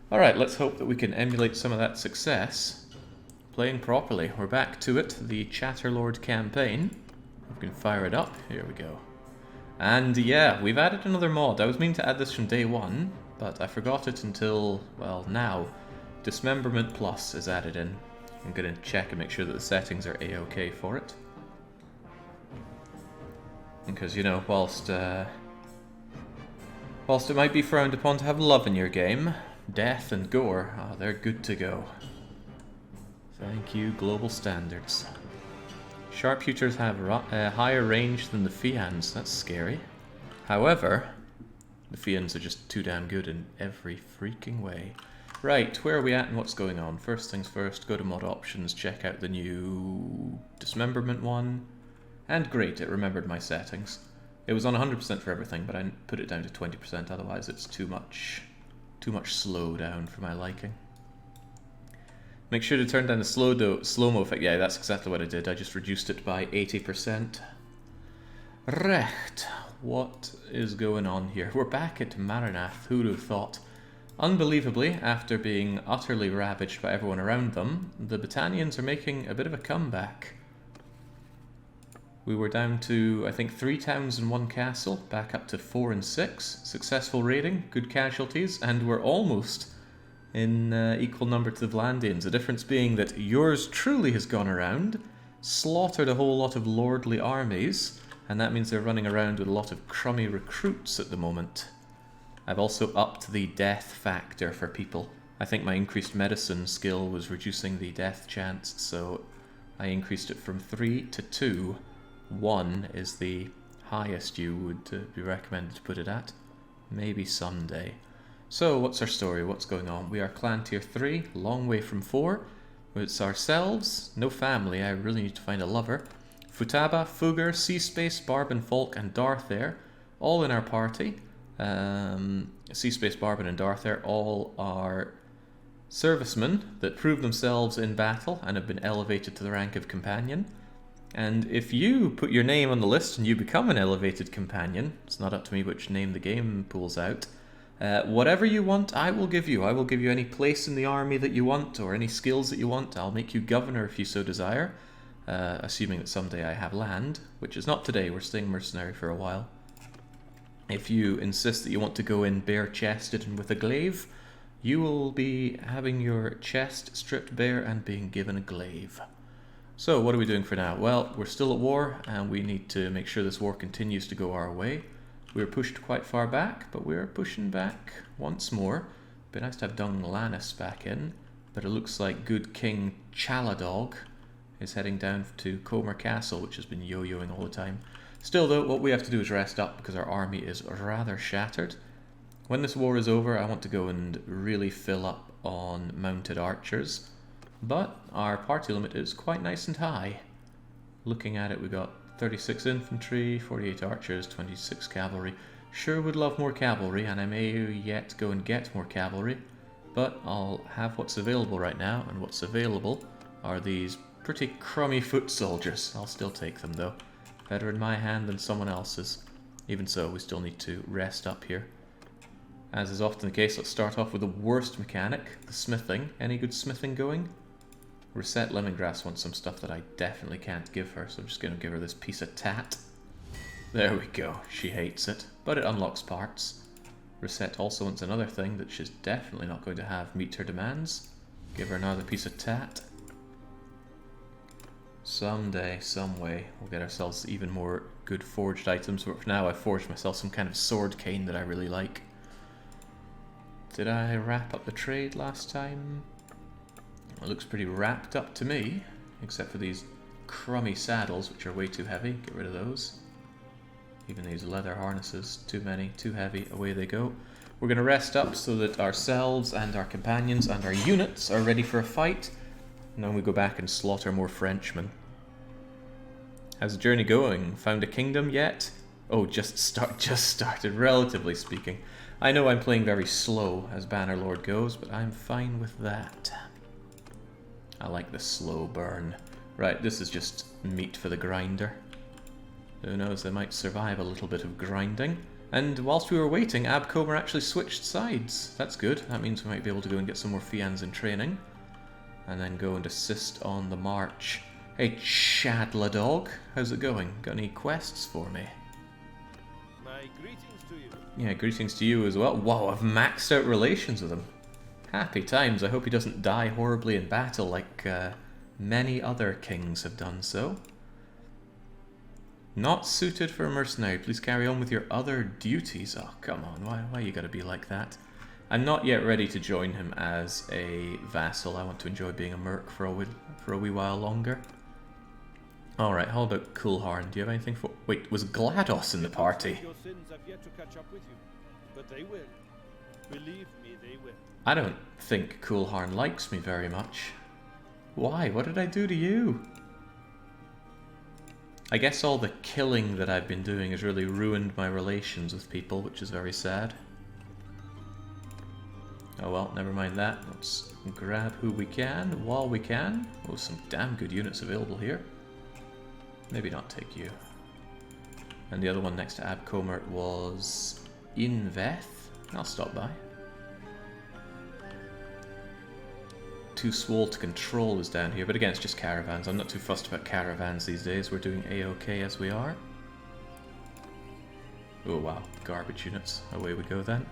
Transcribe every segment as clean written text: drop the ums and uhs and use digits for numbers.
Alright, let's hope that we can emulate some of that success. Playing properly. We're back to it, the Chatterlord campaign. We can fire it up. Here we go. And yeah, we've added another mod. I was meaning to add this from day one, but I forgot it until, well, now. Dismemberment Plus is added in. I'm going to check and make sure that the settings are A-OK for it. Because, you know, whilst it might be frowned upon to have love in your game, death and gore, they're good to go. Thank you, global standards. Sharpshooters have higher range than the Fians. That's scary. However, the Fians are just too damn good in every freaking way. Right, where are we at and what's going on? First things first, go to mod options, check out the new dismemberment one. And great, it remembered my settings. It was on 100% for everything, but I put it down to 20%, otherwise it's too much slow down for my liking. Make sure to turn down the slow-mo effect. Yeah, that's exactly what I did. I just reduced it by 80%. Recht. What is going on here? We're back at Maranath. Who'd have thought? Unbelievably, after being utterly ravaged by everyone around them, the Battanians are making a bit of a comeback. We were down to, I think, 3 towns and 1 castle, back up to 4 and 6. Successful raiding, good casualties, and we're almost in equal number to the Vlandians. The difference being that yours truly has gone around, slaughtered a whole lot of lordly armies, and that means they're running around with a lot of crummy recruits at the moment. I've also upped the death factor for people. I think my increased medicine skill was reducing the death chance, so I increased it from 3 to 2. 1 is the highest you would be recommended to put it at. Maybe someday. So, what's our story? What's going on? We are clan tier 3, long way from 4. It's ourselves, no family, I really need to find a lover. Futaba, Fugger, Seaspace, Barbin, Folk, and Darthair, all in our party. Seaspace, Barbin, and Darthair all are servicemen that prove themselves in battle and have been elevated to the rank of companion. And if you put your name on the list and you become an elevated companion, it's not up to me which name the game pulls out, whatever you want, I will give you. I will give you any place in the army that you want or any skills that you want. I'll make you governor if you so desire, assuming that someday I have land, which is not today. We're staying mercenary for a while. If you insist that you want to go in bare-chested and with a glaive, you will be having your chest stripped bare and being given a glaive. So, what are we doing for now? Well, we're still at war, and we need to make sure this war continues to go our way. We were pushed quite far back, but we're pushing back once more. Be nice to have Dung Lannis back in, but it looks like good King Caladog is heading down to Comer Castle, which has been yo-yoing all the time. Still though, what we have to do is rest up because our army is rather shattered. When this war is over, I want to go and really fill up on mounted archers. But our party limit is quite nice and high. Looking at it, we got 36 infantry, 48 archers, 26 cavalry. Sure would love more cavalry, and I may yet go and get more cavalry. But I'll have what's available right now, and what's available are these pretty crummy foot soldiers. I'll still take them though. Better in my hand than someone else's. Even so, we still need to rest up here. As is often the case, let's start off with the worst mechanic, the smithing. Any good smithing going? Reset Lemongrass wants some stuff that I definitely can't give her, so I'm just going to give her this piece of tat. There we go. She hates it, but it unlocks parts. Reset also wants another thing that she's definitely not going to have meet her demands. Give her another piece of tat. Someday, some way, we'll get ourselves even more good forged items, but for now I've forged myself some kind of sword cane that I really like. Did I wrap up the trade last time? It looks pretty wrapped up to me, except for these crummy saddles, which are way too heavy. Get rid of those. Even these leather harnesses, too many, too heavy, away they go. We're going to rest up so that ourselves and our companions and our units are ready for a fight. And then we go back and slaughter more Frenchmen. How's the journey going? Found a kingdom yet? Oh, just started, relatively speaking. I know I'm playing very slow as Bannerlord goes, but I'm fine with that. I like the slow burn. Right, this is just meat for the grinder. Who knows, they might survive a little bit of grinding. And whilst we were waiting, Abcomer actually switched sides. That's good. That means we might be able to go and get some more Fians in training. And then go and assist on the march. Hey, Chatterlord, how's it going? Got any quests for me? My greetings to you. Yeah, greetings to you as well. Wow, I've maxed out relations with him. Happy times. I hope he doesn't die horribly in battle like many other kings have done so. Not suited for a mercenary. Please carry on with your other duties. Oh, come on. Why you gotta be like that? I'm not yet ready to join him as a vassal. I want to enjoy being a merc for a wee while longer. Alright, how about Coolhorn? Do you have anything for... Wait, was GLaDOS in the party? Your sins have yet to catch up with you, but they will. Believe me, they will. I don't think Coolhorn likes me very much. Why? What did I do to you? I guess all the killing that I've been doing has really ruined my relations with people, which is very sad. Oh well, never mind that. Let's grab who we can while we can. Oh, some damn good units available here. Maybe not take you. And the other one next to Abcomer was Inveth. I'll stop by. Too swole to control is down here, but again, it's just caravans. I'm not too fussed about caravans these days. We're doing A-OK as we are. Oh wow, garbage units. Away we go then.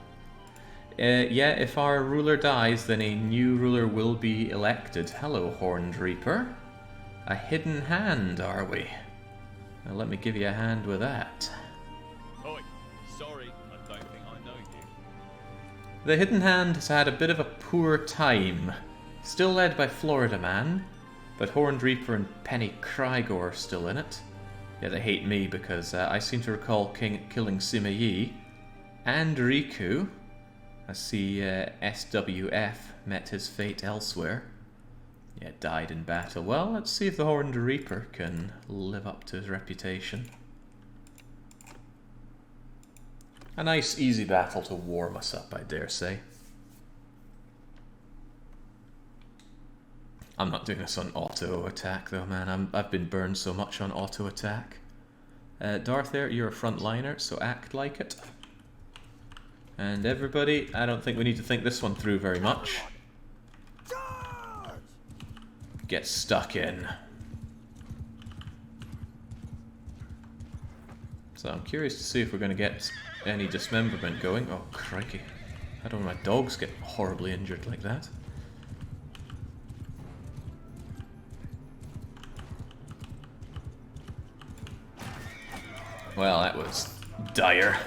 Yeah, if our ruler dies, then a new ruler will be elected. Hello, Horned Reaper. A hidden hand, are we? Now let me give you a hand with that. Oi, sorry, I don't think I know you. The hidden hand has had a bit of a poor time. Still led by Florida Man, but Horned Reaper and Penny Krygor are still in it. Yeah, they hate me because I seem to recall killing Sima Yi and Riku. I see SWF met his fate elsewhere. Yeah, died in battle. Well, let's see if the Horned Reaper can live up to his reputation. A nice, easy battle to warm us up, I dare say. I'm not doing this on auto attack though, man. I've been burned so much on auto attack. Darthair, you're a frontliner, so act like it. And everybody, I don't think we need to think this one through very much. Get stuck in. So I'm curious to see if we're going to get any dismemberment going. Oh, crikey. I don't want my dogs get horribly injured like that. Well, that was dire.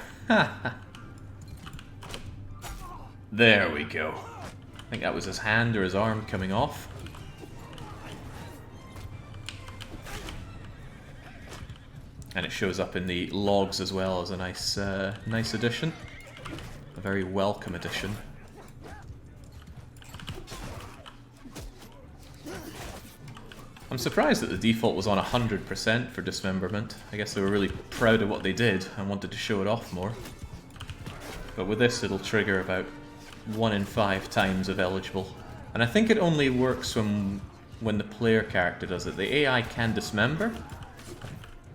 There we go. I think that was his hand or his arm coming off. And it shows up in the logs as well as a nice, nice addition. A very welcome addition. I'm surprised that the default was on 100% for dismemberment. I guess they were really proud of what they did and wanted to show it off more. But with this, it'll trigger about 1 in 5 times of eligible. And I think it only works when the player character does it. The AI can dismember.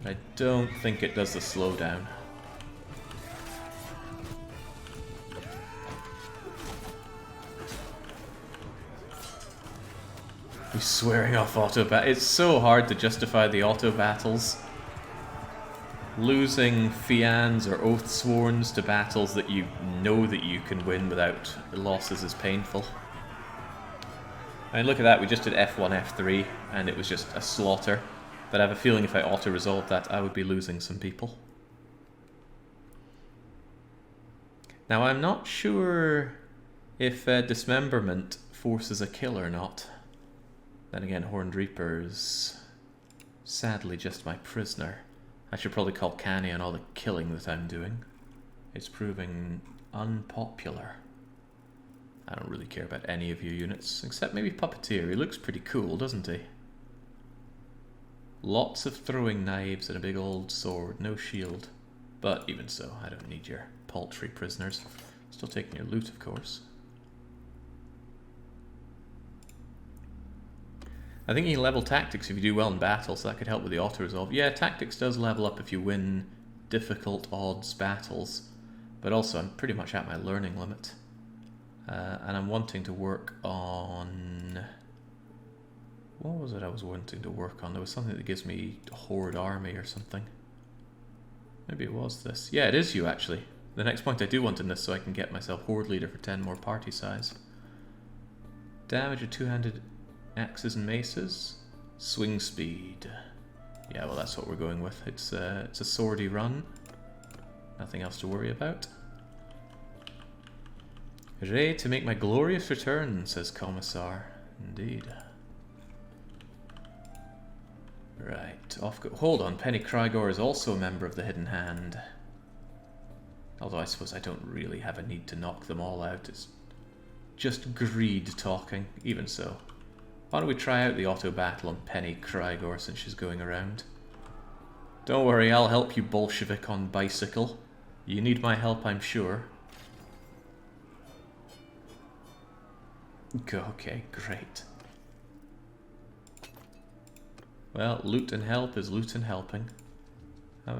I don't think it does the slowdown. He's swearing off auto battle. It's so hard to justify the auto battles. Losing Fians or Oathsworns to battles that you know that you can win without losses is painful. I mean, look at that, we just did F1, F3, and it was just a slaughter. But I have a feeling if I auto-resolved that, I would be losing some people. Now, I'm not sure if dismemberment forces a kill or not. Then again, Horned Reaper's sadly just my prisoner. I should probably call Canny on all the killing that I'm doing. It's proving unpopular. I don't really care about any of your units, except maybe Puppeteer. He looks pretty cool, doesn't he? Lots of throwing knives and a big old sword, no shield. But even so, I don't need your paltry prisoners. Still taking your loot, of course. I think you can level tactics if you do well in battle, so that could help with the auto-resolve. Yeah, tactics does level up if you win difficult odds battles. But also, I'm pretty much at my learning limit. And I'm wanting to work on... What was it I was wanting to work on? There was something that gives me Horde Army or something. Maybe it was this. Yeah, it is you, actually. The next point I do want in this so I can get myself Horde Leader for 10 more party size. Damage of two-handed axes and maces. Swing speed. Yeah, well, that's what we're going with. It's a swordy run. Nothing else to worry about. Hooray to make my glorious return, says Commissar. Indeed. Right, off go. Hold on, Penny Krygor is also a member of the Hidden Hand. Although I suppose I don't really have a need to knock them all out. It's just greed talking, even so. Why don't we try out the auto battle on Penny Krygor since she's going around? Don't worry, I'll help you, Bolshevik on bicycle. You need my help, I'm sure. Okay, great. Well, loot and help is loot and helping.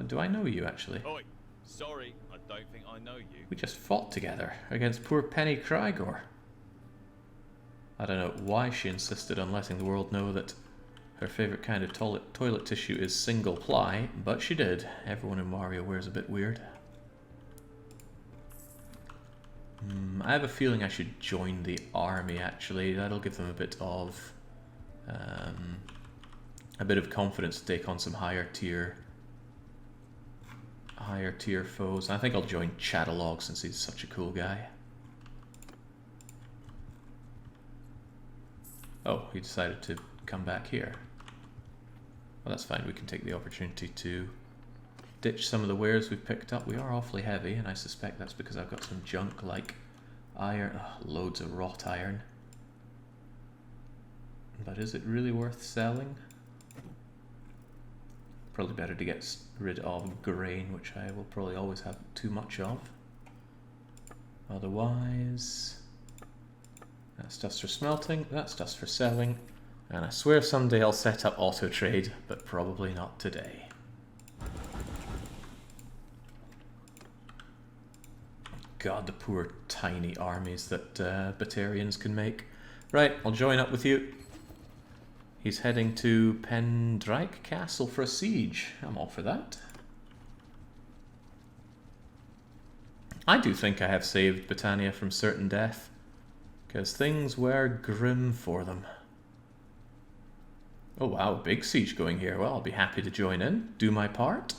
Do I know you, actually? Oi, sorry, I don't think I know you. We just fought together against poor Penny Krygor. I don't know why she insisted on letting the world know that her favourite kind of toilet tissue is single ply, but she did. Everyone in WarioWare a bit weird. I have a feeling I should join the army, actually. That'll give them a bit of confidence to take on some higher tier foes. I think I'll join Chatterlord since he's such a cool guy. Oh, he decided to come back here. Well, that's fine. We can take the opportunity to ditch some of the wares we've picked up. We are awfully heavy, and I suspect that's because I've got some junk like iron. Loads of wrought iron. But is it really worth selling? Probably better to get rid of grain, which I will probably always have too much of. Otherwise, that stuff's for smelting, that stuff's for selling, and I swear someday I'll set up auto trade, but probably not today. God, the poor tiny armies that Batarians can make. Right, I'll join up with you. He's heading to Pendrike Castle for a siege. I'm all for that. I do think I have saved Britannia from certain death, because things were grim for them. Oh wow, big siege going here. Well, I'll be happy to join in, do my part.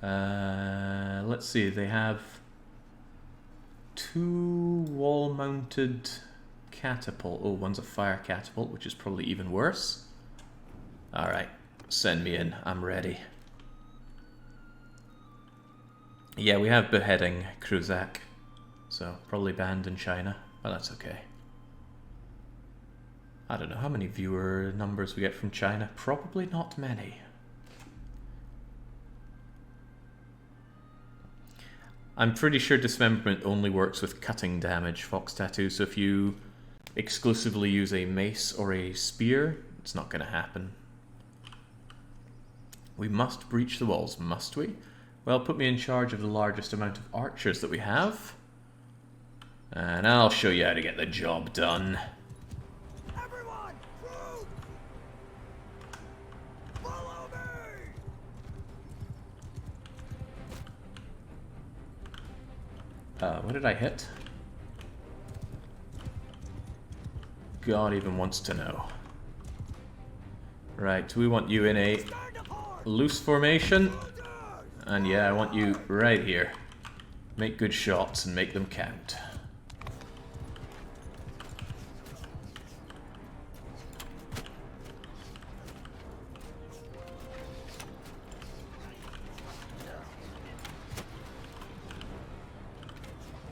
Let's see, they have 2 wall-mounted catapult. Oh, one's a fire catapult, which is probably even worse. Alright, send me in. I'm ready. Yeah, we have beheading Kruzak, so probably banned in China. Well, that's okay. I don't know how many viewer numbers we get from China. Probably not many. I'm pretty sure dismemberment only works with cutting damage, Fox Tattoo, so if you exclusively use a mace or a spear, it's not going to happen. We must breach the walls, must we? Well, put me in charge of the largest amount of archers that we have, and I'll show you how to get the job done. Everyone, move! Follow me! What did I hit? God even wants to know. Right, we want you in a loose formation. And yeah, I want you right here. Make good shots and make them count.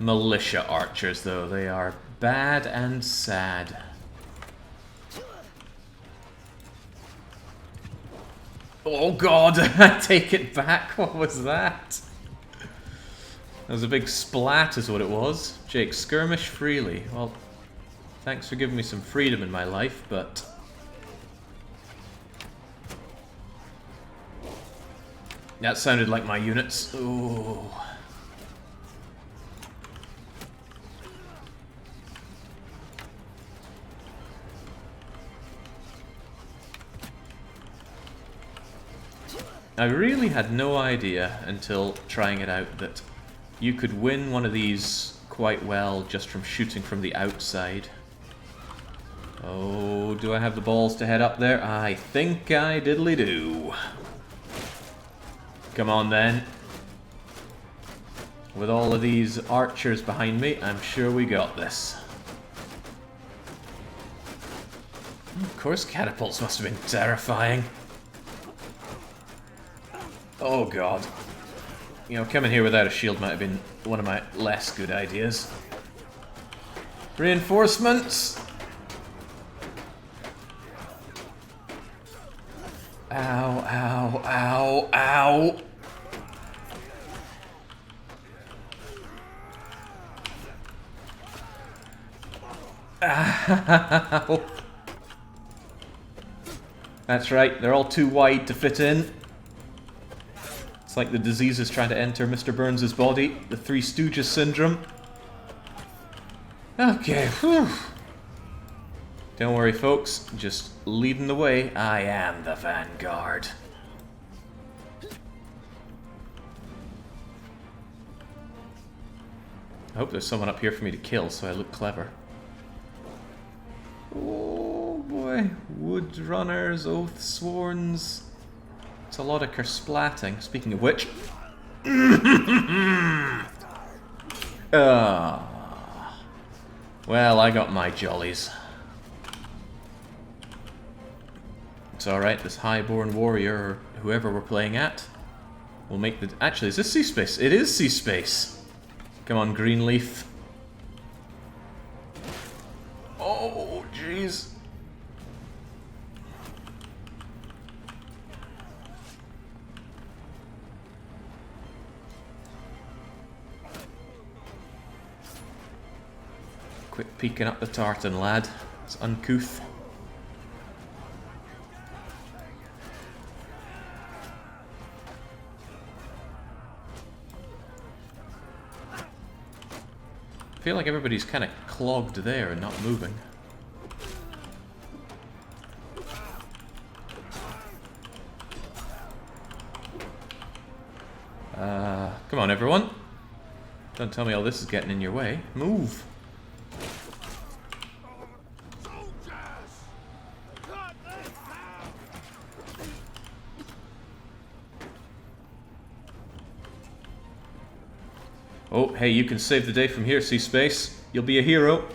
Militia archers, though, they are bad and sad. Oh god, I take it back. What was that? That was a big splat is what it was. Jake, skirmish freely. Well, thanks for giving me some freedom in my life, but... That sounded like my units. Ooh. I really had no idea until trying it out that you could win one of these quite well just from shooting from the outside. Oh, do I have the balls to head up there? I think I diddly do. Come on then. With all of these archers behind me, I'm sure we got this. Of course, catapults must have been terrifying. Oh god. You know, coming here without a shield might have been one of my less good ideas. Reinforcements! Ow, ow, ow, ow! Ow! That's right, they're all too wide to fit in. It's like the disease is trying to enter Mr. Burns' body. The Three Stooges syndrome. Okay, whew. Don't worry, folks. Just leading the way. I am the vanguard. I hope there's someone up here for me to kill so I look clever. Oh boy. Wood runners, oath sworns. It's a lot of kersplatting. Speaking of which... well, I got my jollies. It's alright, this highborn warrior, or whoever we're playing at, will make the... Actually, is this sea space? It is sea space! Come on, Greenleaf. Oh, jeez. Quit peeking up the tartan, lad. It's uncouth. I feel like everybody's kind of clogged there and not moving. Come on, everyone. Don't tell me all this is getting in your way. Move. Oh, hey, you can save the day from here, Sea Space. You'll be a hero.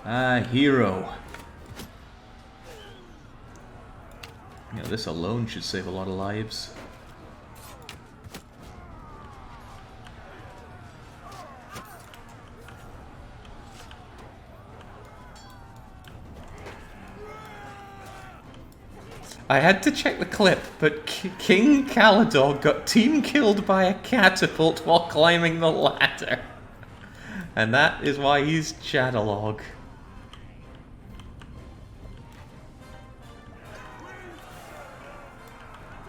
Ah, hero. You know, this alone should save a lot of lives. I had to check the clip, but King Caladog got team killed by a catapult while climbing the ladder. And that is why he's Chatterlord.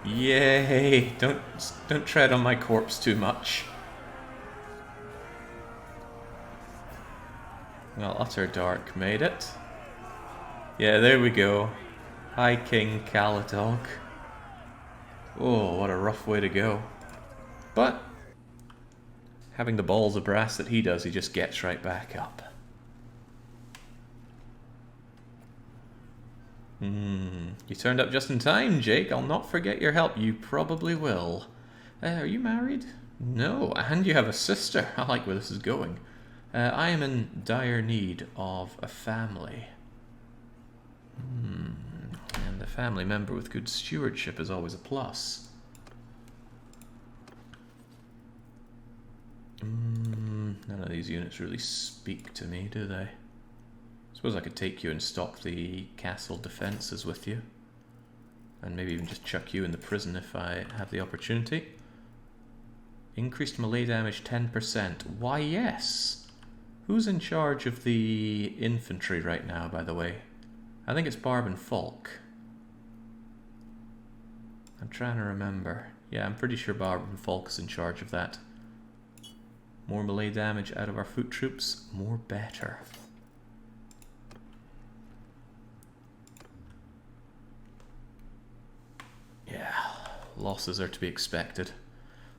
Yay! Don't tread on my corpse too much. Well, Utter Dark made it. Yeah, there we go. Hi, King Caladog. Oh, what a rough way to go. But having the balls of brass that he does, he just gets right back up. You turned up just in time, Jake. I'll not forget your help. You probably will. Are you married? No, and you have a sister. I like where this is going. I am in dire need of a family. And a family member with good stewardship is always a plus. None of these units really speak to me, do they? Suppose I could take you and stock the castle defences with you. And maybe even just chuck you in the prison if I have the opportunity. Increased melee damage 10%. Why, yes! Who's in charge of the infantry right now, by the way? I think it's Barb and Falk. I'm trying to remember. Yeah, I'm pretty sure Barb and Falk's in charge of that. More melee damage out of our foot troops, more better. Yeah, losses are to be expected.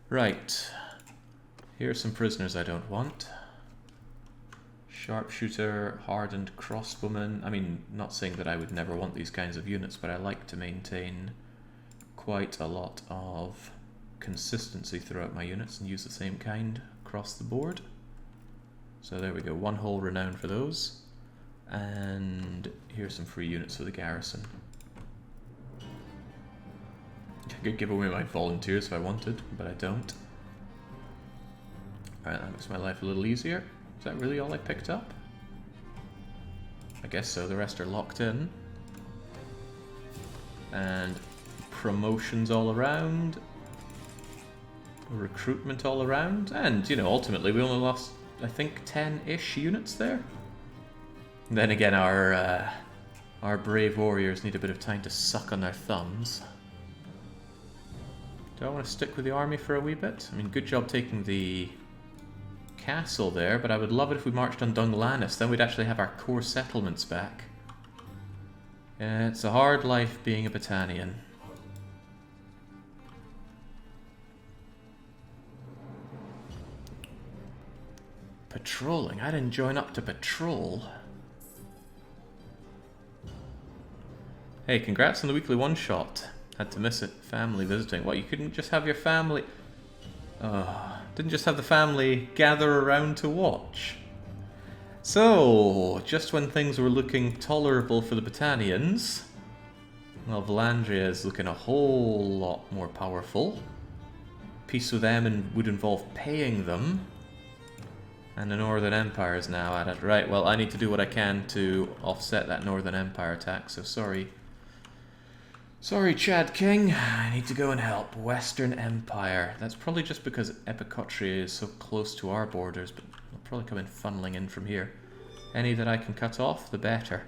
Right, here are some prisoners I don't want. Sharpshooter, hardened crossbowman. I mean, not saying that I would never want these kinds of units, but I like to maintain quite a lot of consistency throughout my units and use the same kind across the board. So there we go, one whole renown for those. And here's some free units for the garrison. I could give away my volunteers if I wanted, but I don't. Alright, that makes my life a little easier. Is that really all I picked up? I guess so, the rest are locked in. And promotions all around. Recruitment all around. And, you know, ultimately we only lost, I think, 10-ish units there. And then again, our brave warriors need a bit of time to suck on their thumbs. Do I want to stick with the army for a wee bit? I mean, good job taking the castle there, but I would love it if we marched on Dunlanis. Then we'd actually have our core settlements back. It's a hard life being a Battanian. Patrolling? I didn't join up to patrol. Hey, congrats on the weekly one-shot. Had to miss it. Family visiting. What, you couldn't just have your family... didn't just have the family gather around to watch? So, just when things were looking tolerable for the Battanians, well, Valandria is looking a whole lot more powerful. Peace with them would involve paying them. And the Northern Empire is now at it. Right, well, I need to do what I can to offset that Northern Empire attack, so sorry. Sorry, Chad King. I need to go and help. Western Empire. That's probably just because Epicotria is so close to our borders, but they'll probably come in funneling in from here. Any that I can cut off, the better.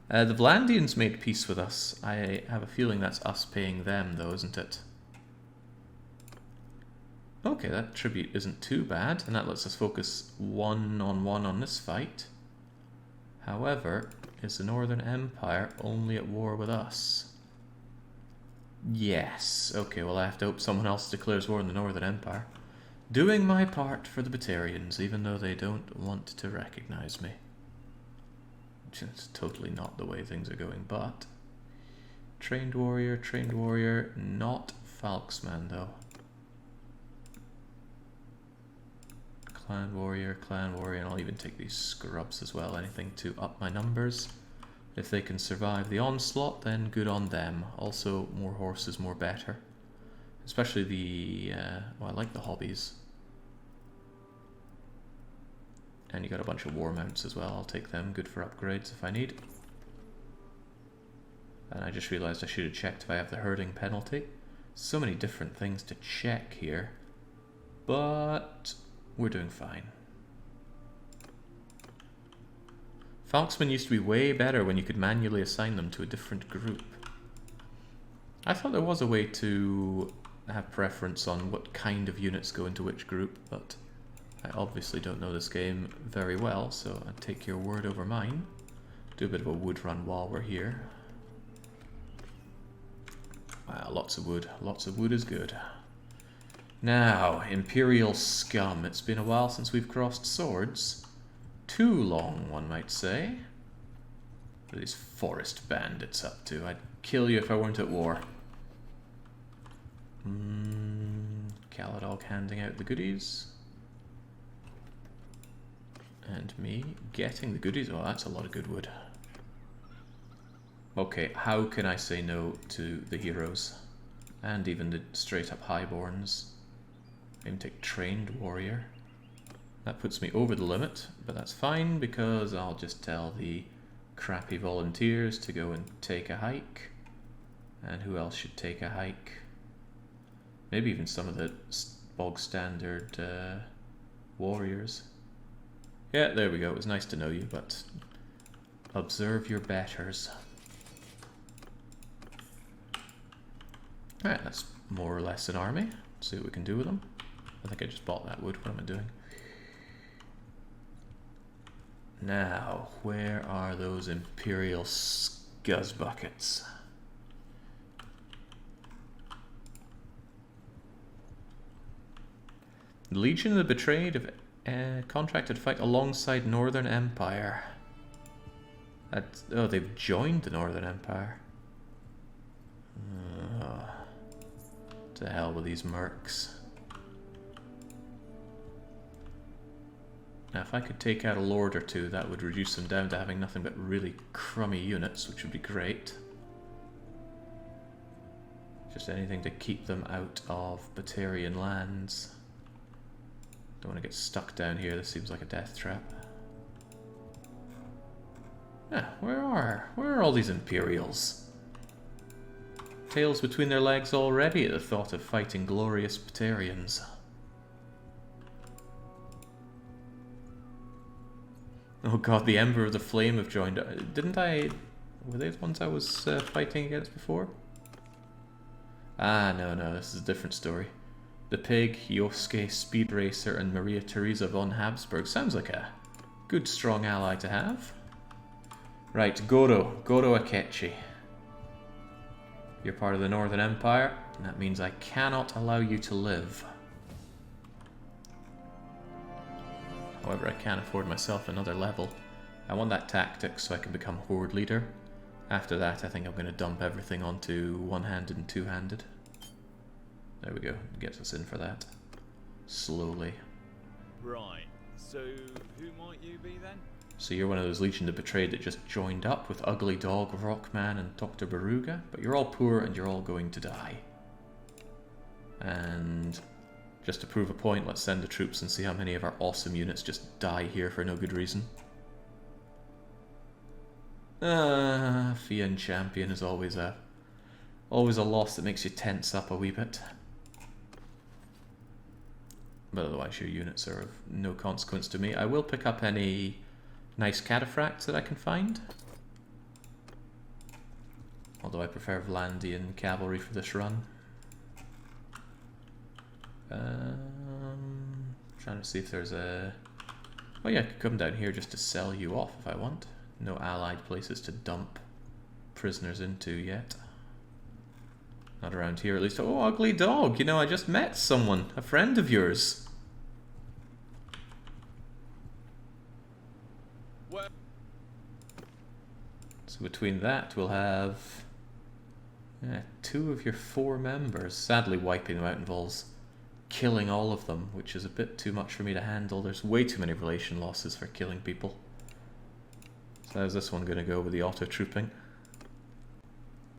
The Vlandians made peace with us. I have a feeling that's us paying them, though, isn't it? Okay, that tribute isn't too bad, and that lets us focus one-on-one on this fight. However, is the Northern Empire only at war with us? Yes. Okay, well I have to hope someone else declares war on the Northern Empire. Doing my part for the Batarians, even though they don't want to recognize me. Which is totally not the way things are going, but... trained warrior, not Falksman though. Clan warrior, and I'll even take these scrubs as well, anything to up my numbers. If they can survive the onslaught, then good on them. Also, more horses, more better. Especially the, well, I like the hobbies. And you got a bunch of war mounts as well, I'll take them, good for upgrades if I need. And I just realised I should have checked if I have the herding penalty. So many different things to check here. But... we're doing fine. Falksmen used to be way better when you could manually assign them to a different group. I thought there was a way to have preference on what kind of units go into which group, but I obviously don't know this game very well, so I take your word over mine. Do a bit of a wood run while we're here. Wow, lots of wood. Lots of wood is good. Now, Imperial Scum. It's been a while since we've crossed swords. Too long, one might say. What are these forest bandits up to? I'd kill you if I weren't at war. Caladog handing out the goodies. And me getting the goodies. Oh, that's a lot of good wood. Okay, how can I say no to the heroes? And even the straight up highborns. Maybe take trained warrior. That puts me over the limit, but that's fine because I'll just tell the crappy volunteers to go and take a hike. And who else should take a hike? Maybe even some of the bog standard warriors. Yeah, there we go. It was nice to know you, but observe your betters. Alright, that's more or less an army. Let's see what we can do with them. I think I just bought that wood. What am I doing? Now, where are those Imperial scuzzbuckets? The Legion of the Betrayed have contracted to fight alongside Northern Empire. Oh, they've joined the Northern Empire. To hell with these mercs. Now, if I could take out a lord or two, that would reduce them down to having nothing but really crummy units, which would be great. Just anything to keep them out of Batarian lands. Don't want to get stuck down here, this seems like a death trap. Yeah, where are all these Imperials? Tails between their legs already at the thought of fighting glorious Batarians. Oh god, the Ember of the Flame have joined. Didn't I... Were they the ones I was fighting against before? Ah, no, this is a different story. The Pig, Yosuke, Speed Racer, and Maria Theresa von Habsburg. Sounds like a good, strong ally to have. Right, Goro Akechi. You're part of the Northern Empire, and that means I cannot allow you to live. However, I can't afford myself another level. I want that tactic so I can become Horde Leader. After that, I think I'm going to dump everything onto one-handed and two-handed. There we go, gets us in for that. Slowly. Right, so who might you be then? So you're one of those Legion of the Betrayed that just joined up with Ugly Dog, Rockman, and Dr. Baruga, but you're all poor and you're all going to die. And just to prove a point, let's send the troops and see how many of our awesome units just die here for no good reason. Fian Champion is always a loss that makes you tense up a wee bit. But otherwise your units are of no consequence to me. I will pick up any nice cataphracts that I can find. Although I prefer Vlandian cavalry for this run. Trying to see if there's a... Oh yeah, I could come down here just to sell you off if I want. No allied places to dump prisoners into yet. Not around here at least. Oh, Ugly Dog! You know, I just met someone. A friend of yours. Well, So between that we'll have... Yeah, 2 of your 4 members. Sadly wiping them out involves killing all of them, which is a bit too much for me to handle. There's way too many relation losses for killing people. So how's this one going to go with the auto-trooping?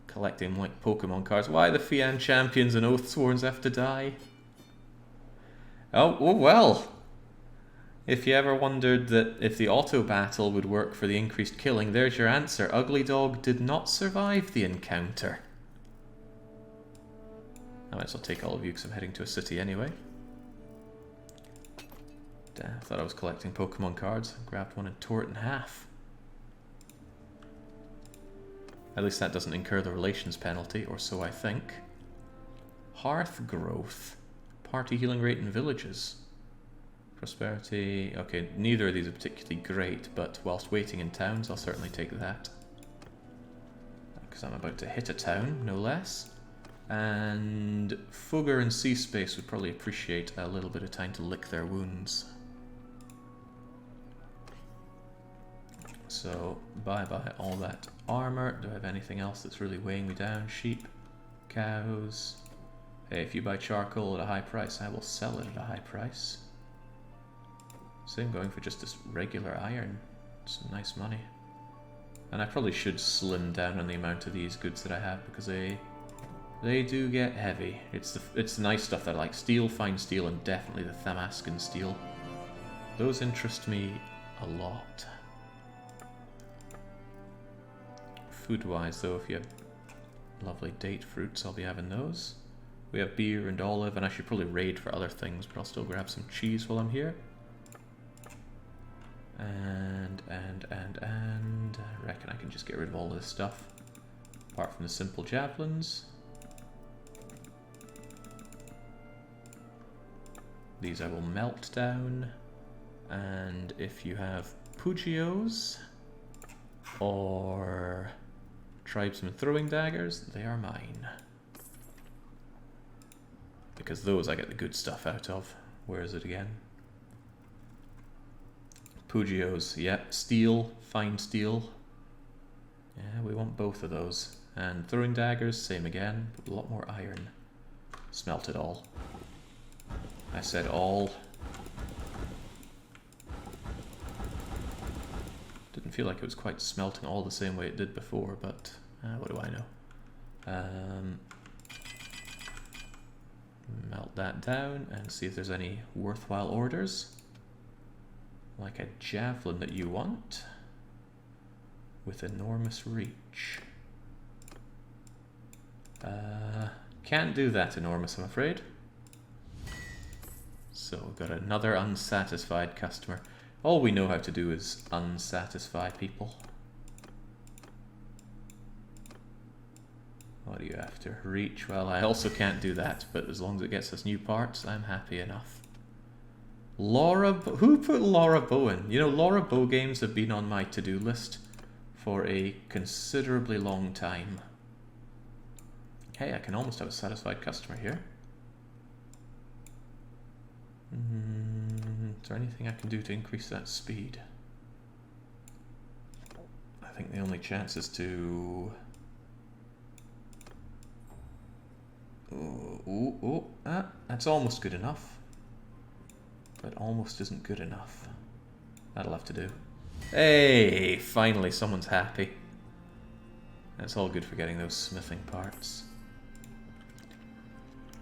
Collecting like Pokemon cards. Why the Fian Champions and Oathsworns have to die? Oh well! If you ever wondered that if the auto battle would work for the increased killing, there's your answer. Ugly Dog did not survive the encounter. I might as well take all of you because I'm heading to a city anyway. Damn, I thought I was collecting Pokemon cards. I grabbed one and tore it in half. At least that doesn't incur the relations penalty, or so I think. Hearth growth. Party healing rate in villages. Prosperity... Okay, neither of these are particularly great, but whilst waiting in towns, I'll certainly take that. Because I'm about to hit a town, no less. And Fugger and Sea Space would probably appreciate a little bit of time to lick their wounds. So, bye-bye all that armor. Do I have anything else that's really weighing me down? Sheep, cows. Hey, if you buy charcoal at a high price, I will sell it at a high price. Same going for just this regular iron. Some nice money. And I probably should slim down on the amount of these goods that I have because they do get heavy. It's the nice stuff that I like. Steel, fine steel, and definitely the Thamascan steel. Those interest me a lot. Food-wise, though, if you have lovely date fruits, I'll be having those. We have beer and olive, and I should probably raid for other things, but I'll still grab some cheese while I'm here. And I reckon I can just get rid of all this stuff. Apart from the simple javelins. These I will melt down. And if you have Pugios or tribesmen throwing daggers, they are mine. Because those I get the good stuff out of. Where is it again? Pugios, yep, steel, fine steel. Yeah, we want both of those. And throwing daggers, same again, but a lot more iron. Smelt it all. I said all. Didn't feel like it was quite smelting all the same way it did before, but what do I know? Melt that down and see if there's any worthwhile orders. Like a javelin that you want with enormous reach. Can't do that enormous, I'm afraid. So we've got another unsatisfied customer. All we know how to do is unsatisfy people. What are you after? Reach? Well, I also can't do that, but as long as it gets us new parts, I'm happy enough. Who put Laura Bowen? You know, Laura Bow games have been on my to-do list for a considerably long time. Hey, I can almost have a satisfied customer here. Is there anything I can do to increase that speed? I think the only chance is to... that's almost good enough. But almost isn't good enough. That'll have to do. Hey, finally someone's happy. That's all good for getting those smithing parts.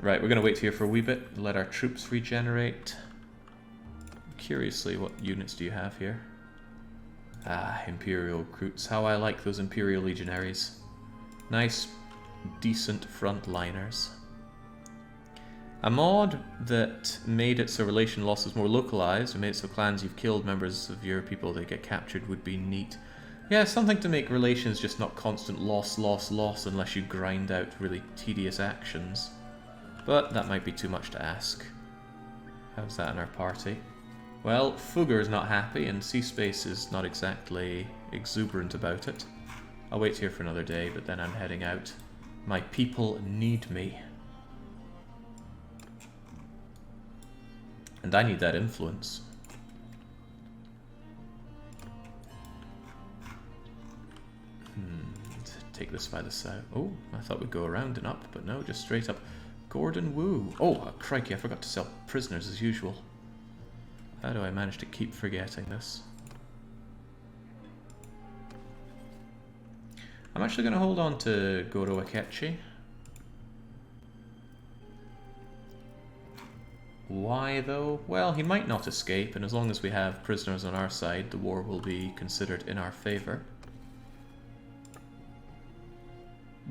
Right, we're going to wait here for a wee bit, let our troops regenerate. Curiously, what units do you have here? Ah, Imperial recruits. How I like those Imperial legionaries. Nice, decent frontliners. A mod that made it so relation loss is more localized, or made it so clans you've killed members of your people that get captured would be neat. Yeah, something to make relations just not constant loss, loss, loss unless you grind out really tedious actions. But that might be too much to ask. How's that in our party? Well, Fugger's not happy and Seaspace is not exactly exuberant about it. I'll wait here for another day, but then I'm heading out. My people need me. And I need that influence. Take this by the south. Oh, I thought we'd go around and up, but no, just straight up. Gordon Woo. Oh, crikey, I forgot to sell prisoners as usual. How do I manage to keep forgetting this? I'm actually going to hold on to Goro Akechi. Why, though? Well, he might not escape, and as long as we have prisoners on our side, the war will be considered in our favor.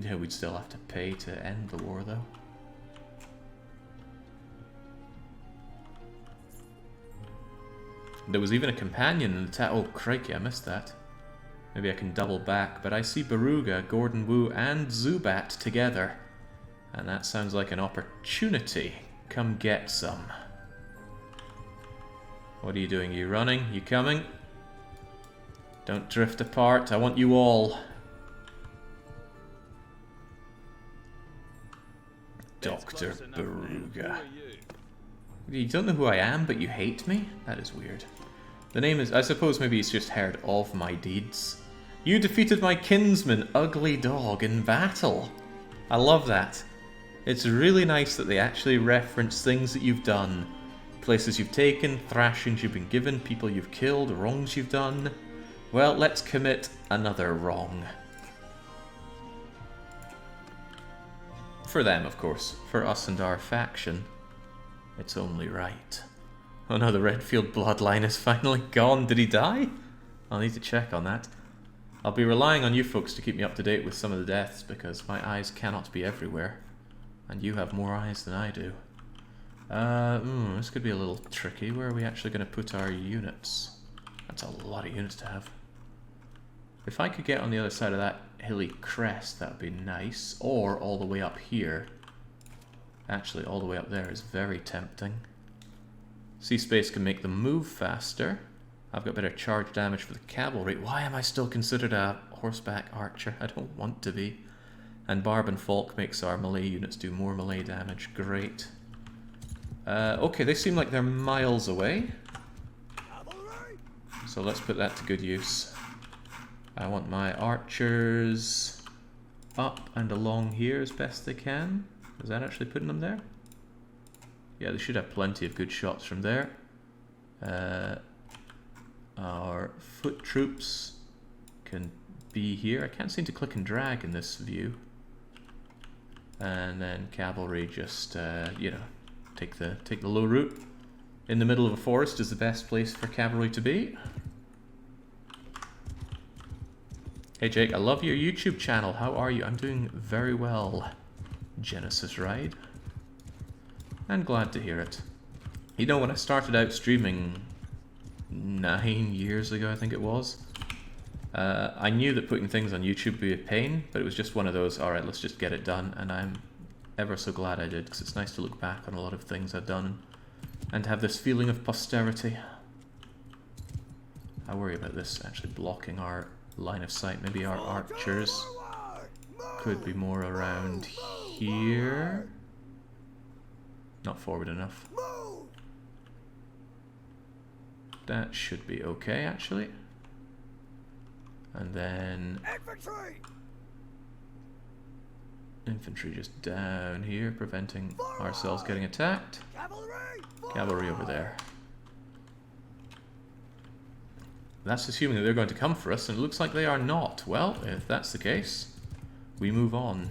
Yeah, we'd still have to pay to end the war, though. There was even a companion in the oh, crikey, I missed that. Maybe I can double back, but I see Baruga, Gordon Woo, and Zubat together. And that sounds like an opportunity. Come get some. What are you doing? Are you running? You coming? Don't drift apart. I want you all. Dr. Baruga. You don't know who I am, but you hate me? That is weird. The name is... I suppose maybe he's just heard of my deeds. You defeated my kinsman, Ugly Dog, in battle. I love that. It's really nice that they actually reference things that you've done. Places you've taken, thrashings you've been given, people you've killed, wrongs you've done. Well, let's commit another wrong. For them, of course. For us and our faction. It's only right. Oh no, the Redfield bloodline is finally gone. Did he die? I'll need to check on that. I'll be relying on you folks to keep me up to date with some of the deaths, because my eyes cannot be everywhere. And you have more eyes than I do. This could be a little tricky. Where are we actually going to put our units? That's a lot of units to have. If I could get on the other side of that hilly crest, that would be nice. Or all the way up here. Actually, all the way up there is very tempting. Sea space can make them move faster. I've got better charge damage for the cavalry. Why am I still considered a horseback archer? I don't want to be. And Barb and Falk makes our melee units do more melee damage. Great. Okay, they seem like they're miles away. So let's put that to good use. I want my archers up and along here as best they can. Is that actually putting them there? Yeah, they should have plenty of good shots from there. Our foot troops can be here. I can't seem to click and drag in this view. And then cavalry just, you know, take the low route. In the middle of a forest is the best place for cavalry to be. Hey Jake, I love your YouTube channel. How are you? I'm doing very well. Genesis Ride. And glad to hear it. You know, when I started out streaming 9 years ago, I think it was, I knew that putting things on YouTube would be a pain, but it was just one of those, alright, let's just get it done, and I'm ever so glad I did, because it's nice to look back on a lot of things I've done and have this feeling of posterity. I worry about this actually blocking our line of sight. Maybe our archers could be more around here. Not forward enough. That should be okay, actually. And then infantry just down here, preventing ourselves getting attacked. Cavalry over there. That's assuming that they're going to come for us, and it looks like they are not. Well, if that's the case, we move on.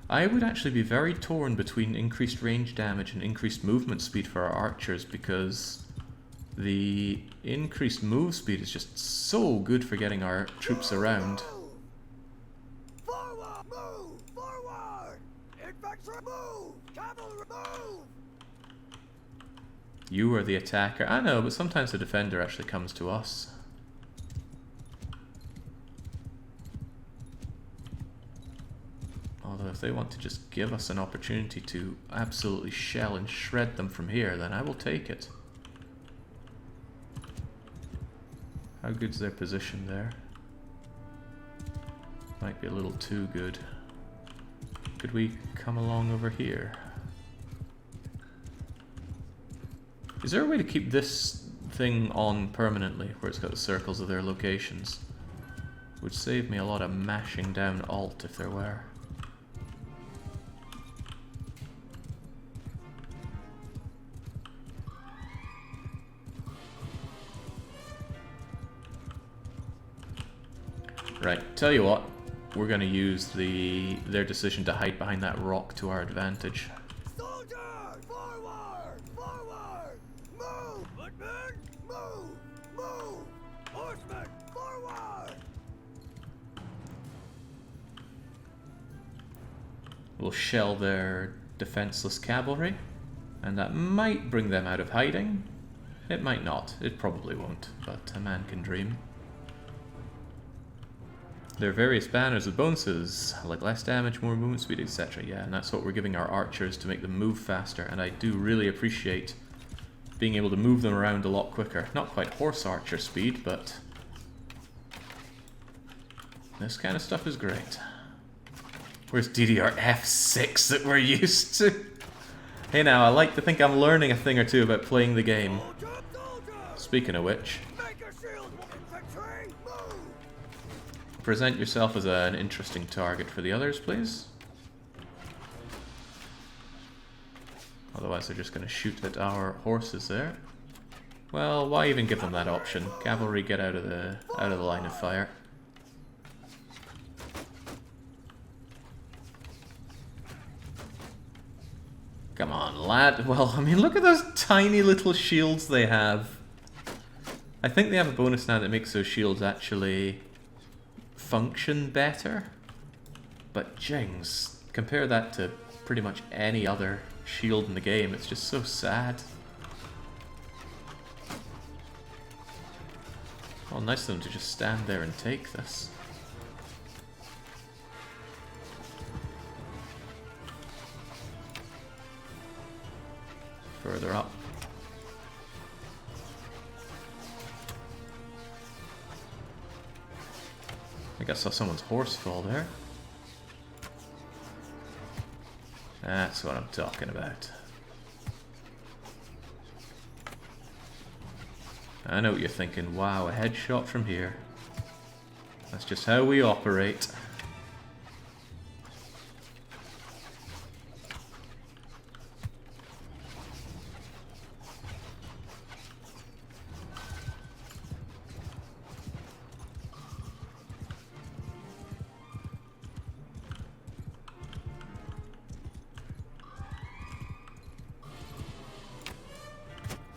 I would actually be very torn between increased range damage and increased movement speed for our archers, because the increased move speed is just so good for getting our troops around. Forward! Move! Forward! Infantry move! Cavalry move! You are the attacker. I know, but sometimes the defender actually comes to us. Although if they want to just give us an opportunity to absolutely shell and shred them from here, then I will take it. How good's their position there? Might be a little too good. Could we come along over here? Is there a way to keep this thing on permanently, where it's got the circles of their locations? Would save me a lot of mashing down Alt if there were. Right, tell you what, we're going to use their decision to hide behind that rock to our advantage. Soldiers! Forward! Forward! Move! Footmen! Move! Move! Horsemen! Forward! We'll shell their defenseless cavalry, and that might bring them out of hiding. It might not. It probably won't, but a man can dream. There are various banners with bonuses, like less damage, more movement speed, etc. Yeah, and that's what we're giving our archers to make them move faster, and I do really appreciate being able to move them around a lot quicker. Not quite horse archer speed, but this kind of stuff is great. Where's DDR F6 that we're used to? Hey now, I like to think I'm learning a thing or two about playing the game. Speaking of which, Make a shield! Infantry! Move! present yourself as an interesting target for the others, please. Otherwise they're just going to shoot at our horses there. Well, why even give them that option? Cavalry, get out of the line of fire. Come on, lad. Well, I mean, look at those tiny little shields they have. I think they have a bonus now that makes those shields actually function better. But jings, compare that to pretty much any other shield in the game. It's just so sad. Well, nice of them to just stand there and take this. Further up. I think I saw someone's horse fall there. That's what I'm talking about. I know what you're thinking. Wow, a headshot from here. That's just how we operate.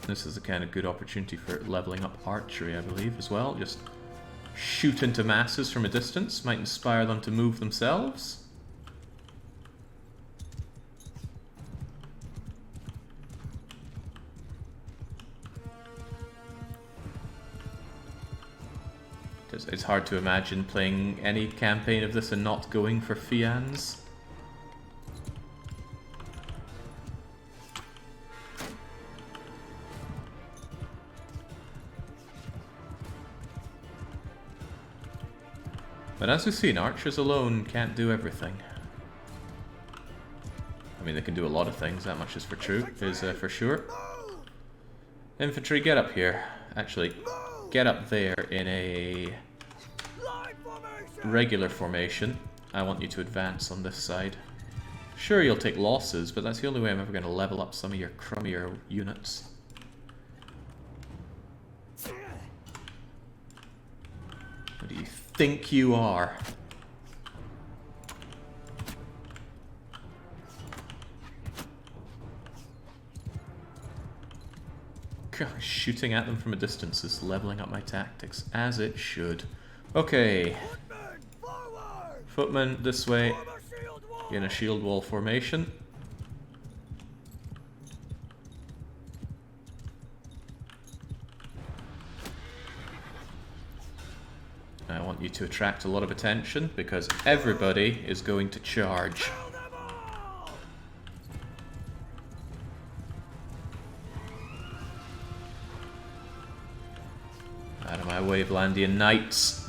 This is a kind of good opportunity for leveling up archery, I believe, as well. Just shoot into masses from a distance. Might inspire them to move themselves. It's hard to imagine playing any campaign of this and not going for Fians. But as we've seen, archers alone can't do everything. I mean, they can do a lot of things, that much is for sure. Infantry, get up here. Actually, get up there in a regular formation. I want you to advance on this side. Sure, you'll take losses, but that's the only way I'm ever going to level up some of your crummier units. What do you think you are? Gosh, shooting at them from a distance is leveling up my tactics, as it should. Okay. Footmen, this way, in a shield wall formation. I want you to attract a lot of attention because everybody is going to charge. Out of my way, Vlandian knights.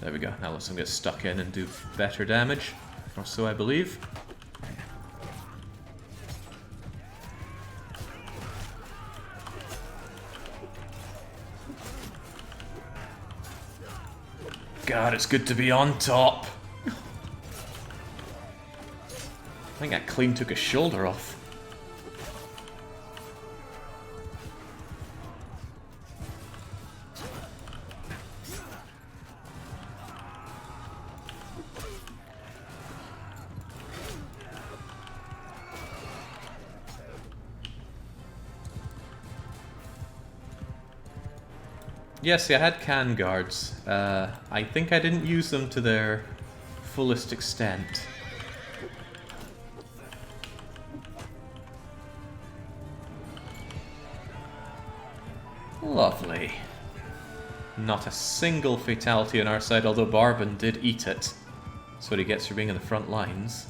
There we go. Now let's get stuck in and do better damage, or so I believe. God, it's good to be on top. I think I clean took his shoulder off. Yes, I had can guards. I think I didn't use them to their fullest extent. Lovely. Not a single fatality on our side, although Barbon did eat it. That's what he gets for being in the front lines.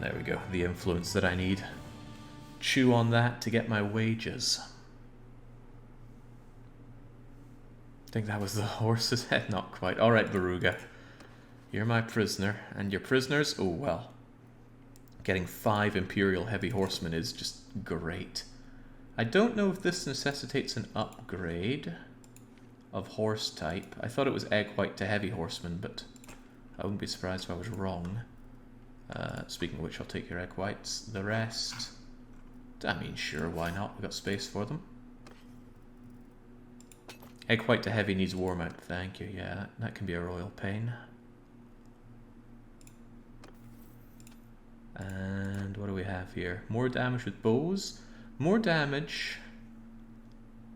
There we go, the influence that I need. Chew on that to get my wages. I think that was the horse's head. Not quite. Alright, Veruga. You're my prisoner. And your prisoners? Oh, well. Getting 5 Imperial Heavy Horsemen is just great. I don't know if this necessitates an upgrade of horse type. I thought it was Egg White to Heavy Horsemen, but I wouldn't be surprised if I was wrong. Speaking of which, I'll take your Egg Whites. The rest... I mean, sure, why not? We've got space for them. Egg White to Heavy needs War Mount, thank you. Yeah, that can be a royal pain. And what do we have here? More damage with bows. More damage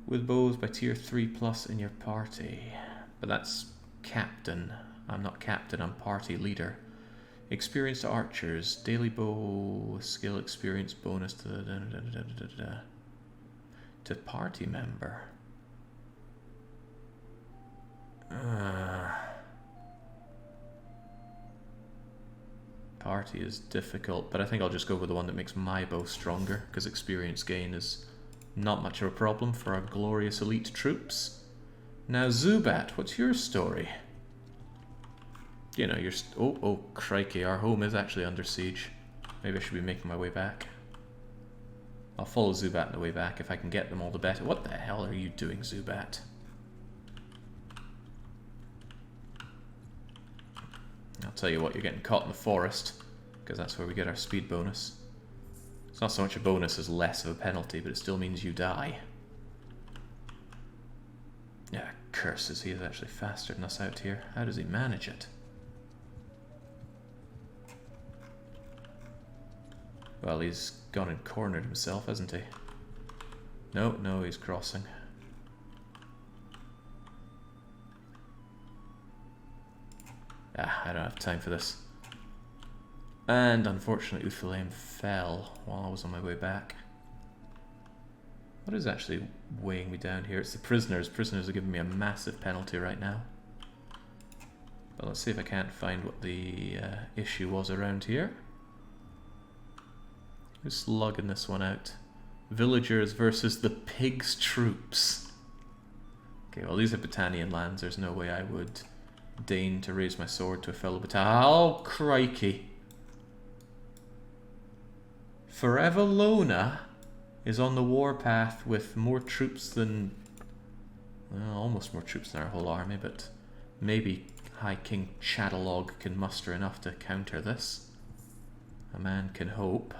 with bows by tier 3 plus in your party. But that's captain. I'm not captain, I'm party leader. Experienced archers. Daily bow skill experience bonus to party member. Party is difficult, but I think I'll just go with the one that makes my bow stronger, because experience gain is not much of a problem for our glorious elite troops. Now, Zubat, what's your story? You know, you're... Oh, crikey, our home is actually under siege. Maybe I should be making my way back. I'll follow Zubat on the way back. If I can get them all the better. What the hell are you doing, Zubat? I'll tell you what, you're getting caught in the forest, because that's where we get our speed bonus. It's not so much a bonus as less of a penalty, but it still means you die. Yeah, curses, he is actually faster than us out here. How does he manage it? Well, he's gone and cornered himself, hasn't he? No, he's crossing. I don't have time for this. And unfortunately, Uthalaim fell while I was on my way back. What is actually weighing me down here? It's the prisoners. Prisoners are giving me a massive penalty right now. But let's see if I can't find what the issue was around here. Who's slugging this one out? Villagers versus the pigs' troops. Okay, well these are Battanian lands. There's no way I would deign to raise my sword to a fellow Battanian. Oh, crikey. Forever Lona is on the warpath with more troops than... well, almost more troops than our whole army, but maybe High King Chatterlord can muster enough to counter this. A man can hope.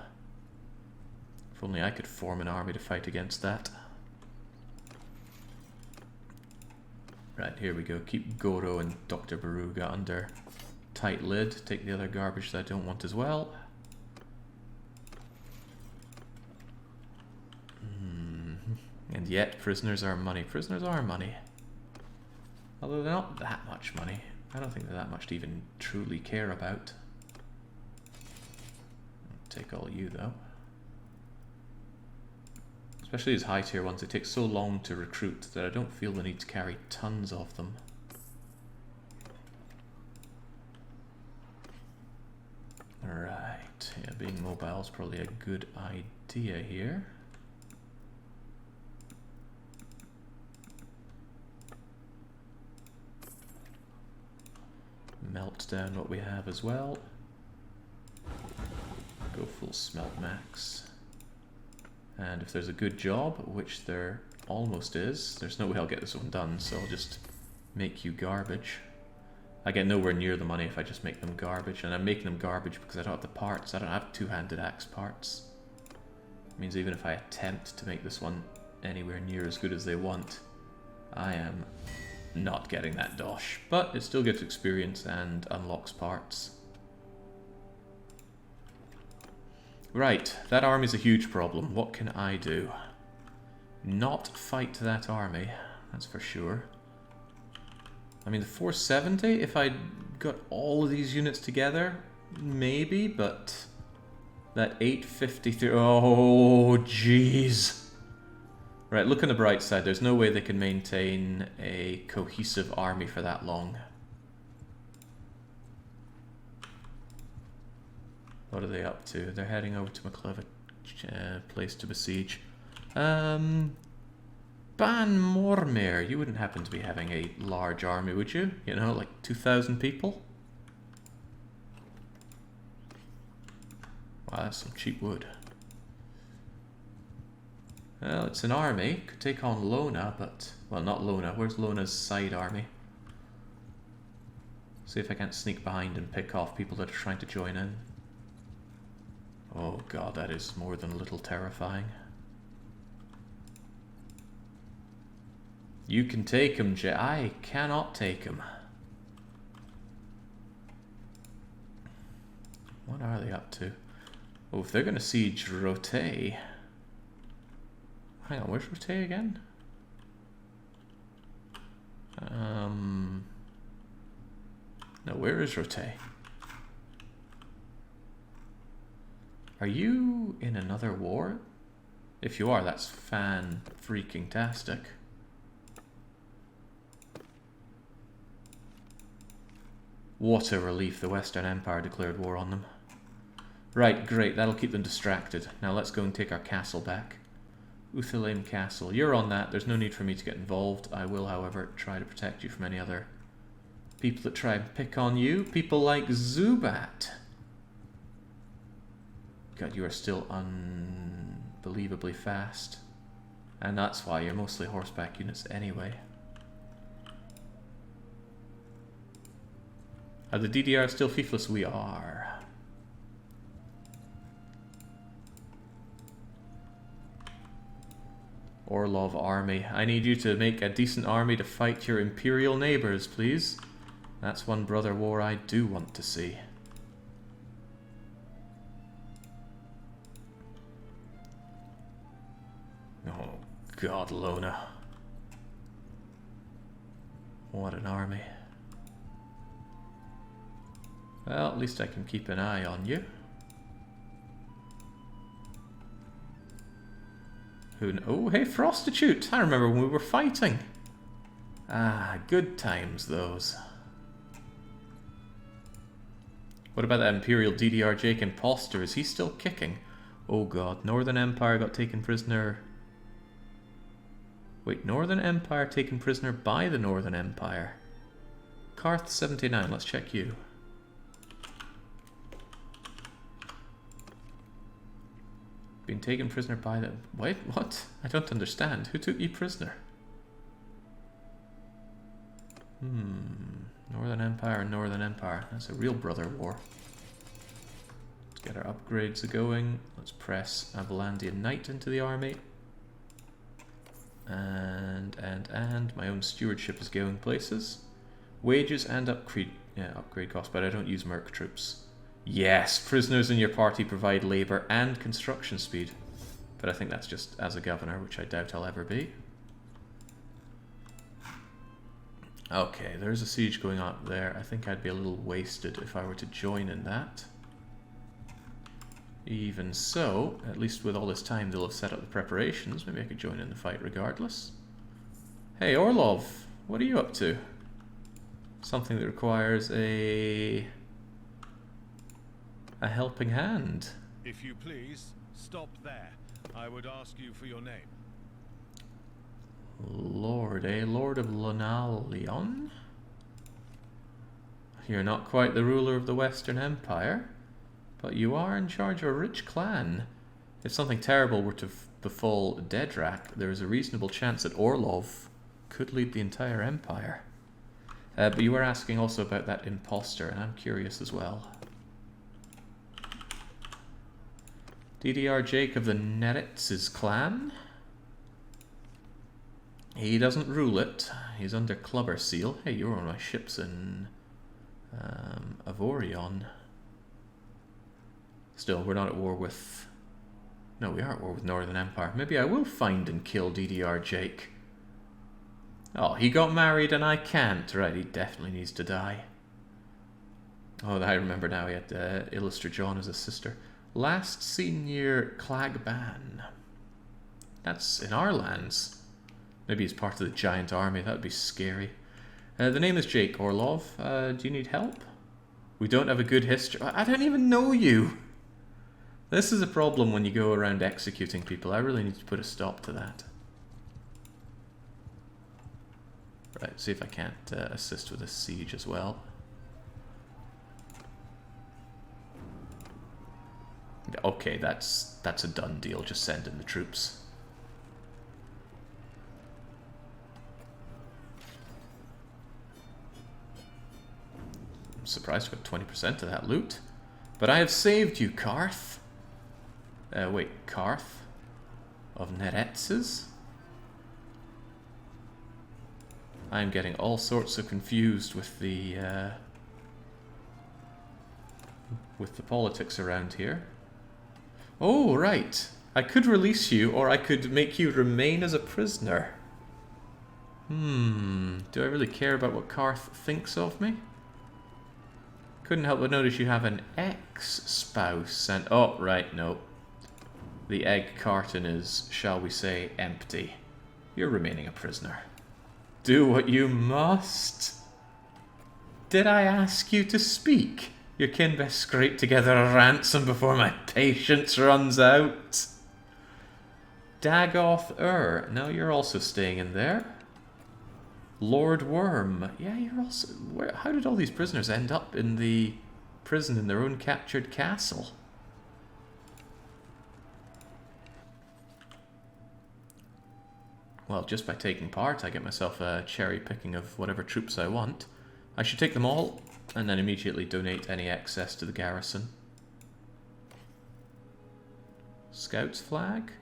If only I could form an army to fight against that. Right, here we go. Keep Goro and Dr. Baruga under tight lid. Take the other garbage that I don't want as well. And yet, prisoners are money. Prisoners are money. Although they're not that much money. I don't think they're that much to even truly care about. I'll take all you, though. Especially these high tier ones, they take so long to recruit that I don't feel the need to carry tons of them. Right, yeah, being mobile is probably a good idea here. Melt down what we have as well. Go full smelt max. And if there's a good job, which there almost is, there's no way I'll get this one done, so I'll just make you garbage. I get nowhere near the money if I just make them garbage, and I'm making them garbage because I don't have the parts. I don't have two-handed axe parts. It means even if I attempt to make this one anywhere near as good as they want, I am not getting that dosh. But it still gives experience and unlocks parts. Right, that army's a huge problem. What can I do? Not fight that army, that's for sure. I mean, the 470, if I got all of these units together, maybe, but that 853, oh jeez. Right, look on the bright side, there's no way they can maintain a cohesive army for that long. What are they up to? They're heading over to McCleva place to besiege. Ban Mormir, you wouldn't happen to be having a large army, would you? You know, like 2,000 people? Wow, that's some cheap wood. Well, it's an army. Could take on Lona, but... well, not Lona. Where's Lona's side army? See if I can't sneak behind and pick off people that are trying to join in. Oh god, that is more than a little terrifying. You can take him, Jay. I cannot take him. What are they up to? Oh, if they're going to siege Rote... hang on, where's Rote again? No, where is Rote? Are you in another war? If you are, that's fan-freaking-tastic. What a relief, the Western Empire declared war on them. Right, great, that'll keep them distracted. Now let's go and take our castle back. Uthilame Castle. You're on that, there's no need for me to get involved. I will, however, try to protect you from any other people that try and pick on you. People like Zubat. God, you are still unbelievably fast. And that's why you're mostly horseback units anyway. Are the DDR still fiefless? We are. Orlov army. I need you to make a decent army to fight your imperial neighbors, please. That's one brother war I do want to see. Oh God, Lona. What an army. Well, at least I can keep an eye on you. Oh, hey, Prostitute! I remember when we were fighting. Ah, good times, those. What about that Imperial DDR Jake imposter? Is he still kicking? Oh God, Northern Empire got taken prisoner. Wait, Northern Empire taken prisoner by the Northern Empire. Karth 79, let's check you. Been taken prisoner by the... Wait, what? I don't understand. Who took you prisoner? Northern Empire and Northern Empire. That's a real brother war. Let's get our upgrades going. Let's press Avalandian Knight into the army. And my own stewardship is going places. Wages and upgrade costs, but I don't use merc troops. Yes, prisoners in your party provide labour and construction speed. But I think that's just as a governor, which I doubt I'll ever be. Okay, there's a siege going on up there. I think I'd be a little wasted if I were to join in that. Even so, at least with all this time they'll have set up the preparations. Maybe I could join in the fight regardless. Hey, Orlov, what are you up to? Something that requires a helping hand. If you please, stop there. I would ask you for your name. Lord, Lord of Lonalion? You're not quite the ruler of the Western Empire, but you are in charge of a rich clan. If something terrible were to befall Dedrak, there is a reasonable chance that Orlov could lead the entire empire. But you were asking also about that imposter, and I'm curious as well. DDR Jake of the Neretz's clan. He doesn't rule it. He's under Clubber Seal. Hey, you're on my ships in Avorion. Still, we're not at war with... No, we are at war with Northern Empire. Maybe I will find and kill DDR Jake. Oh, he got married and I can't. Right, he definitely needs to die. Oh, I remember now, he had Illustra John as a sister. Last seen near Clagban. That's in our lands. Maybe he's part of the giant army. That would be scary. The name is Jake Orlov. Do you need help? We don't have a good history. I don't even know you. This is a problem when you go around executing people. I really need to put a stop to that. Right, see if I can't assist with this siege as well. Okay, that's a done deal. Just send in the troops. I'm surprised we got 20% of that loot. But I have saved you, Karth. Wait, Karth? Of Neretz's? I'm getting all sorts of confused with the politics around here. Oh, right. I could release you, or I could make you remain as a prisoner. Do I really care about what Karth thinks of me? couldn't help but notice you have an ex-spouse and... Oh, right, no. The egg carton is, shall we say, empty. You're remaining a prisoner. Do what you must. Did I ask you to speak? Your kin best scrape together a ransom before my patience runs out. Dagoth No, you're also staying in there. Lord Worm. Yeah, you're also... How did all these prisoners end up in the prison in their own captured castle? Well, just by taking part, I get myself a cherry picking of whatever troops I want. I should take them all, and then immediately donate any excess to the garrison. Scout's flag?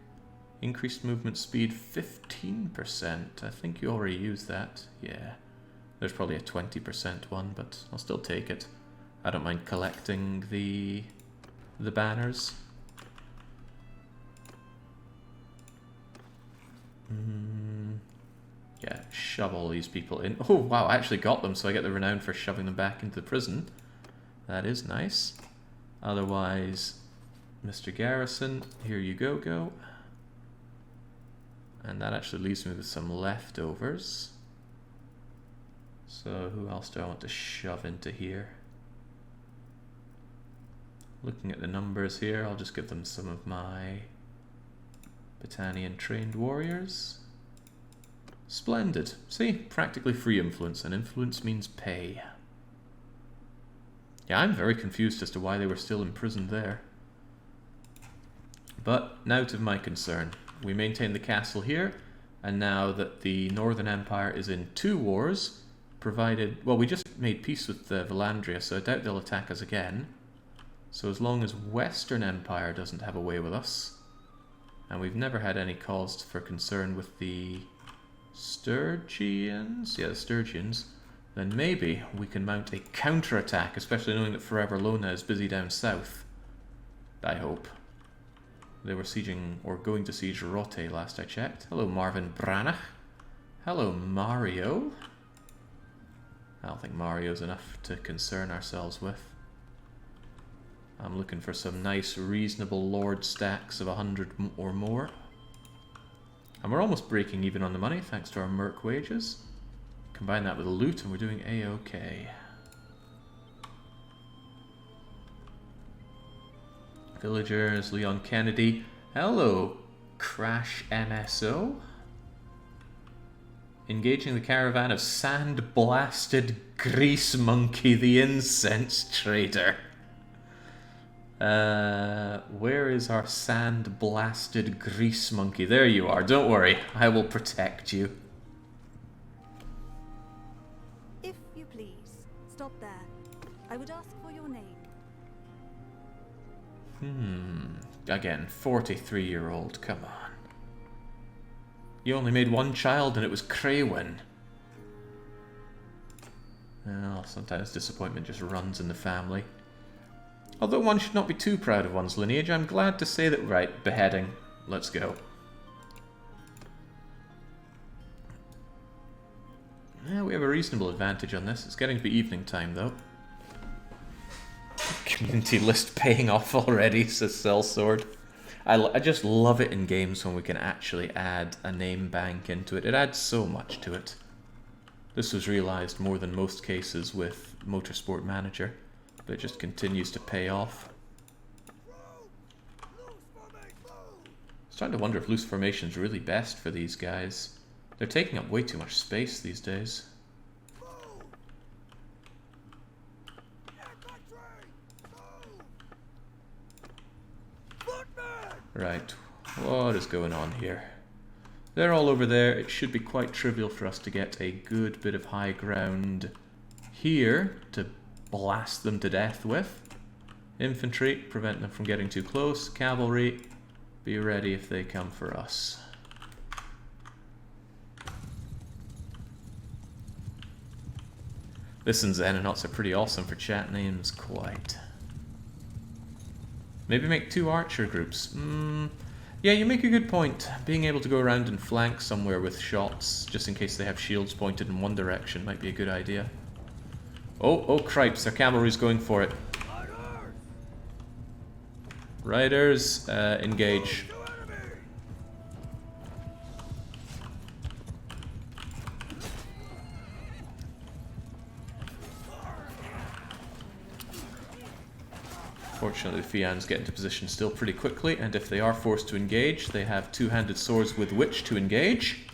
Increased movement speed 15%. I think you already used that. Yeah. There's probably a 20% one, but I'll still take it. I don't mind collecting the banners. Yeah, shove all these people in. Oh, wow, I actually got them, so I get the renown for shoving them back into the prison. That is nice. Otherwise, Mr. Garrison, here you go. And that actually leaves me with some leftovers. So who else do I want to shove into here? Looking at the numbers here, I'll just give them some of my Battanian trained warriors. Splendid. See, practically free influence, and influence means pay. Yeah, I'm very confused as to why they were still imprisoned there. But now to my concern. We maintain the castle here, and now that the Northern Empire is in 2 wars, provided... Well, we just made peace with Valandria, so I doubt they'll attack us again. So as long as Western Empire doesn't have a way with us, and we've never had any cause for concern with the Sturgians? Yeah, the Sturgians. Then maybe we can mount a counterattack, especially knowing that Forever Lona is busy down south. I hope. They were sieging, or going to siege Rotte last I checked. Hello, Marvin Branagh. Hello, Mario. I don't think Mario's enough to concern ourselves with. I'm looking for some nice, reasonable Lord stacks of 100 or more. And we're almost breaking even on the money, thanks to our merc wages. Combine that with the loot and we're doing A-OK. Villagers, Leon Kennedy. Hello, Crash MSO. Engaging the caravan of sand-blasted grease monkey, the incense trader. Where is our sand-blasted grease monkey? There you are. Don't worry. I will protect you. If you please, stop there. I would ask for your name. Again, 43-year-old. Come on. You only made 1 child and it was Craywin. Well, sometimes disappointment just runs in the family. Although one should not be too proud of one's lineage, I'm glad to say that... Right, beheading. Let's go. Yeah, we have a reasonable advantage on this. It's getting to be evening time, though. Community list paying off already, says Sellsword. I just love it in games when we can actually add a name bank into it. It adds so much to it. This was realised more than most cases with Motorsport Manager, but it just continues to pay off. I was trying to wonder if loose formation's really best for these guys. They're taking up way too much space these days. Right, what is going on here? They're all over there. It should be quite trivial for us to get a good bit of high ground here to blast them to death with. Infantry, prevent them from getting too close. Cavalry, be ready if they come for us. Listen, Xenonauts are pretty awesome for chat names, quite. Maybe make 2 archer groups. Yeah, you make a good point. Being able to go around and flank somewhere with shots, just in case they have shields pointed in one direction, might be a good idea. Oh, cripes, their cavalry's going for it. Riders, engage. Fortunately, the Fians get into position still pretty quickly, and if they are forced to engage, they have two-handed swords with which to engage.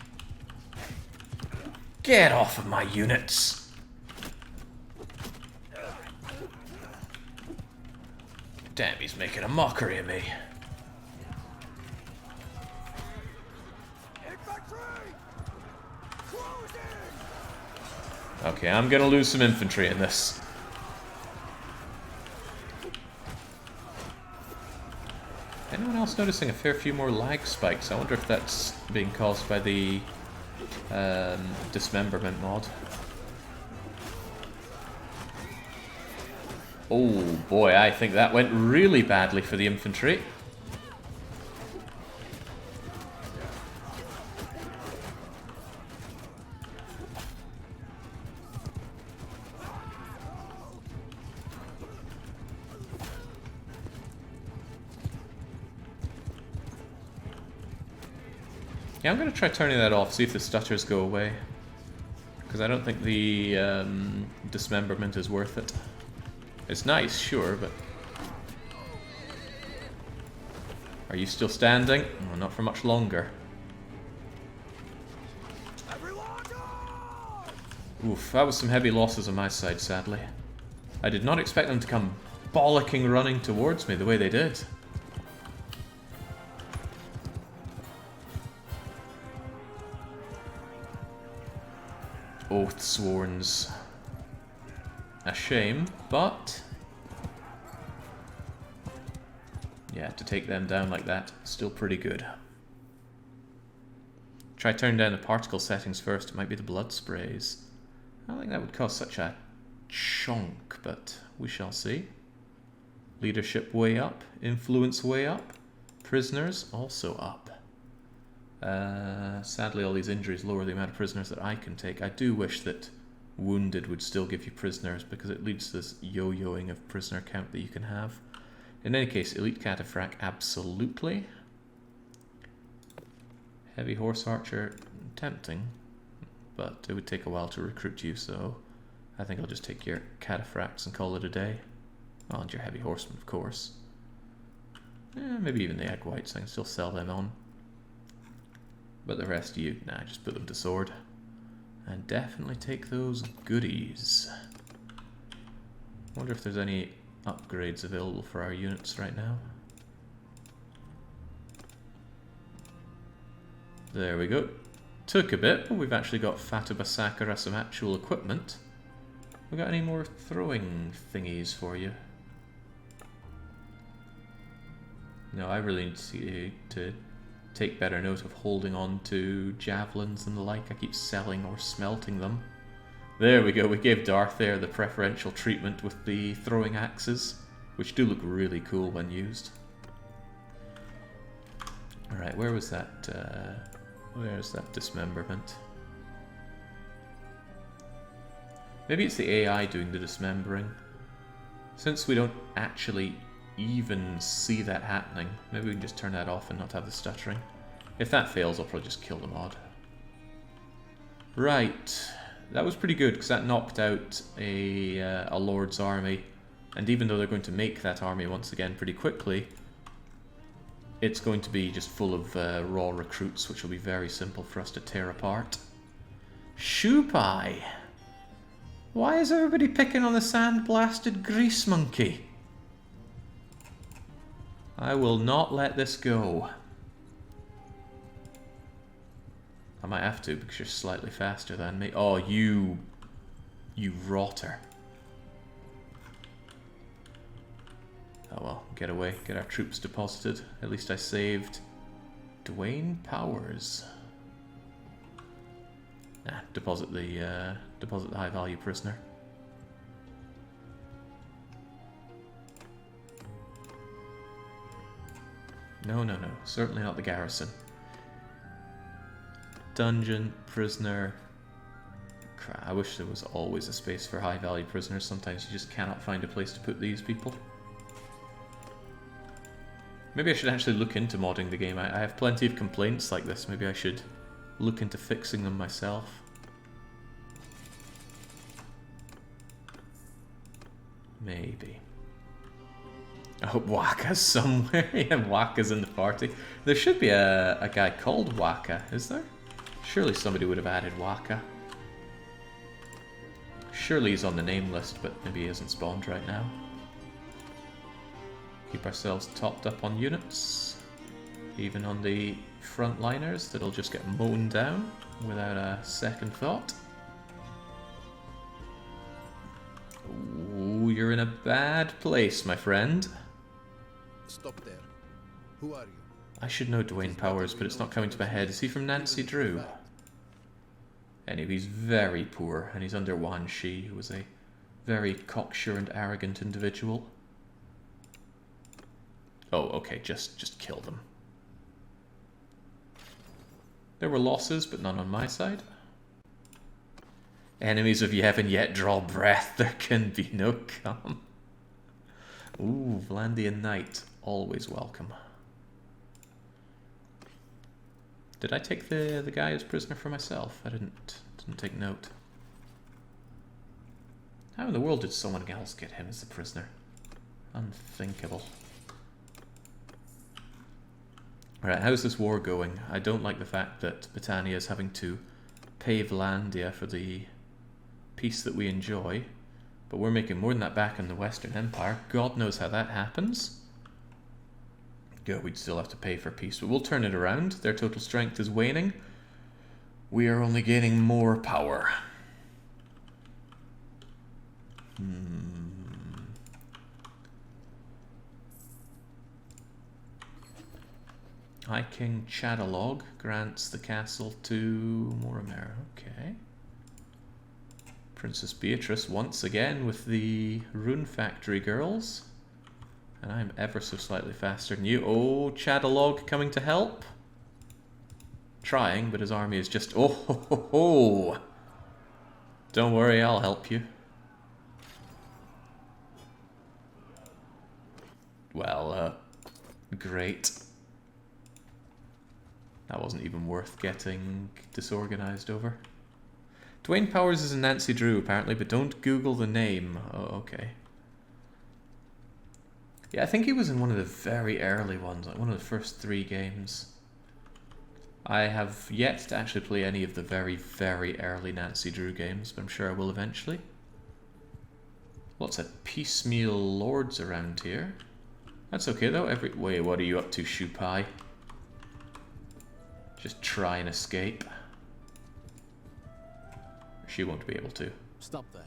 Get off of my units! Damn, he's making a mockery of me. Okay, I'm gonna lose some infantry in this. Anyone else noticing a fair few more lag spikes? I wonder if that's being caused by the dismemberment mod. Oh boy, I think that went really badly for the infantry. Yeah, I'm going to try turning that off, see if the stutters go away. Because I don't think the dismemberment is worth it. It's nice, sure, but... Are you still standing? Oh, not for much longer. Oof, that was some heavy losses on my side, sadly. I did not expect them to come bollocking running towards me the way they did. Oathsworns. A shame, but... yeah, to take them down like that, still pretty good. Try turning down the particle settings first, it might be the blood sprays. I don't think that would cause such a chunk, but we shall see. Leadership way up, influence way up, prisoners also up. Sadly, all these injuries lower the amount of prisoners that I can take. I do wish that wounded would still give you prisoners, because it leads to this yo-yoing of prisoner count that you can have. In any case, elite cataphract, absolutely. Heavy horse archer, tempting, but it would take a while to recruit you, so I think I'll just take your cataphracts and call it a day. Oh, and your heavy horsemen, of course. Maybe even the egg whites, I can still sell them on. But the rest of you, nah, just put them to sword. And definitely take those goodies. Wonder if there's any upgrades available for our units right now. There we go. Took a bit, but we've actually got Fatabasakara some actual equipment. We got any more throwing thingies for you? No, I really need to take better note of holding on to javelins and the like. I keep selling or smelting them. There we go, we gave Darth there the preferential treatment with the throwing axes, which do look really cool when used. Alright, where was that? Where's that dismemberment? Maybe it's the AI doing the dismembering. Since we don't actually even see that happening, maybe we can just turn that off and not have the stuttering. If that fails, I'll probably just kill the mod. Right, that was pretty good because that knocked out a Lord's army, and even though they're going to make that army once again pretty quickly, it's going to be just full of raw recruits, which will be very simple for us to tear apart. Shupai! Why is everybody picking on the sand-blasted grease monkey? I will not let this go. I might have to because you're slightly faster than me. Oh, you rotter. Oh well, get away. Get our troops deposited. At least I saved Dwayne Powers. Nah, deposit the high value prisoner. No, no, no. Certainly not the garrison. Dungeon, prisoner, I wish there was always a space for high value prisoners. Sometimes you just cannot find a place to put these people. Maybe I should actually look into modding the game. I have plenty of complaints like this. Maybe I should look into fixing them myself. Maybe. I hope Waka's somewhere. Yeah, Waka's in the party. There should be a guy called Waka, is there? Surely somebody would have added Waka. Surely he's on the name list, but maybe he isn't spawned right now. Keep ourselves topped up on units. Even on the frontliners that'll just get mown down without a second thought. Ooh, you're in a bad place, my friend. Stop there. Who are you? I should know Dwayne Powers, but it's not coming to my head. Is he from Nancy Drew? Anyway, he's very poor, and he's under Wan Shi, who was a very cocksure and arrogant individual. Oh, okay, just kill them. There were losses, but none on my side. Enemies of Yevon yet draw breath, there can be no calm. Ooh, Vlandian Knight, always welcome. Did I take the guy as prisoner for myself? I didn't take note. How in the world did someone else get him as a prisoner? Unthinkable. Alright, how's this war going? I don't like the fact that Britannia is having to pay Vlandia for the peace that we enjoy, but we're making more than that back in the Western Empire. God knows how that happens. Go, we'd still have to pay for peace, but we'll turn it around. Their total strength is waning. We are only gaining more power. High King Chatterlord grants the castle to Mortimer. Okay. Princess Beatrice once again with the Rune Factory girls. And I'm ever so slightly faster than you. Oh, Chatterlord coming to help. Trying, but his army is just... Oh, ho, ho, ho. Don't worry, I'll help you. Well, great. That wasn't even worth getting disorganized over. Dwayne Powers is a Nancy Drew, apparently, but don't Google the name. Oh, okay. Yeah, I think he was in one of the very early ones, like one of the first 3 games. I have yet to actually play any of the very, very early Nancy Drew games, but I'm sure I will eventually. Lots of piecemeal lords around here. That's okay though. Wait, what are you up to, Shoe Pie? Just try and escape. She won't be able to. Stop there.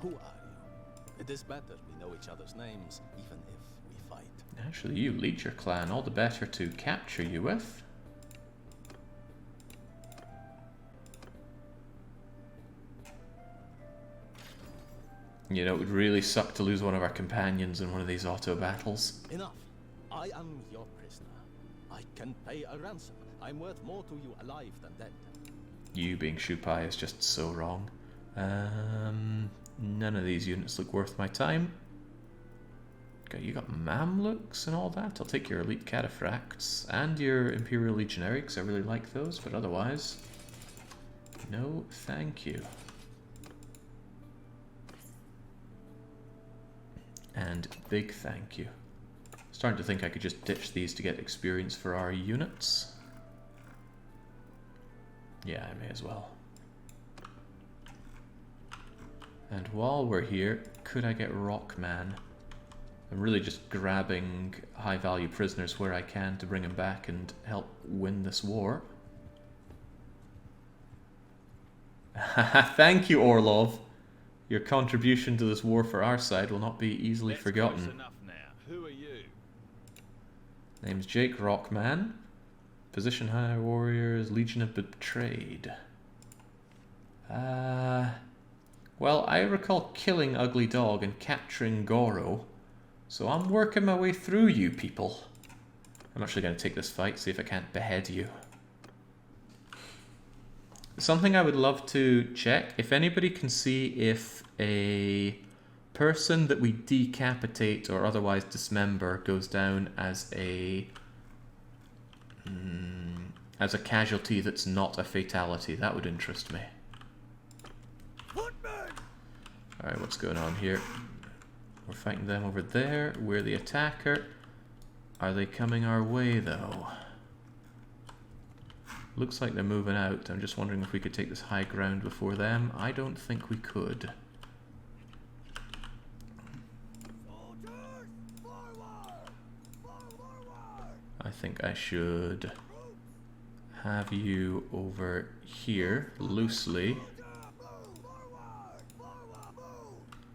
Who are you? It is better we know each other's names, even if we fight. Actually, you lead your clan. All the better to capture you with. You know, it would really suck to lose one of our companions in one of these auto battles. Enough. I am your prisoner. I can pay a ransom. I'm worth more to you alive than dead. You being Shupai is just so wrong. None of these units look worth my time. Okay, you got Mamluks and all that. I'll take your elite cataphracts and your Imperial Legionary, because I really like those, but otherwise, no thank you. And big thank you. Starting to think I could just ditch these to get experience for our units. Yeah, I may as well. And while we're here, could I get Rockman? I'm really just grabbing high-value prisoners where I can to bring them back and help win this war. Thank you, Orlov. Your contribution to this war for our side will not be easily forgotten. Close enough now. Who are you? Name's Jake Rockman. Position High Warriors, Legion of Betrayed. Well, I recall killing Ugly Dog and capturing Goro, so I'm working my way through you people. I'm actually going to take this fight, see if I can't behead you. Something I would love to check, if anybody can see if a person that we decapitate or otherwise dismember goes down as a casualty that's not a fatality. That would interest me. Alright, what's going on here? We're fighting them over there. We're the attacker. Are they coming our way, though? Looks like they're moving out. I'm just wondering if we could take this high ground before them. I don't think we could. I think I should have you over here, loosely.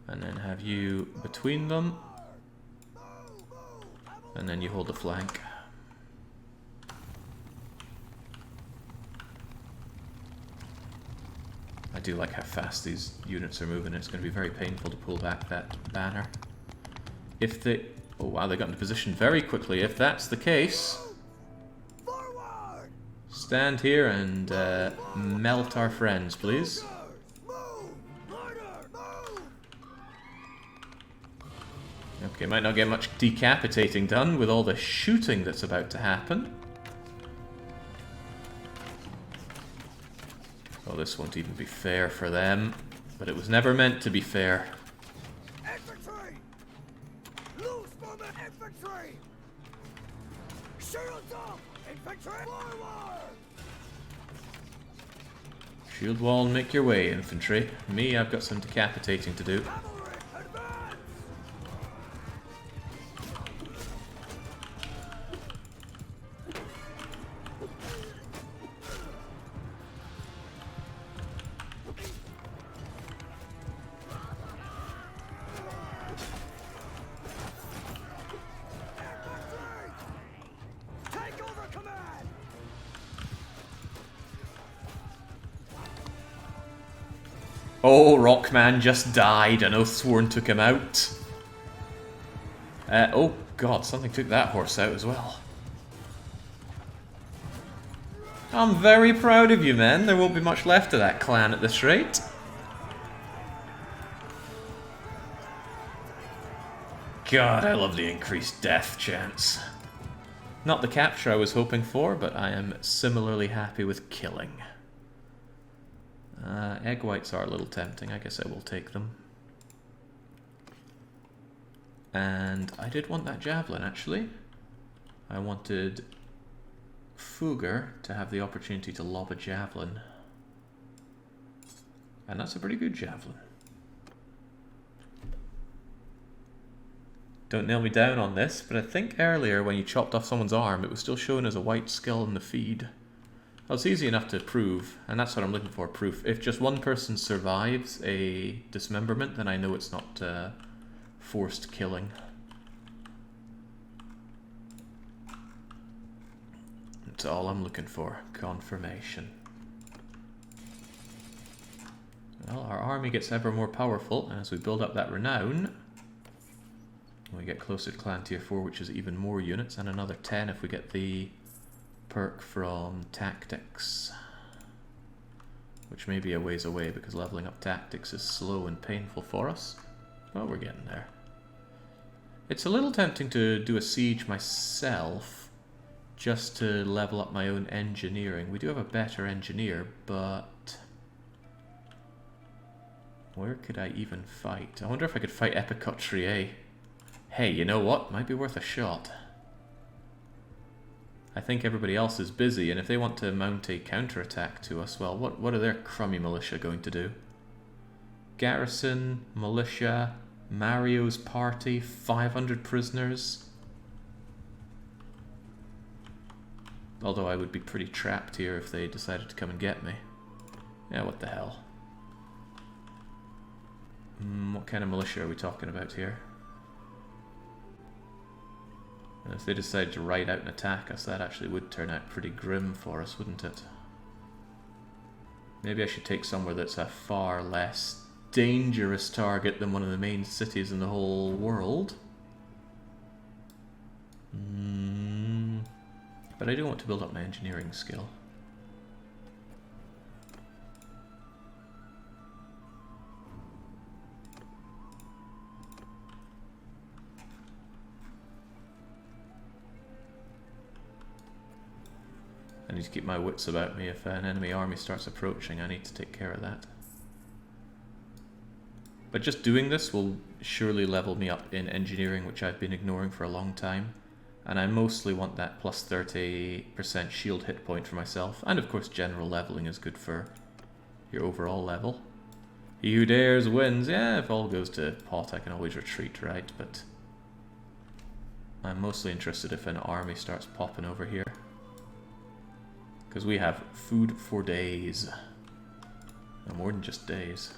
And then have you between them. And then you hold the flank. I do like how fast these units are moving. It's going to be very painful to pull back that banner. If they... Oh wow, they got into position very quickly. If that's the case... Stand here and melt our friends, please. Okay, might not get much decapitating done with all the shooting that's about to happen. Well, this won't even be fair for them, but it was never meant to be fair. Infantry! Loose movement infantry! Shields up! Infantry forward! Shield wall and make your way, infantry. Me, I've got some decapitating to do. Cavalry, advance! Take over command! Oh, Rockman just died and Oathsworn took him out. Oh god, something took that horse out as well. I'm very proud of you, men. There won't be much left of that clan at this rate. God, I love the increased death chance. Not the capture I was hoping for, but I am similarly happy with killing. Egg whites are a little tempting. I guess I will take them. And I did want that javelin, actually. I wanted Fugger to have the opportunity to lob a javelin. And that's a pretty good javelin. Don't nail me down on this, but I think earlier when you chopped off someone's arm, it was still showing as a white skull in the feed. Well, it's easy enough to prove, and that's what I'm looking for, proof. If just one person survives a dismemberment, then I know it's not forced killing. That's all I'm looking for, confirmation. Well, our army gets ever more powerful, and as we build up that renown, we get closer to Clan Tier 4, which is even more units, and another 10 if we get the perk from Tactics. Which may be a ways away, because leveling up Tactics is slow and painful for us. Well, we're getting there. It's a little tempting to do a siege myself, just to level up my own engineering. We do have a better engineer, but... where could I even fight? I wonder if I could fight Epicotrie. Hey, you know what? Might be worth a shot. I think everybody else is busy, and if they want to mount a counterattack to us, well, what are their crummy militia going to do? Garrison, militia, Mario's party, 500 prisoners. Although I would be pretty trapped here if they decided to come and get me. Yeah, what the hell. What kind of militia are we talking about here? And if they decide to ride out and attack us, that actually would turn out pretty grim for us, wouldn't it? Maybe I should take somewhere that's a far less dangerous target than one of the main cities in the whole world. But I do want to build up my engineering skill. I need to keep my wits about me. If an enemy army starts approaching, I need to take care of that. But just doing this will surely level me up in engineering, which I've been ignoring for a long time. And I mostly want that plus 30% shield hit point for myself. And of course general leveling is good for your overall level. He who dares wins. Yeah, if all goes to pot I can always retreat, right? But I'm mostly interested if an army starts popping over here. Because we have food for days. No more than just days.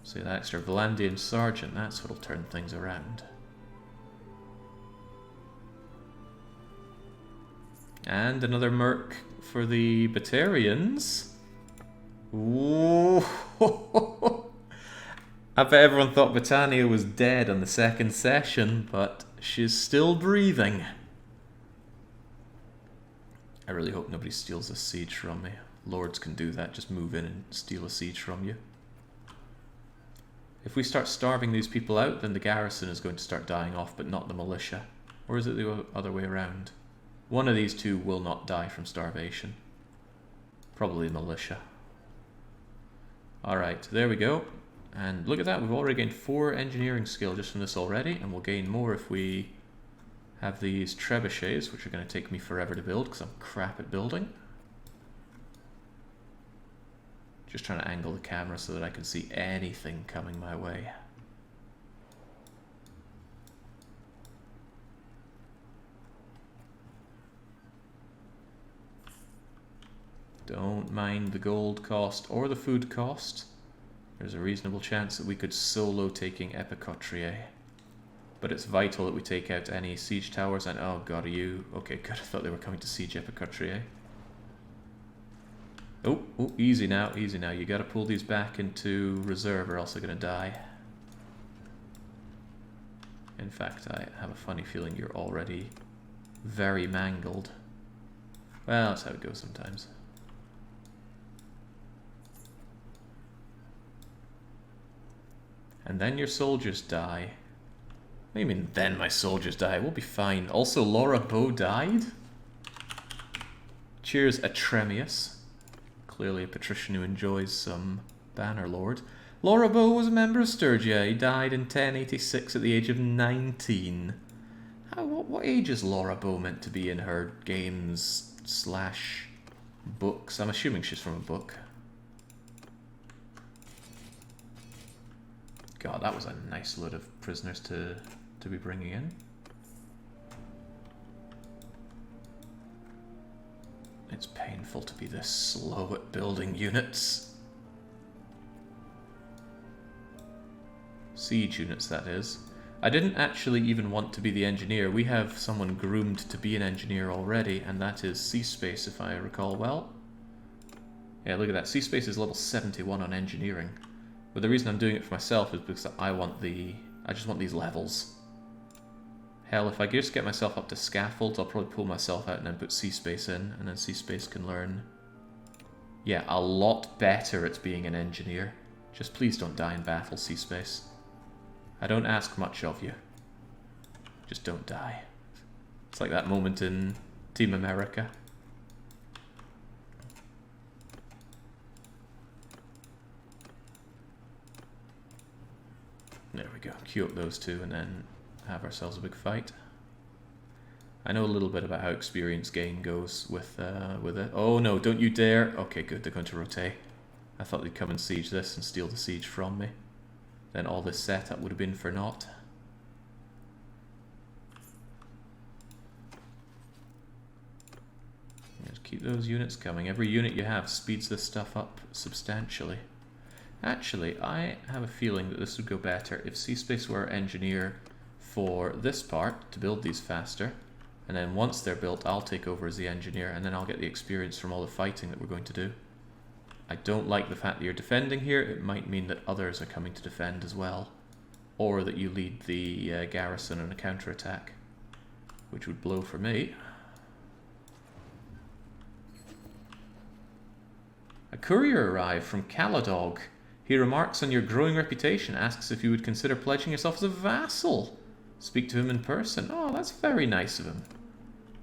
So that extra Valandian Sergeant, that's what'll turn things around. And another merc for the Batarians. Ooh. I bet everyone thought Britannia was dead on the second session, but she's still breathing. I really hope nobody steals a siege from me. Lords can do that, just move in and steal a siege from you. If we start starving these people out, then the garrison is going to start dying off, but not the militia. Or is it the other way around? One of these two will not die from starvation. Probably militia. Alright, there we go. And look at that, we've already gained 4 engineering skill just from this already, and we'll gain more if we have these trebuchets, which are going to take me forever to build because I'm crap at building. Just trying to angle the camera so that I can see anything coming my way. Don't mind the gold cost or the food cost. There's a reasonable chance that we could solo taking Epicotrie. But it's vital that we take out any siege towers and... oh god, are you... okay, good, I thought they were coming to siege Epicotrie. Oh, easy now, easy now. You gotta pull these back into reserve or else they're gonna die. In fact, I have a funny feeling you're already very mangled. Well, that's how it goes sometimes. And then your soldiers die. What do you mean, then my soldiers die? We'll be fine. Also, Laura Bow died? Cheers, Atremius. Clearly a patrician who enjoys some Bannerlord. Laura Bow was a member of Sturgia. He died in 1086 at the age of 19. What age is Laura Bow meant to be in her games / books? I'm assuming she's from a book. God, that was a nice load of prisoners to be bringing in. It's painful to be this slow at building units. Siege units, that is. I didn't actually even want to be the engineer. We have someone groomed to be an engineer already, and that is C-Space, if I recall well. Yeah, look at that. C-Space is level 71 on engineering. But the reason I'm doing it for myself is because I just want these levels. Hell, if I just get myself up to scaffolds, I'll probably pull myself out and then put C-Space in, and then C-Space can learn, yeah, a lot better at being an engineer. Just please don't die in battle, C-Space. I don't ask much of you. Just don't die. It's like that moment in Team America. There we go. Queue up those two and then have ourselves a big fight. I know a little bit about how experience gain goes with it. Oh no, don't you dare! Okay, good, they're going to rotate. I thought they'd come and siege this and steal the siege from me. Then all this setup would have been for naught. Just keep those units coming. Every unit you have speeds this stuff up substantially. Actually, I have a feeling that this would go better if C-Space were engineer for this part, to build these faster, and then once they're built, I'll take over as the engineer, and then I'll get the experience from all the fighting that we're going to do. I don't like the fact that you're defending here. It might mean that others are coming to defend as well, or that you lead the garrison in a counterattack, which would blow for me. A courier arrived from Caladog. He remarks on your growing reputation, asks if you would consider pledging yourself as a vassal. Speak to him in person. Oh, that's very nice of him.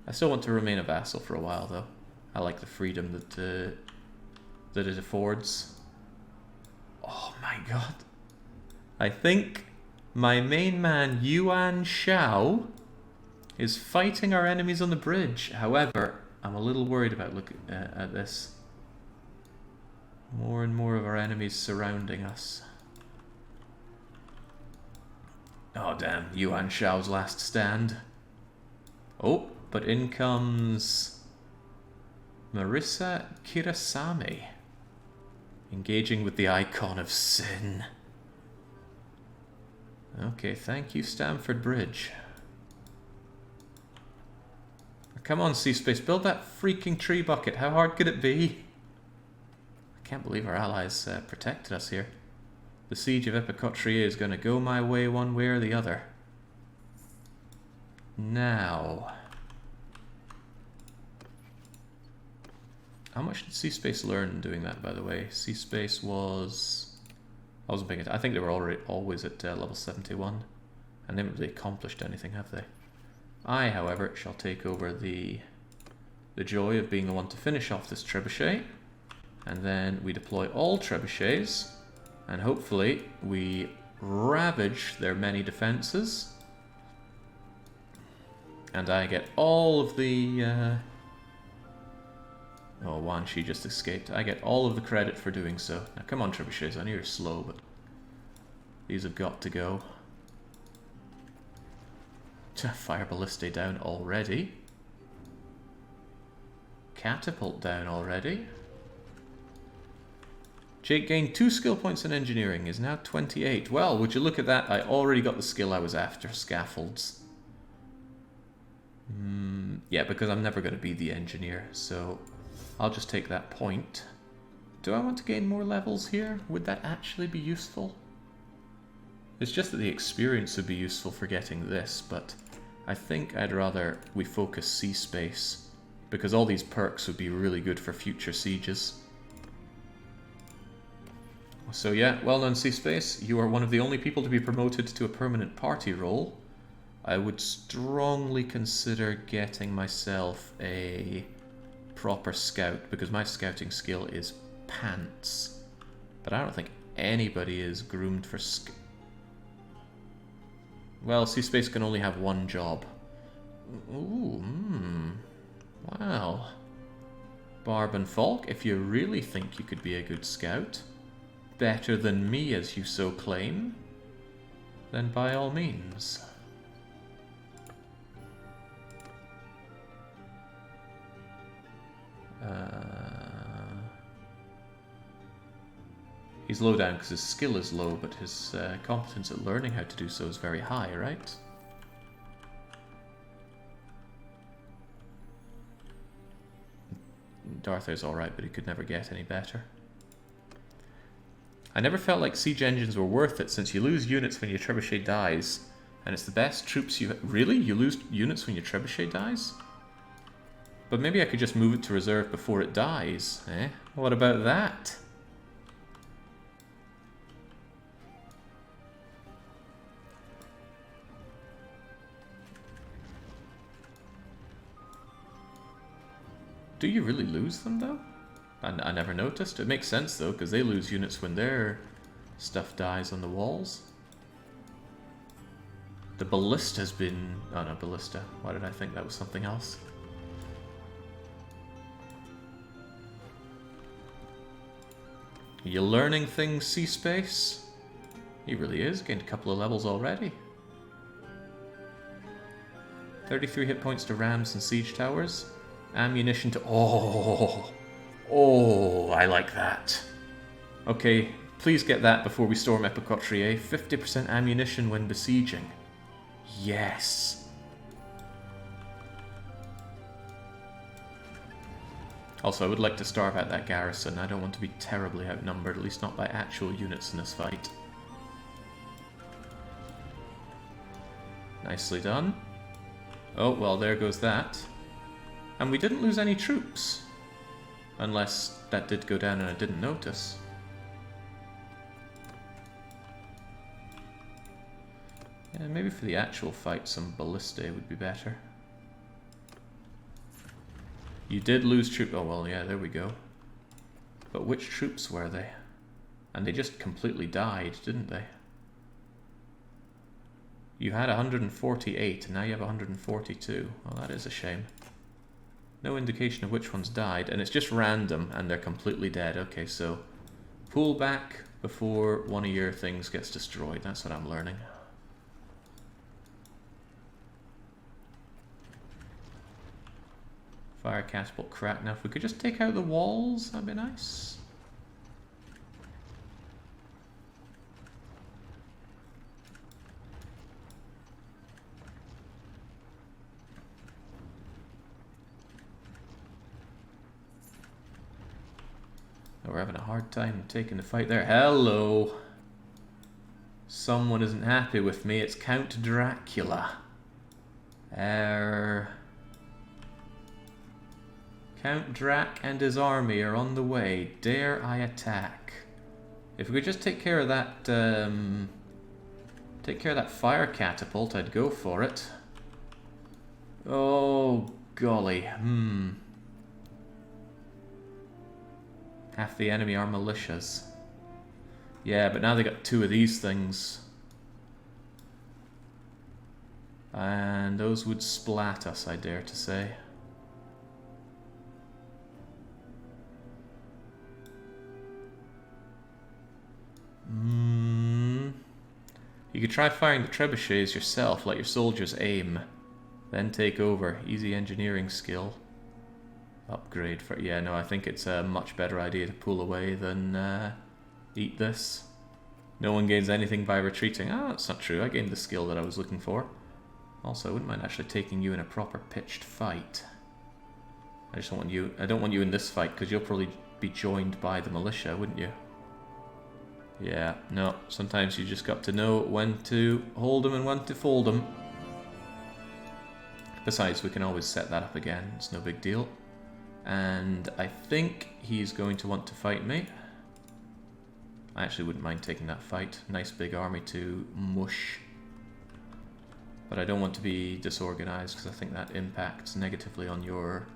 I still want to remain a vassal for a while, though. I like the freedom that it affords. Oh my god. I think my main man, Yuan Shao, is fighting our enemies on the bridge. However, I'm a little worried about looking at this. More and more of our enemies surrounding us. Oh damn, Yuan Shao's last stand. Oh, but in comes Marissa Kirasame, engaging with the icon of sin. Okay, thank you, Stamford Bridge. Come on, C-Space, build that freaking tree bucket. How hard could it be? I can't believe our allies protected us here. The siege of Epicotria is going to go my way one way or the other. Now, how much did C-Space learn doing that, by the way? C-Space was... I wasn't paying attention. I think they were always at level 71. And they haven't really accomplished anything, have they? I, however, shall take over the joy of being the one to finish off this trebuchet. And then we deploy all trebuchets. And hopefully we ravage their many defenses. And I get all of the... Oh, Wan Shi just escaped. I get all of the credit for doing so. Now come on, trebuchets. I know you're slow, but these have got to go. Fire Ballistae down already. Catapult down already. Jake gained 2 skill points in engineering, is now 28. Well, would you look at that? I already got the skill I was after, scaffolds. Yeah, because I'm never going to be the engineer, so I'll just take that point. Do I want to gain more levels here? Would that actually be useful? It's just that the experience would be useful for getting this, but I think I'd rather we focus C-Space, because all these perks would be really good for future sieges. So yeah, well done C-Space. You are one of the only people to be promoted to a permanent party role. I would strongly consider getting myself a proper scout, because my scouting skill is pants. But I don't think anybody is groomed for Well, C-Space can only have one job. Ooh, wow. Barb and Falk, if you really think you could be a good scout, better than me as you so claim, then by all means. He's low down because his skill is low, but his competence at learning how to do so is very high, right? Darther's alright, but he could never get any better. I never felt like siege engines were worth it, since you lose units when your trebuchet dies, and it's the best troops you... Really? You lose units when your trebuchet dies? But maybe I could just move it to reserve before it dies, eh? What about that? Do you really lose them, though? I never noticed. It makes sense, though, because they lose units when their stuff dies on the walls. The ballista's been... Oh, no, ballista. Why did I think that was something else? Are you learning things, C-Space? He really is. Gained a couple of levels already. 33 hit points to rams and siege towers. Ammunition to... Oh, I like that. Okay, please get that before we storm Epicotria. 50% ammunition when besieging. Yes. Also, I would like to starve out that garrison. I don't want to be terribly outnumbered, at least not by actual units in this fight. Nicely done. Oh, well, there goes that. And we didn't lose any troops. Unless that did go down and I didn't notice. Yeah, maybe for the actual fight, some ballistae would be better. You did lose troops. Oh, well, yeah, there we go. But which troops were they? And they just completely died, didn't they? You had 148, and now you have 142. Well, that is a shame. No indication of which ones died, and it's just random, and they're completely dead. Okay, so pull back before one of your things gets destroyed. That's what I'm learning. Fire catapult crack. Now, if we could just take out the walls, that'd be nice. We're having a hard time taking the fight there. Hello! Someone isn't happy with me. It's Count Dracula. Count Drac and his army are on the way. Dare I attack? If we could just take care of that, fire catapult, I'd go for it. Oh, golly. Half the enemy are militias. Yeah, but now they got two of these things. And those would splat us, I dare to say. You could try firing the trebuchets yourself, let your soldiers aim. Then take over. Easy engineering skill. Upgrade for... Yeah, no, I think it's a much better idea to pull away than eat this. No one gains anything by retreating. Ah, that's not true. I gained the skill that I was looking for. Also, I wouldn't mind actually taking you in a proper pitched fight. I just don't want you... I don't want you in this fight, because you'll probably be joined by the militia, wouldn't you? Yeah, no. Sometimes you just got to know when to hold them and when to fold them. Besides, we can always set that up again. It's no big deal. And I think he's going to want to fight me. I actually wouldn't mind taking that fight. Nice big army to mush. But I don't want to be disorganized because I think that impacts negatively on your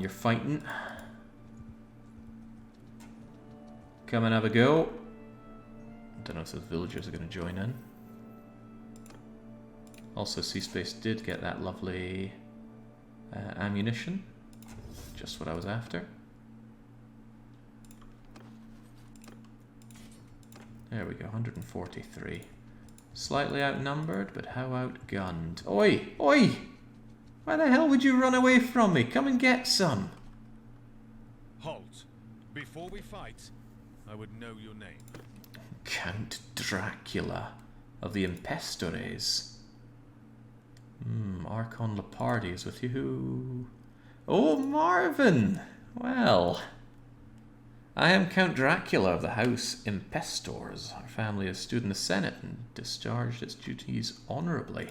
fighting. Come and have a go. Don't know if those villagers are going to join in. Also, Seaspace did get that lovely ammunition. Just what I was after. There we go, 143. Slightly outnumbered, but how outgunned. Oi! Oi! Why the hell would you run away from me? Come and get some! Halt. Before we fight, I would know your name. Count Dracula of the Impestores. Archon Lepardi is with you. Oh, Marvin! Well, I am Count Dracula of the House Impestors. Our family has stood in the Senate and discharged its duties honourably.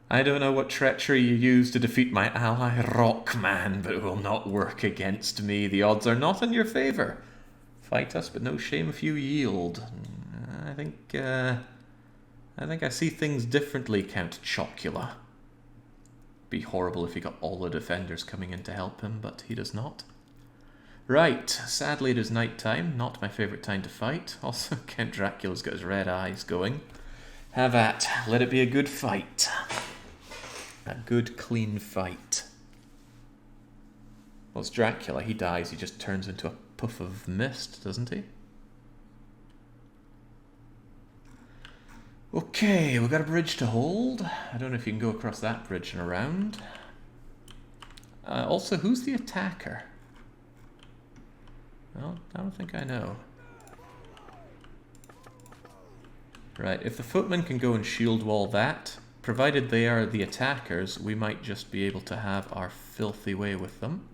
I don't know what treachery you used to defeat my ally Rockman, but it will not work against me. The odds are not in your favour. Fight us, but no shame if you yield. I think I see things differently, Count Chocula. Be horrible if he got all the defenders coming in to help him, but he does not. Right, sadly it is night time, not my favourite time to fight. Also, Count Dracula's got his red eyes going. Have at, let it be a good fight. A good, clean fight. Well, it's Dracula, he dies, he just turns into a puff of mist, doesn't he? Okay, we've got a bridge to hold. I don't know if you can go across that bridge and around. Also, who's the attacker? Well, I don't think I know. Right, if the footmen can go and shield wall that, provided they are the attackers, we might just be able to have our filthy way with them.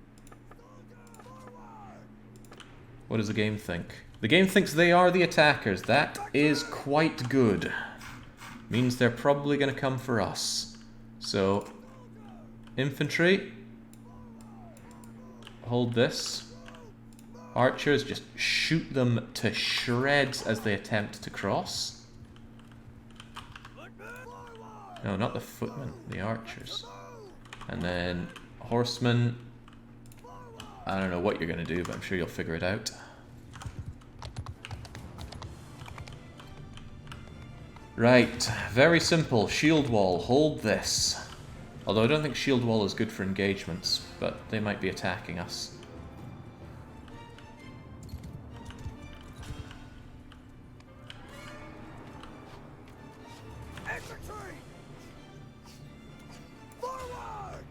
What does the game think? The game thinks they are the attackers. That is quite good. Means they're probably going to come for us. So, infantry, hold this. Archers, just shoot them to shreds as they attempt to cross. No, not the footmen, the archers. And then horsemen. I don't know what you're going to do, but I'm sure you'll figure it out. Right, very simple. Shield wall, hold this. Although I don't think shield wall is good for engagements, but they might be attacking us. Infantry! Forward!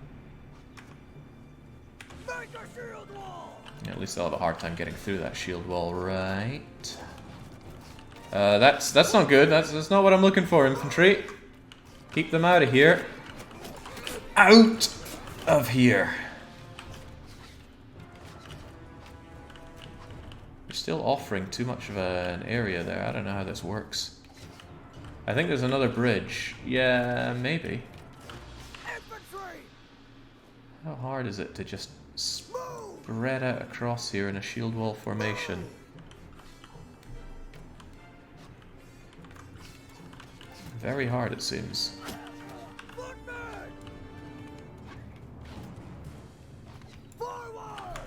Make a shield wall! Yeah, at least they'll have a hard time getting through that shield wall, right? That's not good. That's not what I'm looking for, infantry. Keep them out of here. Out of here. You're still offering too much of an area there. I don't know how this works. I think there's another bridge. Yeah, maybe. Infantry! How hard is it to just spread out across here in a shield wall formation? Very hard, it seems. Footmen! Forward!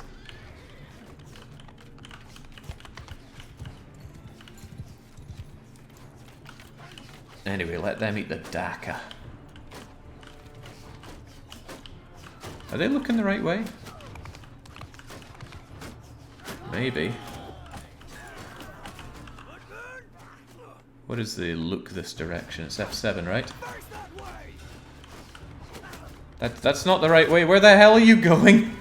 Anyway, let them eat the Daka. Are they looking the right way? Maybe. What is the look this direction? It's F7, right? Face that way! That's not the right way. Where the hell are you going?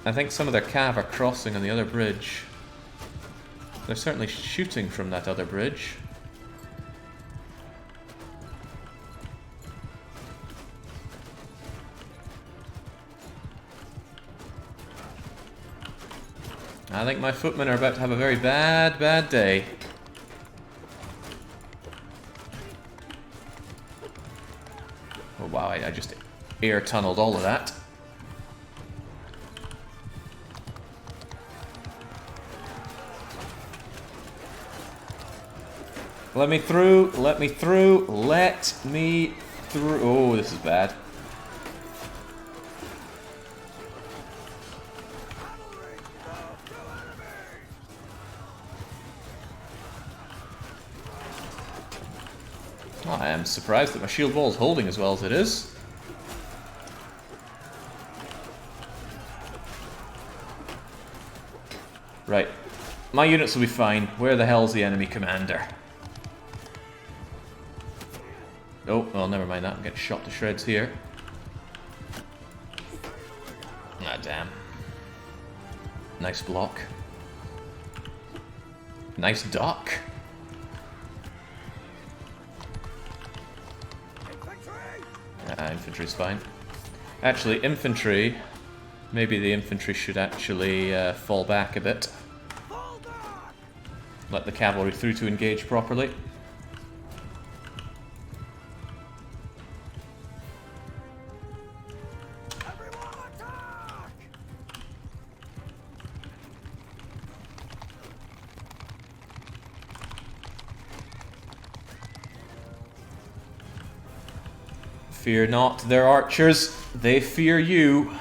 I think some of their cav are crossing on the other bridge. They're certainly shooting from that other bridge. I think my footmen are about to have a very bad day. Oh wow, I just air tunneled all of that. Let me through, let me through, let me through. Oh, this is bad. I am surprised that my shield wall is holding as well as it is. Right. My units will be fine. Where the hell's the enemy commander? Oh, well, never mind that. I'm getting shot to shreds here. Ah, damn. Nice block. Nice duck. Infantry's fine. Actually, infantry... Maybe the infantry should actually fall back a bit. Let the cavalry through to engage properly. Fear not their archers, they fear you.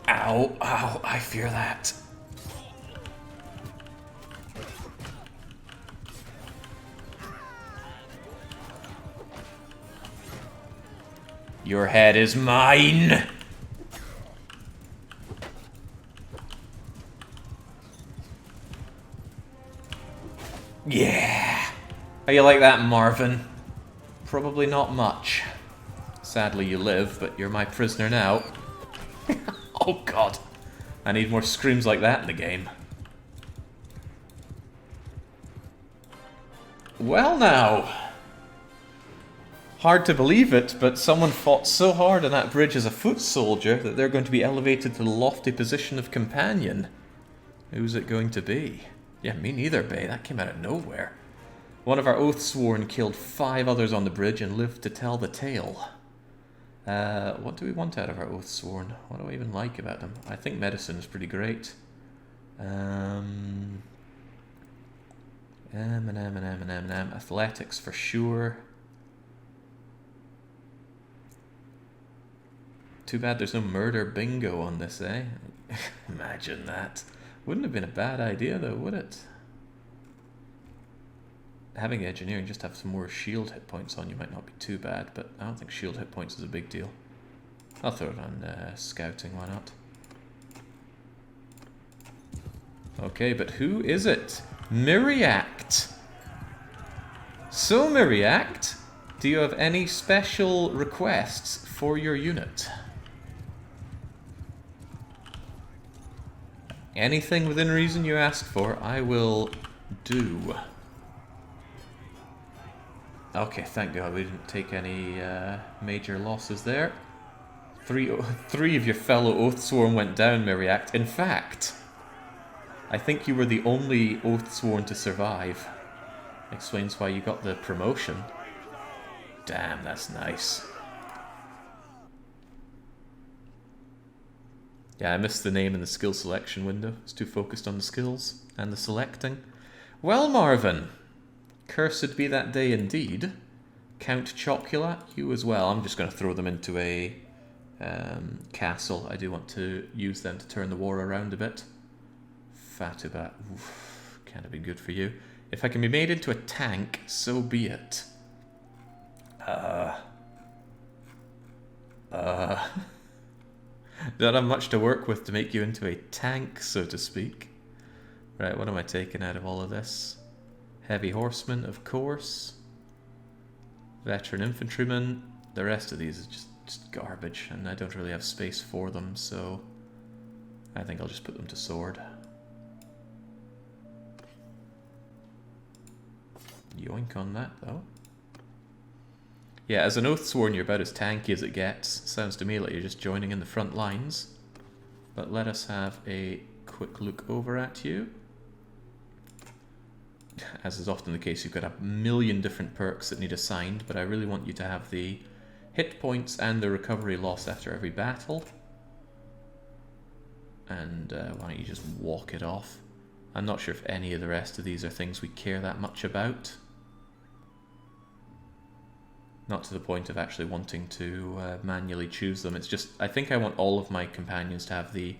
Ow, ow, I fear that. Your head is mine. Yeah. How you like that, Marvin? Probably not much. Sadly you live, but you're my prisoner now. Oh god. I need more screams like that in the game. Well now. Hard to believe it, but someone fought so hard on that bridge as a foot soldier that they're going to be elevated to the lofty position of companion. Who's it going to be? Yeah, me neither, Bay. That came out of nowhere. One of our Oathsworn killed 5 others on the bridge and lived to tell the tale. What do we want out of our Oathsworn? What do I even like about them? I think medicine is pretty great. Athletics for sure. Too bad there's no murder bingo on this, eh? Imagine that. Wouldn't have been a bad idea though, would it? Having engineering just have some more shield hit points on you might not be too bad, but I don't think shield hit points is a big deal. I'll throw it on scouting, why not? Okay, but who is it? Miriact! So Miriact, do you have any special requests for your unit? Anything within reason you ask for, I will do. Okay, thank God we didn't take any major losses there. Three of your fellow Oathsworn went down, Miriact. In fact, I think you were the only Oathsworn to survive. Explains why you got the promotion. Damn, that's nice. Yeah, I missed the name in the skill selection window. I was too focused on the skills and the selecting. Well, Marvin, cursed be that day indeed. Count Chocula, you as well. I'm just going to throw them into a castle. I do want to use them to turn the war around a bit. Fatubat, can't have been good for you. If I can be made into a tank, so be it. Don't have much to work with to make you into a tank, so to speak. Right, what am I taking out of all of this? Heavy horseman, of course. Veteran infantryman. The rest of these is just garbage, and I don't really have space for them, so I think I'll just put them to sword. Yoink on that, though. Yeah, as an Oathsworn, you're about as tanky as it gets. Sounds to me like you're just joining in the front lines. But let us have a quick look over at you. As is often the case, you've got a million different perks that need assigned, but I really want you to have the hit points and the recovery loss after every battle. And why don't you just walk it off? I'm not sure if any of the rest of these are things we care that much about. Not to the point of actually wanting to manually choose them. It's just, I think I want all of my companions to have the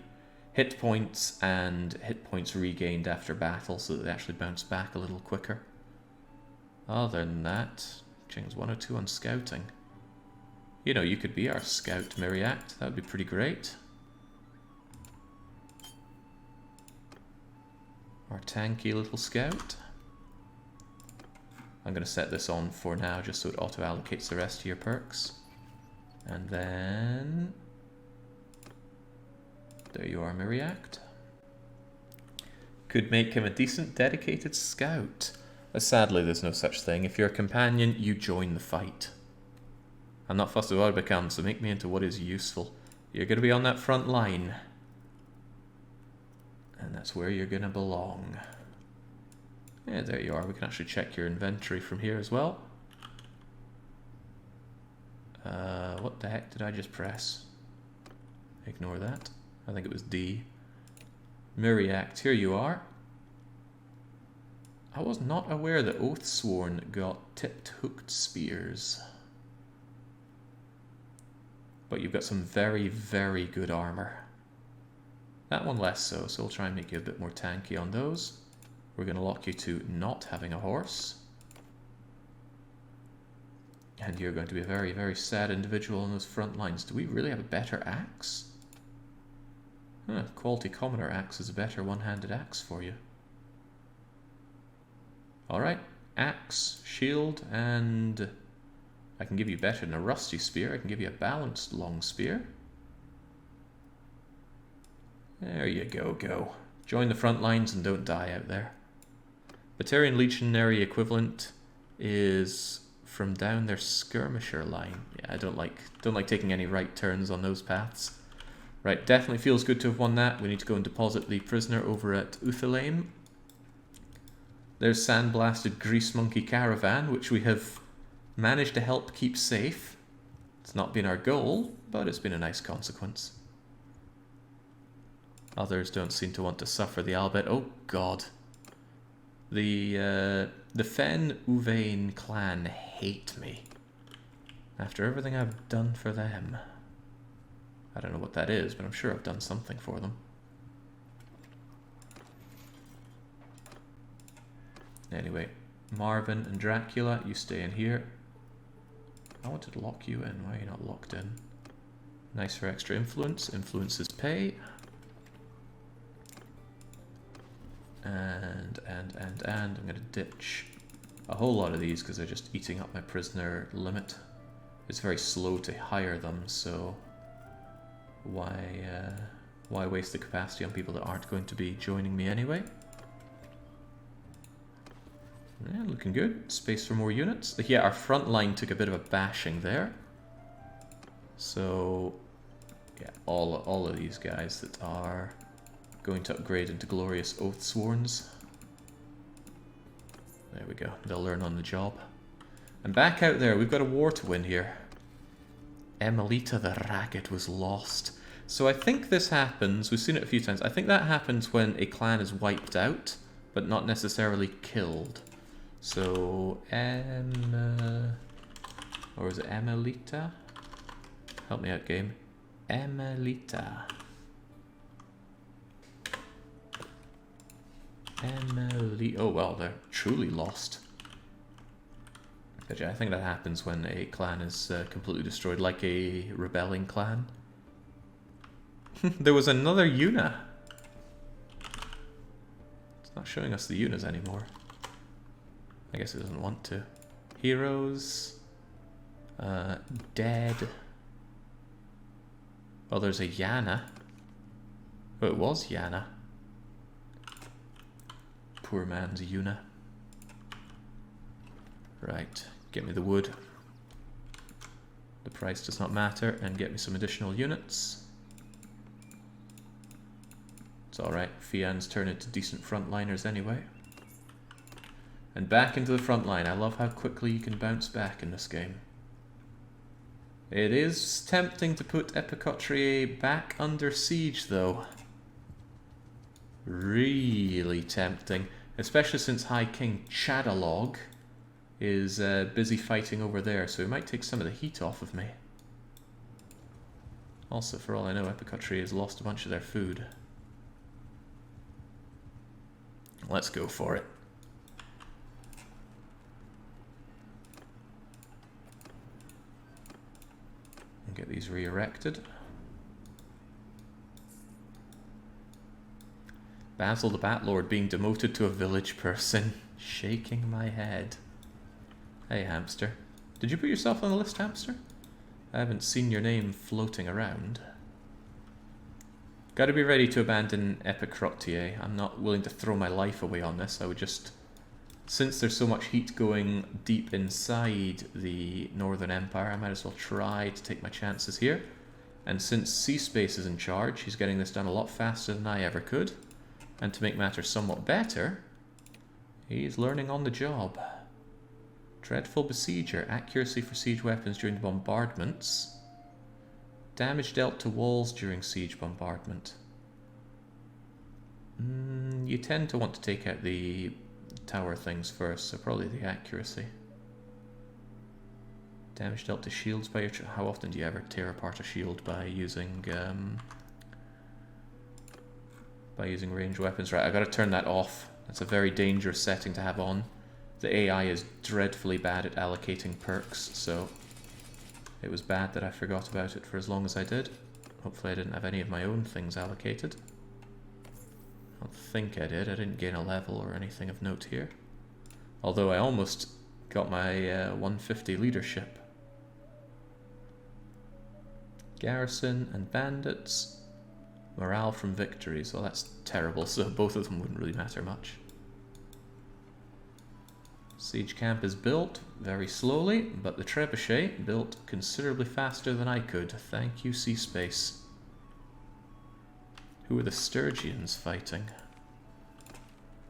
hit points and hit points regained after battle so that they actually bounce back a little quicker. Other than that, Ching's 102 on scouting. You know, you could be our scout, Miriact. That would be pretty great. Our tanky little scout. I'm going to set this on for now just so it auto-allocates the rest of your perks. And then... there you are, Miriact. Could make him a decent dedicated scout. Sadly, there's no such thing. If you're a companion, you join the fight. I'm not fussed about what it becomes, so make me into what is useful. You're going to be on that front line. And that's where you're going to belong. Yeah, there you are. We can actually check your inventory from here as well. What the heck did I just press? Ignore that. I think it was D. Miriact, here you are. I was not aware that Oathsworn got tipped hooked spears. But you've got some very, very good armor. That one less so, so we'll try and make you a bit more tanky on those. We're going to lock you to not having a horse. And you're going to be a very, very sad individual on those front lines. Do we really have a better axe? Huh, quality commoner axe is a better one-handed axe for you. Alright, axe, shield, and I can give you better than a rusty spear. I can give you a balanced long spear. There you go. Join the front lines and don't die out there. Batarian Legionary equivalent is from down their skirmisher line. Yeah, I don't like taking any right turns on those paths. Right, definitely feels good to have won that. We need to go and deposit the prisoner over at Uthalaim. There's Sandblasted Grease Monkey Caravan, which we have managed to help keep safe. It's not been our goal, but it's been a nice consequence. Others don't seem to want to suffer the Albet. Oh god. The Fen Uvain clan hate me. After everything I've done for them. I don't know what that is, but I'm sure I've done something for them. Anyway, Marvin and Dracula, you stay in here. I wanted to lock you in. Why are you not locked in? Nice for extra influence. Influences pay. And I'm going to ditch a whole lot of these because they're just eating up my prisoner limit. It's very slow to hire them, so why waste the capacity on people that aren't going to be joining me anyway? Yeah, looking good. Space for more units. Yeah, our front line took a bit of a bashing there. So, yeah, all of these guys that are going to upgrade into glorious Oathsworns. There we go. They'll learn on the job. And back out there, we've got a war to win here. Emelita the Ragged was lost. So I think this happens, we've seen it a few times, I think that happens when a clan is wiped out, but not necessarily killed. So, or is it Emelita? Help me out, game. Emelita. Oh well, they're truly lost. But yeah, I think that happens when a clan is completely destroyed, like a rebelling clan. There was another Yuna. It's not showing us the Yunas anymore. I guess it doesn't want to. Heroes. Dead. Oh, there's a Yana. Oh, it was Yana. Poor man's Yuna. Right, get me the wood. The price does not matter, and get me some additional units. It's alright, Fians turn into decent frontliners anyway. And back into the front line. I love how quickly you can bounce back in this game. It is tempting to put Epicotrie back under siege though. Really tempting. Especially since High King Chatterlord is busy fighting over there, so he might take some of the heat off of me. Also, for all I know, Epicotrie has lost a bunch of their food. Let's go for it. And get these re-erected. Basil the Batlord being demoted to a village person. Shaking my head. Hey, hamster. Did you put yourself on the list, hamster? I haven't seen your name floating around. Gotta be ready to abandon Epicotrie. I'm not willing to throw my life away on this. I would just... Since there's so much heat going deep inside the Northern Empire, I might as well try to take my chances here. And since C-Space is in charge, he's getting this done a lot faster than I ever could. And to make matters somewhat better, he's learning on the job. Dreadful Besieger. Accuracy for siege weapons during bombardments. Damage dealt to walls during siege bombardment. You tend to want to take out the tower things first, so probably the accuracy. Damage dealt to shields by your... How often do you ever tear apart a shield by using ranged weapons? Right, I gotta turn that off. That's a very dangerous setting to have on. The AI is dreadfully bad at allocating perks, so it was bad that I forgot about it for as long as I did. Hopefully I didn't have any of my own things allocated. I don't think I did. I didn't gain a level or anything of note here. Although I almost got my 150 leadership. Garrison and bandits. Morale from victories. Well, that's terrible, so both of them wouldn't really matter much. Siege camp is built very slowly, but the trebuchet built considerably faster than I could. Thank you, C-Space. Who are the Sturgians fighting?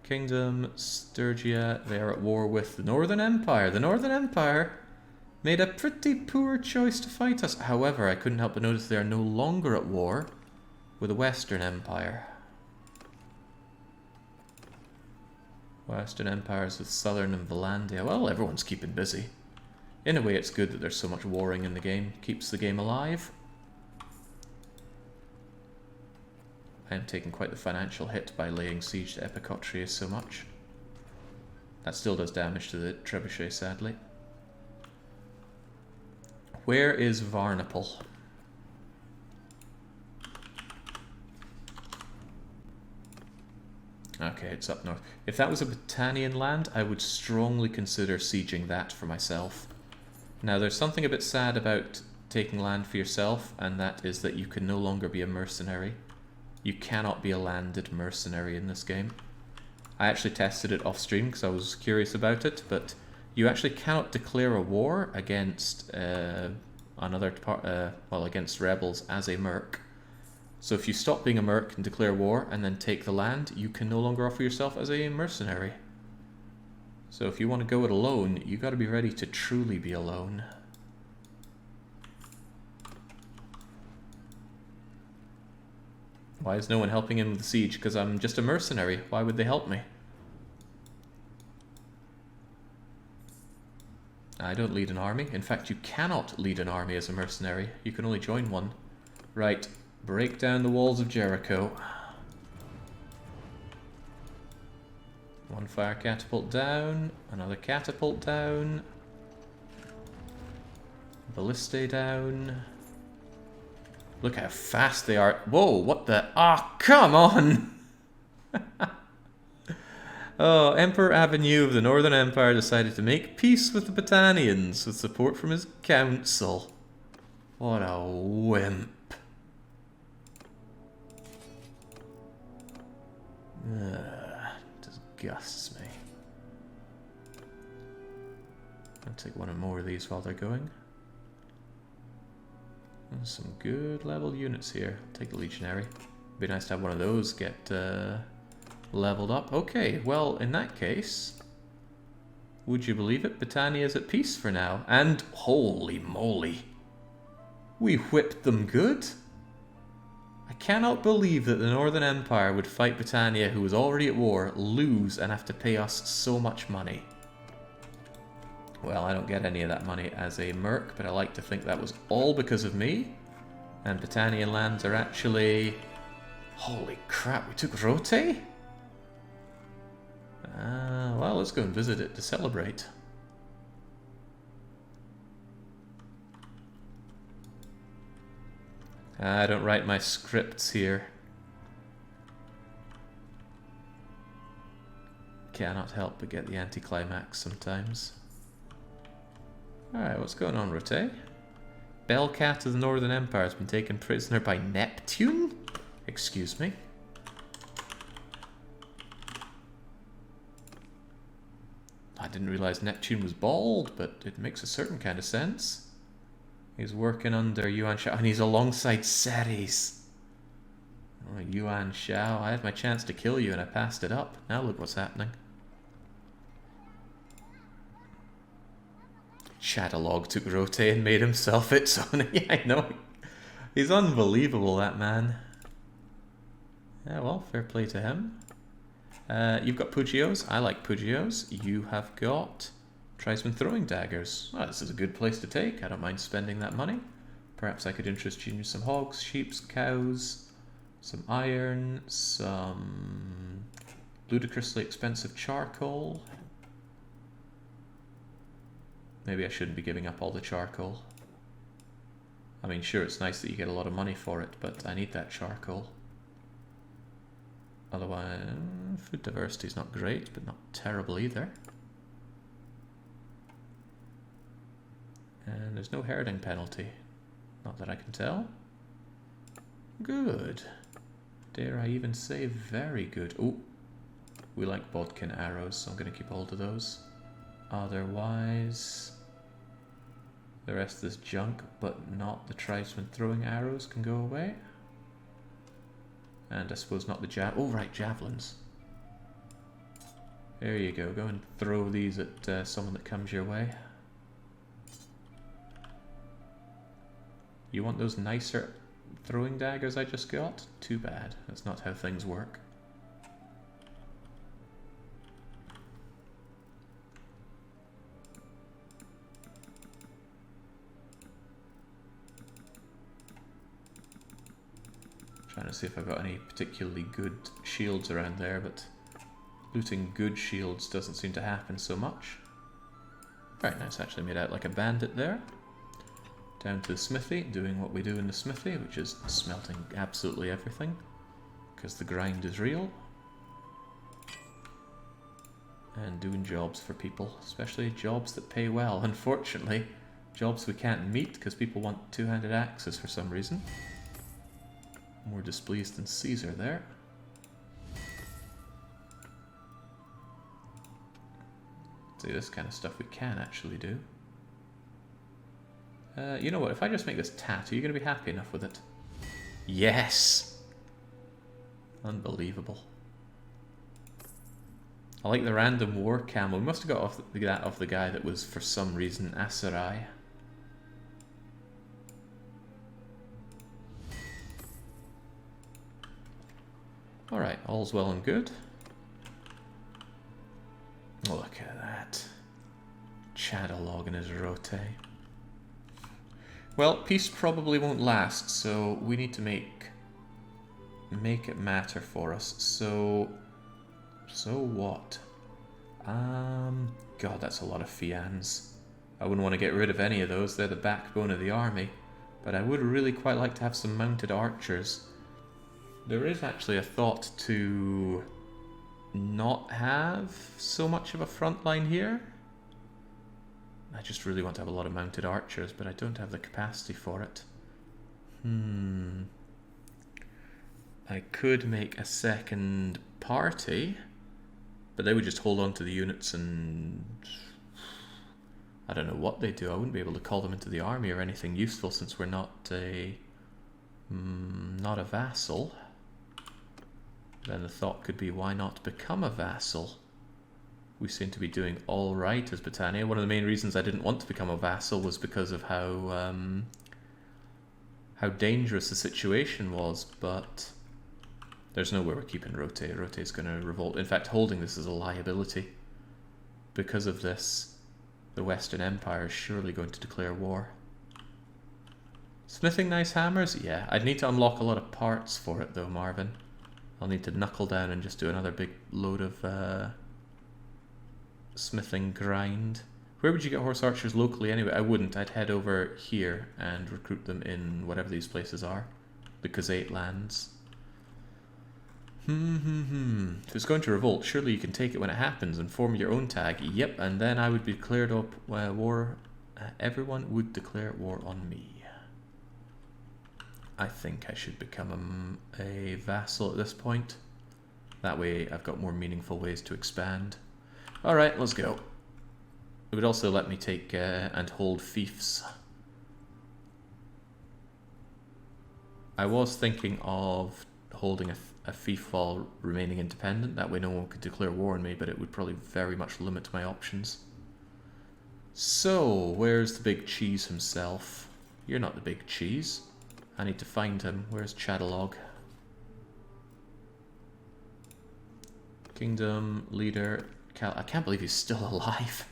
Kingdom, Sturgia, they are at war with the Northern Empire. The Northern Empire made a pretty poor choice to fight us. However, I couldn't help but notice they are no longer at war with the Western Empire. Western Empires with Southern and Valandia. Well, everyone's keeping busy. In a way, it's good that there's so much warring in the game. Keeps the game alive. I am taking quite the financial hit by laying siege to Epicotria so much. That still does damage to the trebuchet, sadly. Where is Varnapol? Okay, it's up north. If that was a Britannian land, I would strongly consider sieging that for myself. Now, there's something a bit sad about taking land for yourself, and that is that you can no longer be a mercenary. You cannot be a landed mercenary in this game. I actually tested it off stream because I was curious about it, but you actually cannot declare a war against against rebels as a merc. So if you stop being a merc and declare war and then take the land, you can no longer offer yourself as a mercenary. So if you want to go it alone, you got to be ready to truly be alone. Why is no one helping him with the siege? Because I'm just a mercenary. Why would they help me? I don't lead an army. In fact, you cannot lead an army as a mercenary. You can only join one. Right. Break down the walls of Jericho. One fire catapult down. Another catapult down. Ballistae down. Look how fast they are. Whoa, what the... Ah, come on! Oh, Emperor Avenue of the Northern Empire decided to make peace with the Britannians with support from his council. What a wimp. Disgusts me. I'll take one or more of these while they're going. There's some good level units here. I'll take the Legionary. Be nice to have one of those get leveled up. Okay, well, in that case, would you believe it? Britannia's at peace for now. And holy moly, we whipped them good. I cannot believe that the Northern Empire would fight Britannia, who was already at war, lose and have to pay us so much money. Well, I don't get any of that money as a merc, but I like to think that was all because of me. And Britannian lands are actually... Holy crap, we took Rote? Well, let's go and visit it to celebrate. I don't write my scripts here. Cannot help but get the anticlimax sometimes. Alright, what's going on, Rote? Bellcat of the Northern Empire has been taken prisoner by Neptune? Excuse me. I didn't realize Neptune was bald, but it makes a certain kind of sense. He's working under Yuan Shao, and he's alongside Ceres. Oh, Yuan Shao, I had my chance to kill you and I passed it up. Now look what's happening. Chatterlord took Rote and made himself its own. Yeah, I know. He's unbelievable, that man. Yeah, well, fair play to him. You've got Pugios. I like Pugios. You have got Tribesmen throwing daggers. Well, this is a good place to take. I don't mind spending that money. Perhaps I could interest you in some hogs, sheep, cows, some iron, some ludicrously expensive charcoal. Maybe I shouldn't be giving up all the charcoal. I mean, sure, it's nice that you get a lot of money for it, but I need that charcoal. Otherwise, food diversity is not great, but not terrible either. And there's no herding penalty. Not that I can tell. Good. Dare I even say very good. Oh, we like bodkin arrows, so I'm going to keep hold of those. Otherwise, the rest of this junk, but not the tribesmen throwing arrows, can go away. And I suppose not the oh, right, javelins. There you go. Go and throw these at someone that comes your way. You want those nicer throwing daggers I just got? Too bad. That's not how things work. Trying to see if I've got any particularly good shields around there, but looting good shields doesn't seem to happen so much. Right, now it's actually made out like a bandit there. Down to the smithy, doing what we do in the smithy, which is smelting absolutely everything, because the grind is real. And doing jobs for people, especially jobs that pay well. Unfortunately, jobs we can't meet because people want two-handed axes for some reason. More displeased than Caesar there. See, this kind of stuff we can actually do. You know what, if I just make this tattoo, you're going to be happy enough with it. Yes! Unbelievable. I like the random war camel. We must have got that off the guy that was, for some reason, Asarai. Alright, all's well and good. Oh, look at that. Chatterlord and his rote. Well, peace probably won't last, so we need to make it matter for us. So what? God, that's a lot of fians. I wouldn't want to get rid of any of those. They're the backbone of the army. But I would really quite like to have some mounted archers. There is actually a thought to not have so much of a front line here. I just really want to have a lot of mounted archers, but I don't have the capacity for it. I could make a second party, but they would just hold on to the units and I don't know what they do. I wouldn't be able to call them into the army or anything useful since we're not a vassal. Then the thought could be, why not become a vassal? We seem to be doing all right as Britannia. One of the main reasons I didn't want to become a vassal was because of how dangerous the situation was, but there's no way we're keeping Rote. Rote's going to revolt. In fact, holding this is a liability. Because of this, the Western Empire is surely going to declare war. Smithing nice hammers? Yeah, I'd need to unlock a lot of parts for it though, Marvin. I'll need to knuckle down and just do another big load of smithing grind. Where would you get horse archers locally anyway? I wouldn't. I'd head over here and recruit them in whatever these places are. The Khazate lands. If it's going to revolt, surely you can take it when it happens and form your own tag. Yep, and then I would be declared up war. Everyone would declare war on me. I think I should become a vassal at this point. That way I've got more meaningful ways to expand. Alright, let's go. It would also let me take and hold fiefs. I was thinking of holding a fief while remaining independent. That way no one could declare war on me, but it would probably very much limit my options. So, where's the big cheese himself? You're not the big cheese. I need to find him. Where's Chatterlord? Kingdom leader. I can't believe he's still alive.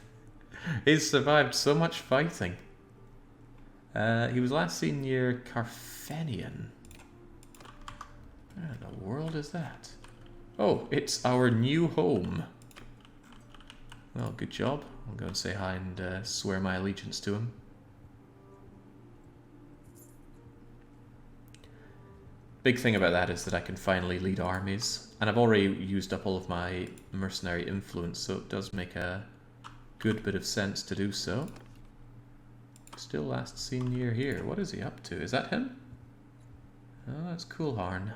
He's survived so much fighting. He was last seen near Carfenian. Where in the world is that? Oh, it's our new home. Well, good job. I'll go and say hi and swear my allegiance to him. Big thing about that is that I can finally lead armies, and I've already used up all of my mercenary influence, so it does make a good bit of sense to do so. Still last seen near here. What is he up to? Is that him? Oh, that's Coolharn.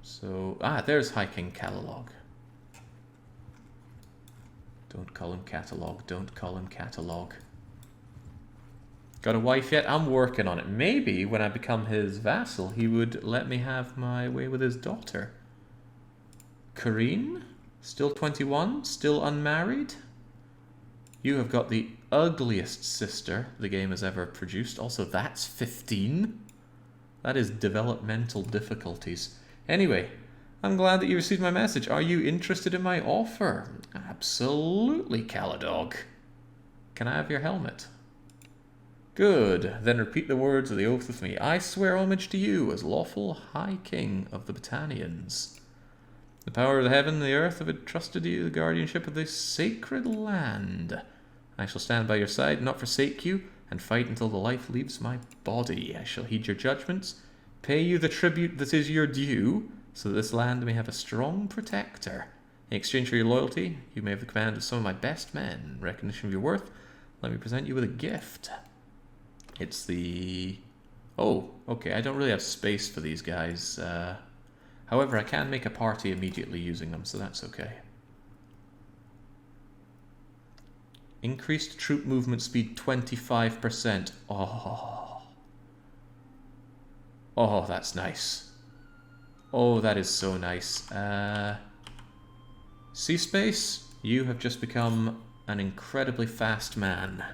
So, there's High King Caladog. Don't call him Catalog, don't call him Catalog. Got a wife yet? I'm working on it. Maybe when I become his vassal, he would let me have my way with his daughter. Kareen? Still 21? Still unmarried? You have got the ugliest sister the game has ever produced. Also, that's 15. That is developmental difficulties. Anyway, I'm glad that you received my message. Are you interested in my offer? Absolutely, Caladog. Can I have your helmet? Good. Then repeat the words of the oath with me. I swear homage to you as lawful High King of the Battanians. The power of the heaven and the earth have entrusted to you the guardianship of this sacred land. I shall stand by your side, not forsake you, and fight until the life leaves my body. I shall heed your judgments, pay you the tribute that is your due, so that this land may have a strong protector. In exchange for your loyalty, you may have the command of some of my best men. In recognition of your worth, let me present you with a gift. It's the... Oh, okay, I don't really have space for these guys. However, I can make a party immediately using them, so that's okay. Increased troop movement speed 25%. Oh. Oh, that's nice. Oh, that is so nice. Sea Space, you have just become an incredibly fast man.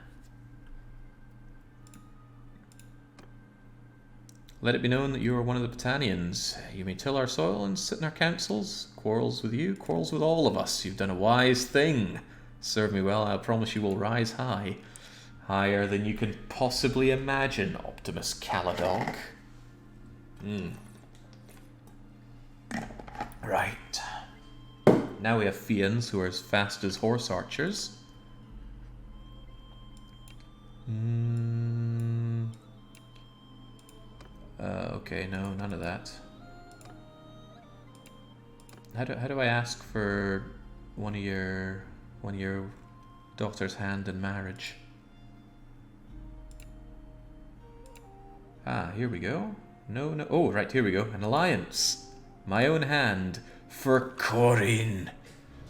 Let it be known that you are one of the Battanians. You may till our soil and sit in our councils. Quarrels with you, quarrels with all of us. You've done a wise thing. Serve me well, I'll promise you will rise high. Higher than you can possibly imagine, Optimus Caladog. Right. Now we have Fians who are as fast as horse archers. Okay, no, none of that. How do I ask for one of your daughter's hand in marriage? Ah, here we go. No. Oh, right, here we go. An alliance. My own hand for Corin.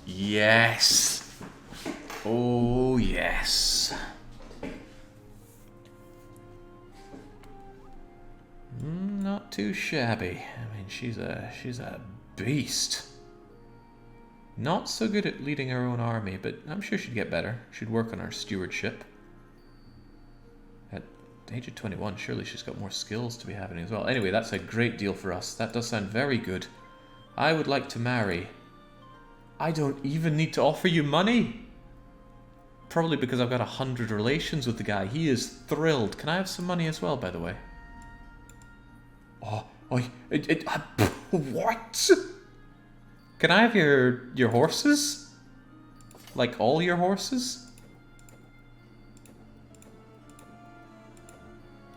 Yes. Oh, yes. Not too shabby. I mean, she's a beast. Not so good at leading her own army, but I'm sure she'd get better. She'd work on her stewardship. At the age of 21, surely she's got more skills to be having as well. Anyway, that's a great deal for us. That does sound very good. I would like to marry. I don't even need to offer you money. Probably because I've got 100 relations with the guy. He is thrilled. Can I have some money as well, by the way? What? Can I have your horses? Like all your horses?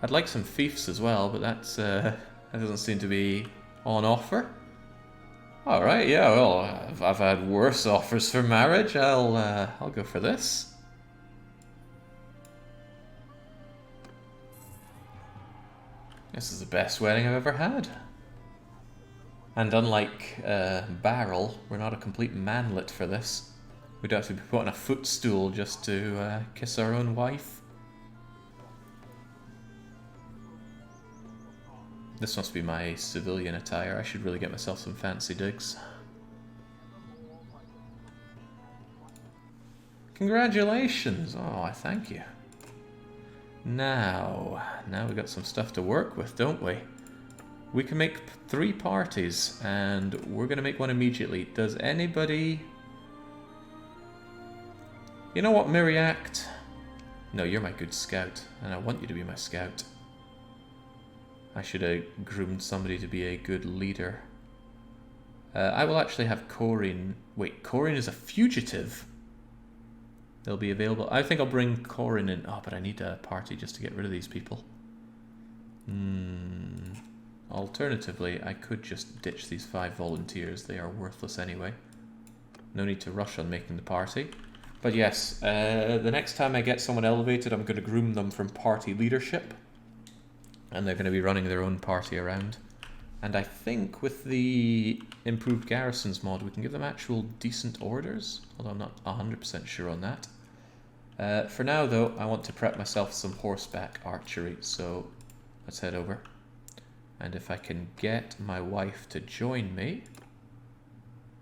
I'd like some fiefs as well, but that's that doesn't seem to be on offer. All right, yeah. Well, I've had worse offers for marriage. I'll go for this. This is the best wedding I've ever had. And unlike Barrel, we're not a complete manlet for this. We'd have to be put on a footstool just to kiss our own wife. This must be my civilian attire. I should really get myself some fancy digs. Congratulations! Oh, I thank you. Now we've got some stuff to work with, don't we? We can make 3 parties, and we're going to make one immediately. Does anybody... You know what, Miriact? No, you're my good scout, and I want you to be my scout. I should have groomed somebody to be a good leader. I will actually have Corin... Wait, Corin is a fugitive? They'll be available. I think I'll bring Corin in. Oh, but I need a party just to get rid of these people. Alternatively, I could just ditch these 5 volunteers. They are worthless anyway. No need to rush on making the party. But yes, the next time I get someone elevated, I'm going to groom them from party leadership. And they're going to be running their own party around. And I think with the improved garrisons mod, we can give them actual decent orders. Although I'm not 100% sure on that. For now, though, I want to prep myself some horseback archery. So let's head over. And if I can get my wife to join me...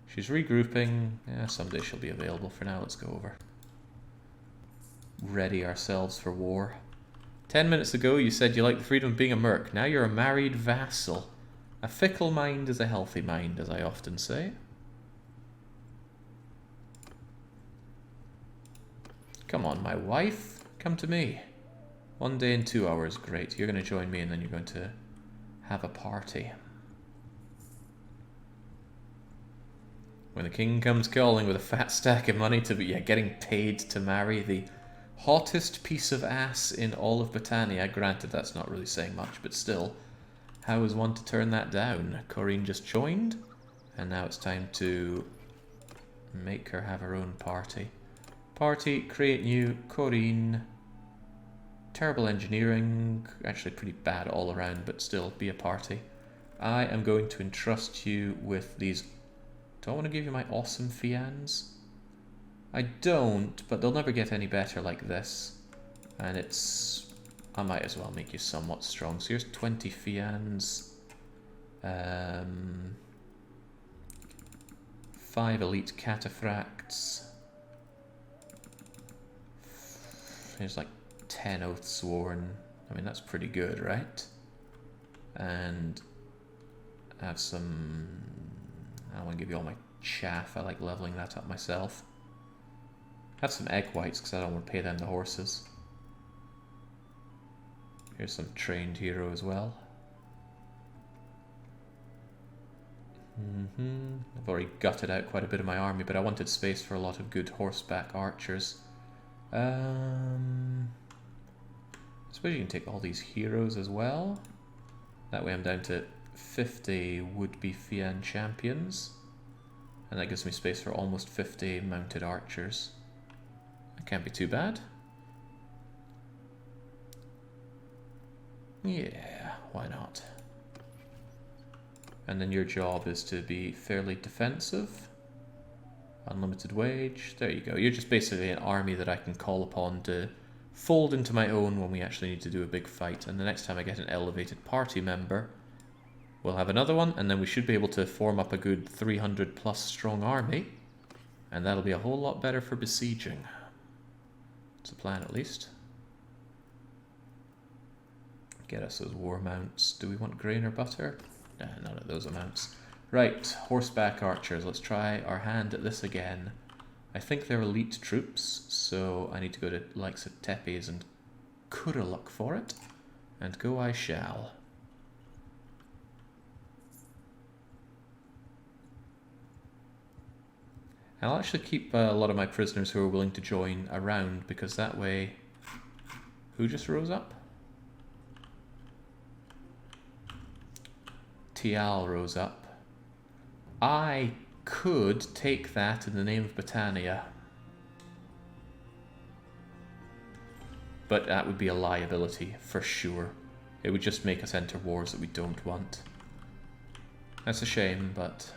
She's regrouping. Yeah, someday she'll be available. For now, let's go over. ready ourselves for war. 10 minutes ago you said you liked the freedom of being a merc. Now you're a married vassal. A fickle mind is a healthy mind, as I often say. Come on, my wife. Come to me. 1 day and 2 hours. Great. You're going to join me and then you're going to have a party. When the king comes calling with a fat stack of money to be getting paid to marry the hottest piece of ass in all of Britannia. Granted, that's not really saying much, but still. How is one to turn that down? Corinne just joined, and now it's time to make her have her own party. Party, create new, Corinne. Terrible engineering, actually pretty bad all around, but still, be a party. I am going to entrust you with these. Do I want to give you my awesome fians? I don't, but they'll never get any better like this. And it's... I might as well make you somewhat strong. So here's 20 fians. 5 elite cataphracts. Here's like 10 oaths sworn. I mean, that's pretty good, right? And I have some... I don't want to give you all my chaff. I like leveling that up myself. Have some egg whites because I don't want to pay them the horses. Here's some trained hero as well. I've already gutted out quite a bit of my army, but I wanted space for a lot of good horseback archers. I suppose you can take all these heroes as well. That way I'm down to 50 would-be Fian champions. And that gives me space for almost 50 mounted archers. That can't be too bad. Yeah, why not? And then your job is to be fairly defensive. Unlimited wage. There you go. You're just basically an army that I can call upon to fold into my own when we actually need to do a big fight. And the next time I get an elevated party member, we'll have another one, and then we should be able to form up a good 300 plus strong army. And that'll be a whole lot better for besieging. It's a plan at least. Get us those war mounts. Do we want grain or butter? Nah, none of those amounts. Right, horseback archers. Let's try our hand at this again. I think they're elite troops, so I need to go to likes of Tepes and Kuraluk for it. And go I shall. I'll actually keep a lot of my prisoners who are willing to join around, because that way... Who just rose up? Tial rose up. I could take that in the name of Britannia. But that would be a liability, for sure. It would just make us enter wars that we don't want. That's a shame, but...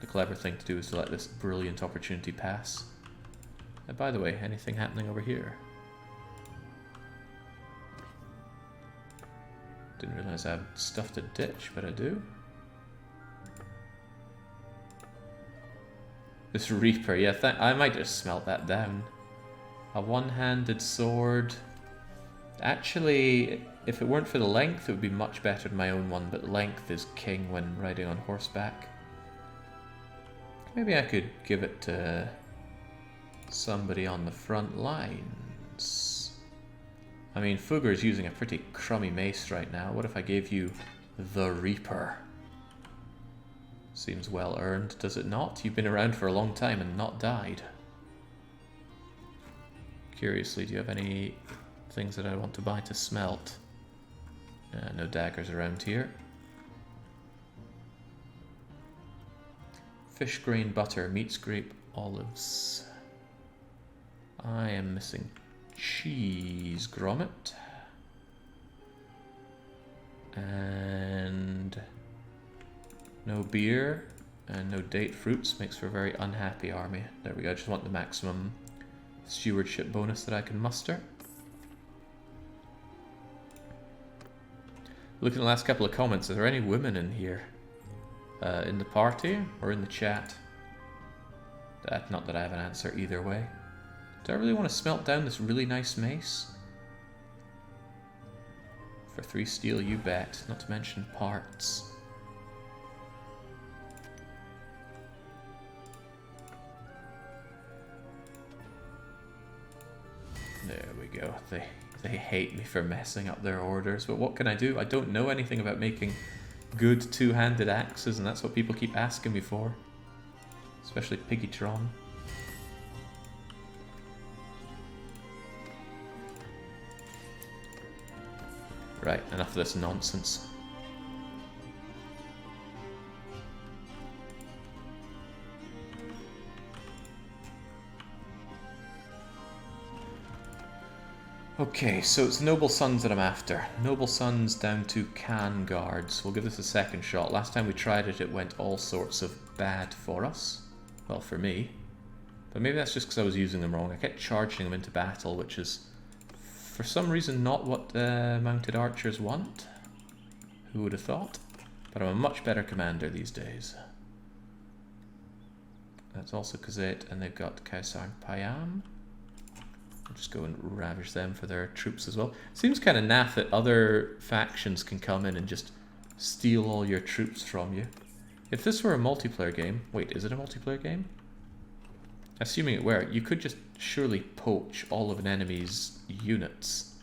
the clever thing to do is to let this brilliant opportunity pass. And by the way, anything happening over here? Didn't realize I have stuff to ditch, but I do. This Reaper, yeah, I might just smelt that down. A one-handed sword. Actually, if it weren't for the length, it would be much better than my own one, but length is king when riding on horseback. Maybe I could give it to somebody on the front lines. I mean, Fugger's using a pretty crummy mace right now. What if I gave you the Reaper? Seems well earned, does it not? You've been around for a long time and not died. Curiously, do you have any things that I want to buy to smelt? No daggers around here. Fish grain butter, meat scrape, olives. I am missing cheese grommet. And no beer and no date fruits makes for a very unhappy army. There we go, I just want the maximum stewardship bonus that I can muster. Looking at the last couple of comments, are there any women in here? In the party or in the chat? Not that I have an answer either way. Do I really want to smelt down this really nice mace? For 3 steel, you bet. Not to mention parts. There we go. They hate me for messing up their orders, but what can I do? I don't know anything about making good two-handed axes, and that's what people keep asking me for. Especially Piggytron. Right, enough of this nonsense. Okay, so it's Noble Sons that I'm after. Noble Sons down to Can Guards. We'll give this a second shot. Last time we tried it, it went all sorts of bad for us. Well, for me. But maybe that's just because I was using them wrong. I kept charging them into battle, which is, for some reason, not what mounted archers want. Who would have thought? But I'm a much better commander these days. That's also Kazet, and they've got Kaisar Payam. I'll just go and ravage them for their troops as well. Seems kind of naff that other factions can come in and just steal all your troops from you. If this were a multiplayer game... Wait, is it a multiplayer game? Assuming it were, you could just surely poach all of an enemy's units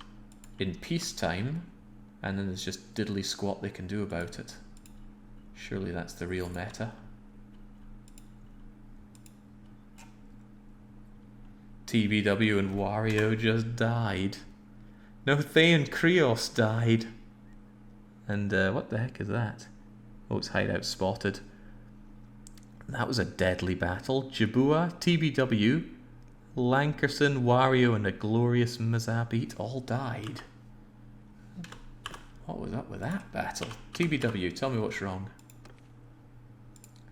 in peacetime, and then there's just diddly squat they can do about it. Surely that's the real meta. TBW and Wario just died. No, Thay and Krios died. And what the heck is that? Oh, it's hideout spotted. That was a deadly battle. Jabua, TBW, Lankerson, Wario, and a glorious Mazabit all died. What was up with that battle? TBW, tell me what's wrong.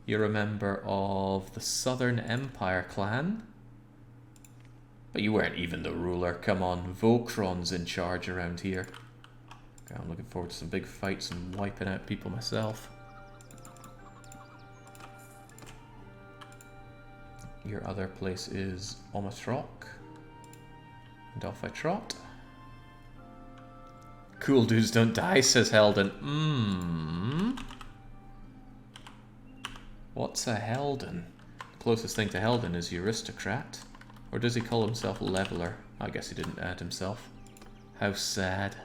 You're a member of the Southern Empire clan. But you weren't even the ruler. Come on, Voltron's in charge around here. Okay, I'm looking forward to some big fights and wiping out people myself. Your other place is Omatrok. And off I trot. Cool dudes don't die, says Helden. What's a Helden? The closest thing to Helden is Aristocrat. Or does he call himself Leveler? I guess he didn't add himself. How sad.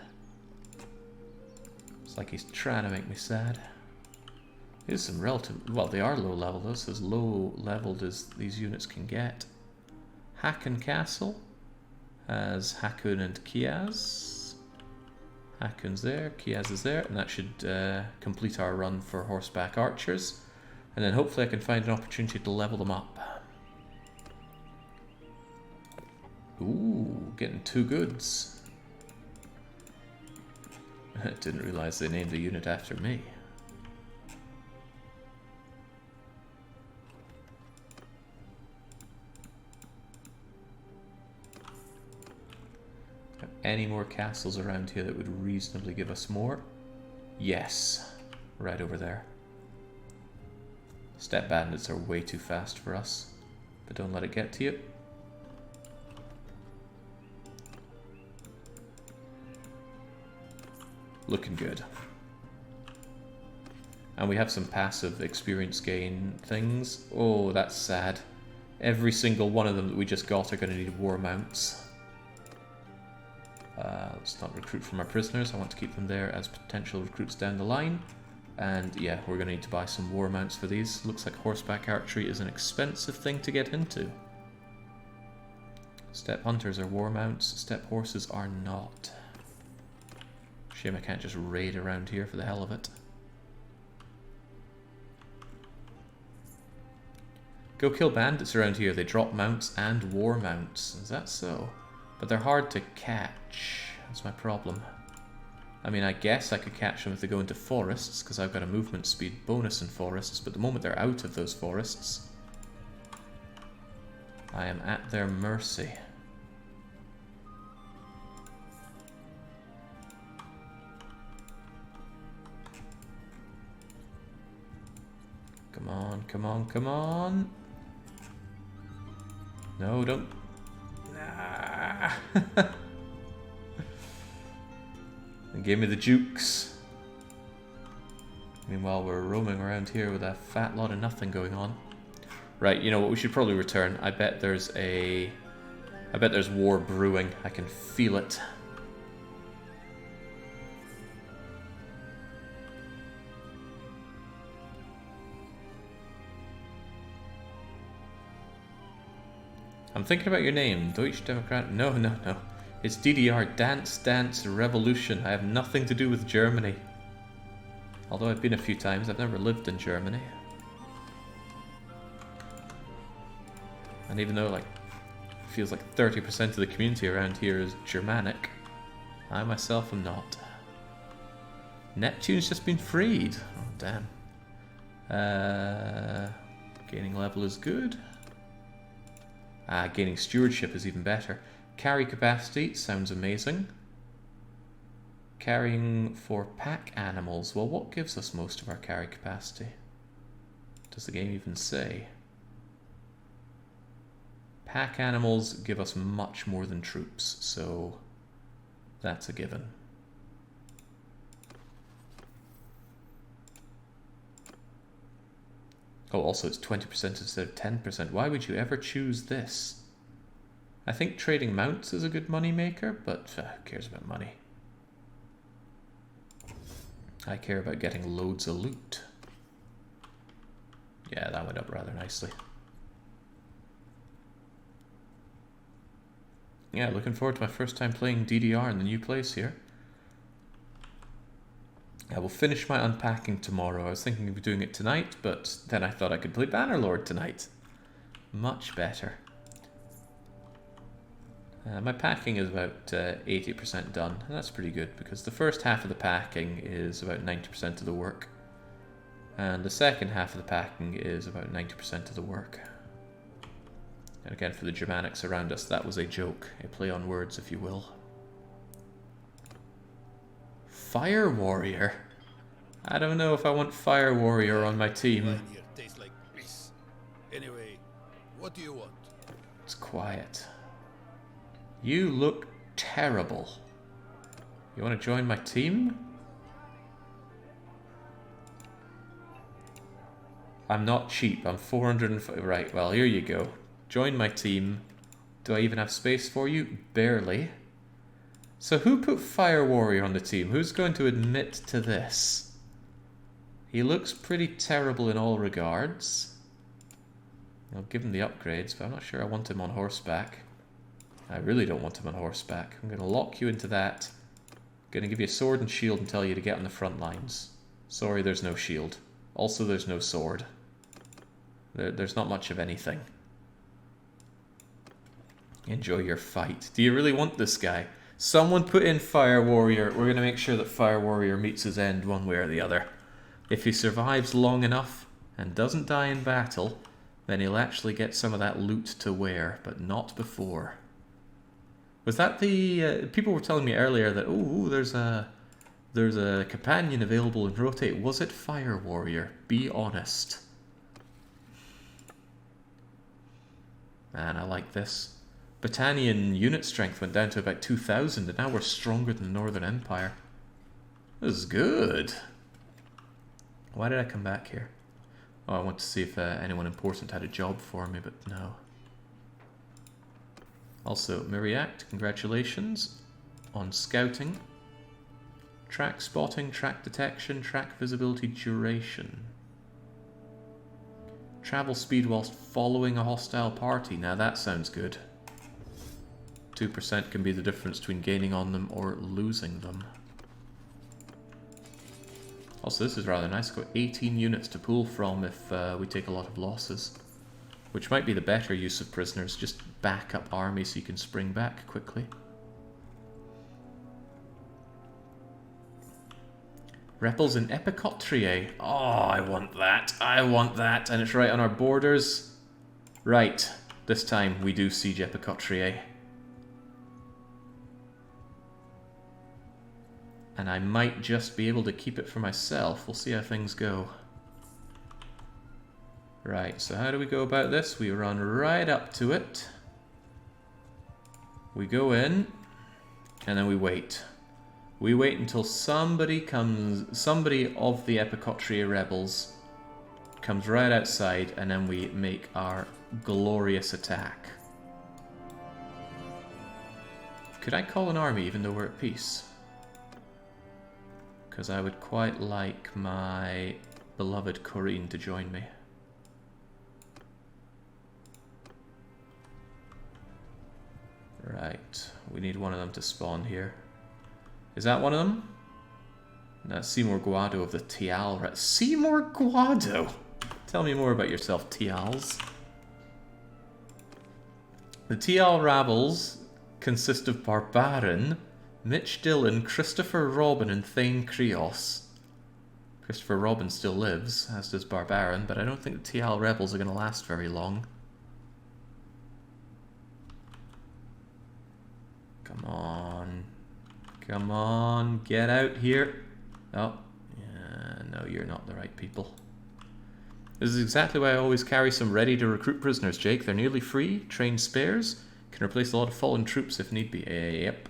It's like he's trying to make me sad. Here's some relative... Well, they are low level. This is as low leveled as these units can get. Hakon Castle has Hakon and Kiaz. Hakon's there, Kiaz is there, and that should complete our run for horseback archers. And then hopefully I can find an opportunity to level them up. Ooh, getting 2 goods. I didn't realise they named the unit after me. Have any more castles around here that would reasonably give us more? Yes, right over there. Step bandits are way too fast for us, but don't let it get to you. Looking good. And we have some passive experience gain things. Oh, that's sad. Every single one of them that we just got are going to need war mounts. Let's not recruit from our prisoners. I want to keep them there as potential recruits down the line. And yeah, we're going to need to buy some war mounts for these. Looks like horseback archery is an expensive thing to get into. Steppe hunters are war mounts. Steppe horses are not. Shame I can't just raid around here for the hell of it. Go kill bandits around here. They drop mounts and war mounts. Is that so? But they're hard to catch. That's my problem. I mean, I guess I could catch them if they go into forests, because I've got a movement speed bonus in forests, but the moment they're out of those forests, I am at their mercy. Come on, come on, come on. No, don't. And give me the jukes. Meanwhile, we're roaming around here with a fat lot of nothing going on. Right, you know what? We should probably return. I bet there's war brewing. I can feel it. I'm thinking about your name. Deutsche Demokrat. No, no, no. It's DDR. Dance, Dance, Revolution. I have nothing to do with Germany. Although I've been a few times, I've never lived in Germany. And even though, like, it feels like 30% of the community around here is Germanic, I myself am not. Neptune's just been freed. Oh, damn. Gaining level is good. Gaining stewardship is even better. Carry capacity sounds amazing. Carrying for pack animals. Well, what gives us most of our carry capacity? Does the game even say? Pack animals give us much more than troops, so that's a given. Oh, also it's 20% instead of 10%. Why would you ever choose this? I think trading mounts is a good money maker, but who cares about money? I care about getting loads of loot. Yeah, that went up rather nicely. Yeah, looking forward to my first time playing DDR in the new place here. I will finish my unpacking tomorrow. I was thinking of doing it tonight, but then I thought I could play Bannerlord tonight. Much better. My packing is about 80% done, and that's pretty good because the first half of the packing is about 90% of the work, and the second half of the packing is about 90% of the work. And again, for the Germanics around us, that was a joke, a play on words, if you will. Fire Warrior? I don't know if I want Fire Warrior on my team. Wine here tastes like piss. Anyway, what do you want? It's quiet. You look terrible. You want to join my team? I'm not cheap. I'm 405. Right, well, here you go. Join my team. Do I even have space for you? Barely. So who put Fire Warrior on the team? Who's going to admit to this? He looks pretty terrible in all regards. I'll give him the upgrades, but I'm not sure I want him on horseback. I really don't want him on horseback. I'm going to lock you into that. I'm going to give you a sword and shield and tell you to get on the front lines. Sorry, there's no shield. Also, there's no sword. There's not much of anything. Enjoy your fight. Do you really want this guy? Someone put in Fire Warrior. We're going to make sure that Fire Warrior meets his end one way or the other. If he survives long enough and doesn't die in battle, then he'll actually get some of that loot to wear, but not before. Was that the... people were telling me earlier that, oh, there's a companion available in Rotate. Was it Fire Warrior? Be honest. Man, I like this. Battanian unit strength went down to about 2,000, and now we're stronger than the Northern Empire. This is good. Why did I come back here? Oh, I want to see if anyone important had a job for me, but no. Also, Miriact, congratulations on scouting. Track spotting, track detection, track visibility duration. Travel speed whilst following a hostile party. Now that sounds good. 2% can be the difference between gaining on them or losing them. Also, this is rather nice. Got 18 units to pull from if we take a lot of losses. Which might be the better use of prisoners. Just back up army so you can spring back quickly. Repels in Epicotrie. Oh, I want that. I want that. And it's right on our borders. Right. This time we do siege Epicotrie. And I might just be able to keep it for myself. We'll see how things go. Right, so how do we go about this? We run right up to it. We go in, and then we wait. We wait until somebody of the Epicotria rebels comes right outside, and then we make our glorious attack. Could I call an army even though we're at peace? Because I would quite like my beloved Corinne to join me. Right, we need one of them to spawn here. Is that one of them? That's Seymour Guado of the Tial. Seymour Guado! Tell me more about yourself, Tials. The Tial Rabbles consist of Barbaren, Mitch Dillon, Christopher Robin, and Thane Krios. Christopher Robin still lives, as does Barbaren, but I don't think the Tial Rebels are going to last very long. Come on. Come on, get out here. Oh, yeah, no, you're not the right people. This is exactly why I always carry some ready to recruit prisoners, Jake. They're nearly free, trained spares, can replace a lot of fallen troops if need be. Yep.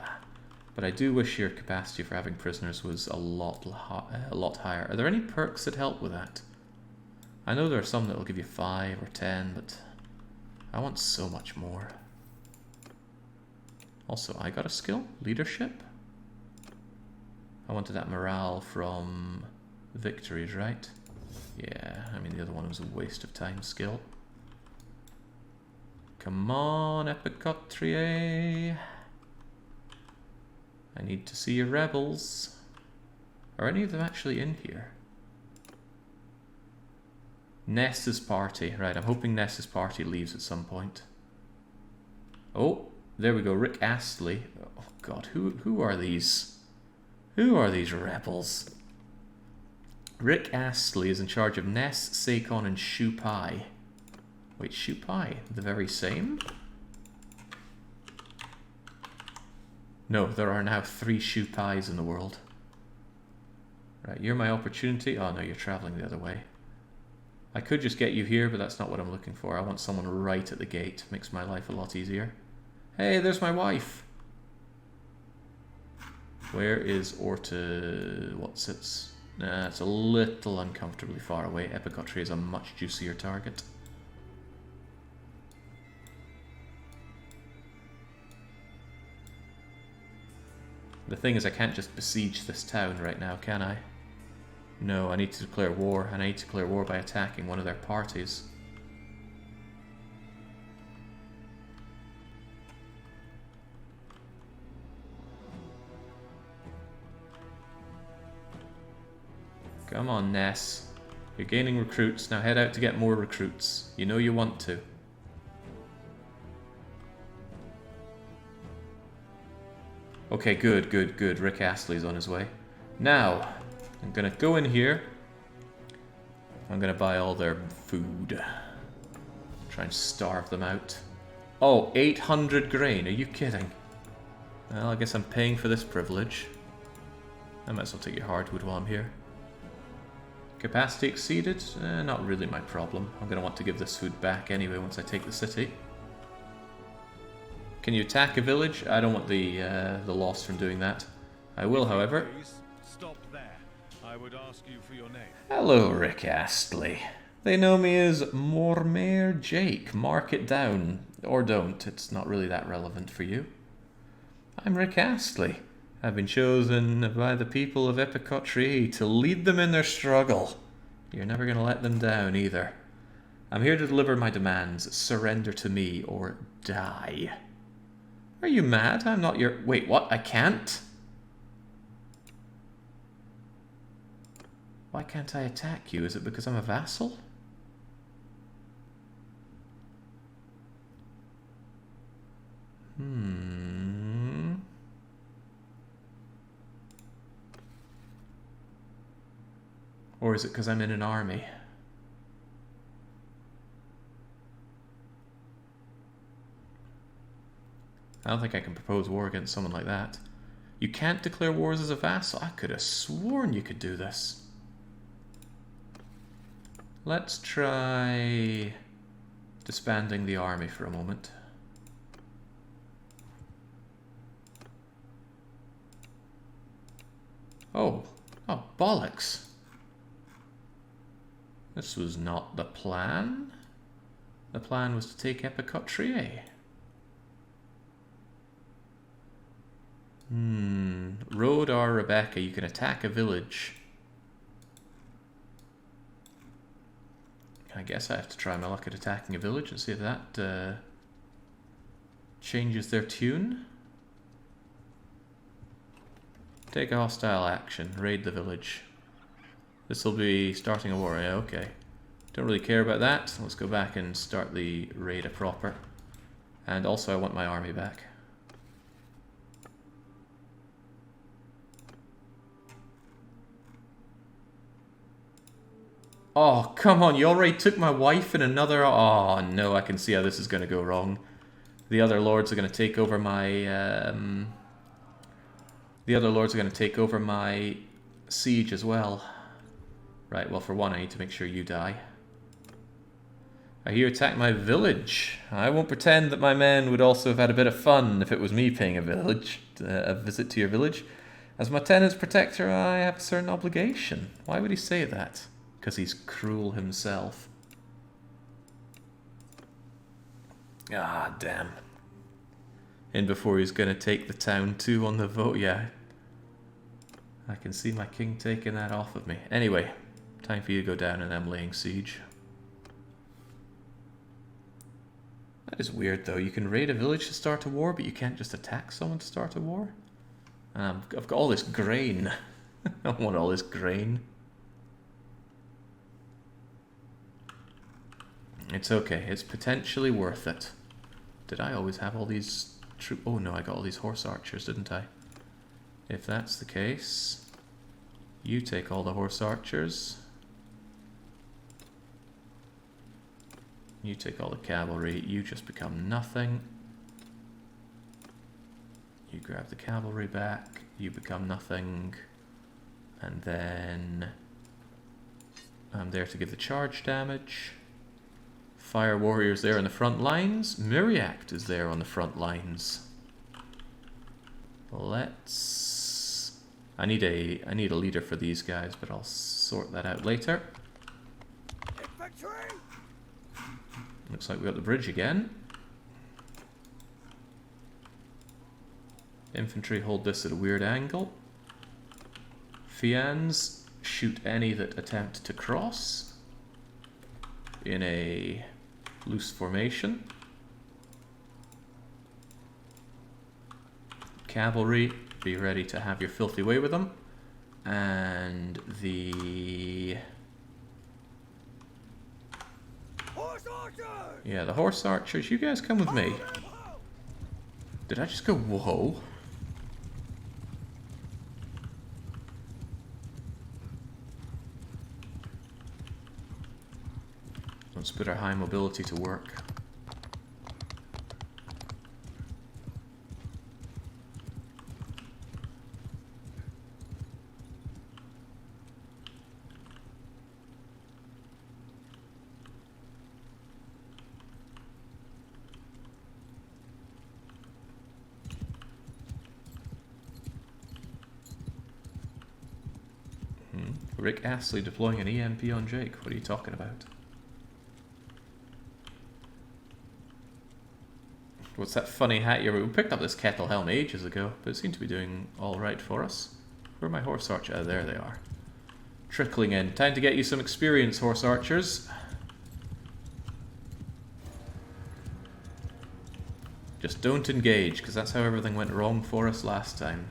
But I do wish your capacity for having prisoners was a lot higher. Are there any perks that help with that? I know there are some that will give you 5 or 10, but I want so much more. Also, I got a skill, leadership. I wanted that morale from victories, right? Yeah, I mean the other one was a waste of time skill. Come on, Epicotria. I need to see your rebels. Are any of them actually in here? Ness's party. Right, I'm hoping Ness's party leaves at some point. Oh, there we go. Rick Astley. Oh god, who are these? Who are these rebels? Rick Astley is in charge of Ness, Sakon, and Shu Pai. Wait, Shu Pai? The very same? No, there are now 3 Shu Pais in the world. Right, you're my opportunity. Oh no, you're traveling the other way. I could just get you here, but that's not what I'm looking for. I want someone right at the gate. Makes my life a lot easier. Hey, there's my wife. Where is Orta? What's its? Nah, it's a little uncomfortably far away. Epicotria is a much juicier target. The thing is, I can't just besiege this town right now, can I? No, I need to declare war, and I need to declare war by attacking one of their parties. Come on, Ness. You're gaining recruits, now head out to get more recruits. You know you want to. Okay, good. Rick Astley's on his way. Now, I'm gonna go in here. I'm gonna buy all their food. Try and starve them out. Oh, 800 grain, are you kidding? Well, I guess I'm paying for this privilege. I might as well take your hardwood while I'm here. Capacity exceeded? Not really my problem. I'm gonna want to give this food back anyway once I take the city. Can you attack a village? I don't want the loss from doing that. I will, however. Please stop there. I would ask you for your name. Hello, Rick Astley. They know me as Mormare Jake. Mark it down. Or don't. It's not really that relevant for you. I'm Rick Astley. I've been chosen by the people of Epicotria to lead them in their struggle. You're never going to let them down either. I'm here to deliver my demands. Surrender to me or die. Are you mad? I'm not your... Wait, what? I can't? Why can't I attack you? Is it because I'm a vassal? Or is it because I'm in an army? I don't think I can propose war against someone like that. You can't declare wars as a vassal? I could have sworn you could do this. Let's try disbanding the army for a moment. bollocks. This was not the plan. The plan was to take Epicotrie. Rode or Rebecca, you can attack a village. I guess I have to try my luck at attacking a village and see if that changes their tune. Take a hostile action. Raid the village. This will be starting a war. Yeah, okay. Don't really care about that. Let's go back and start the raid proper. And also I want my army back. Oh, come on, you already took my wife in another... Oh, no, I can see how this is going to go wrong. The other lords are going to take over my... The other lords are going to take over my siege as well. Right, well, for one, I need to make sure you die. I hear you attack my village. I won't pretend that my men would also have had a bit of fun if it was me paying a visit to your village. As my tenant's protector, I have a certain obligation. Why would he say that? Because he's cruel himself. Ah, damn. In before he's going to take the town too on the vote. Yeah. I can see my king taking that off of me. Anyway, time for you to go down and I'm laying siege. That is weird though. You can raid a village to start a war, but you can't just attack someone to start a war? I've got all this grain. I want all this grain. It's okay. It's potentially worth it. Did I always have all these troops? Oh no, I got all these horse archers, didn't I? If that's the case, you take all the horse archers. You take all the cavalry. You just become nothing. You grab the cavalry back. You become nothing. And then I'm there to give the charge damage. Fire warriors there on the front lines. Myriact is there on the front lines. Let's... I need a leader for these guys, but I'll sort that out later. Infantry! Looks like we got the bridge again. Infantry hold this at a weird angle. Fians shoot any that attempt to cross in a loose formation. Cavalry, be ready to have your filthy way with them. And the... Horse archers! Yeah, the horse archers, you guys come with me. Did I just go whoa? Let's put our high mobility to work. Rick Astley deploying an EMP on Jake. What are you talking about? What's that funny hat you... We picked up this kettle helm ages ago, but it seemed to be doing alright for us. Where are my horse archers? Oh, there they are. Trickling in. Time to get you some experience, horse archers. Just don't engage, because that's how everything went wrong for us last time.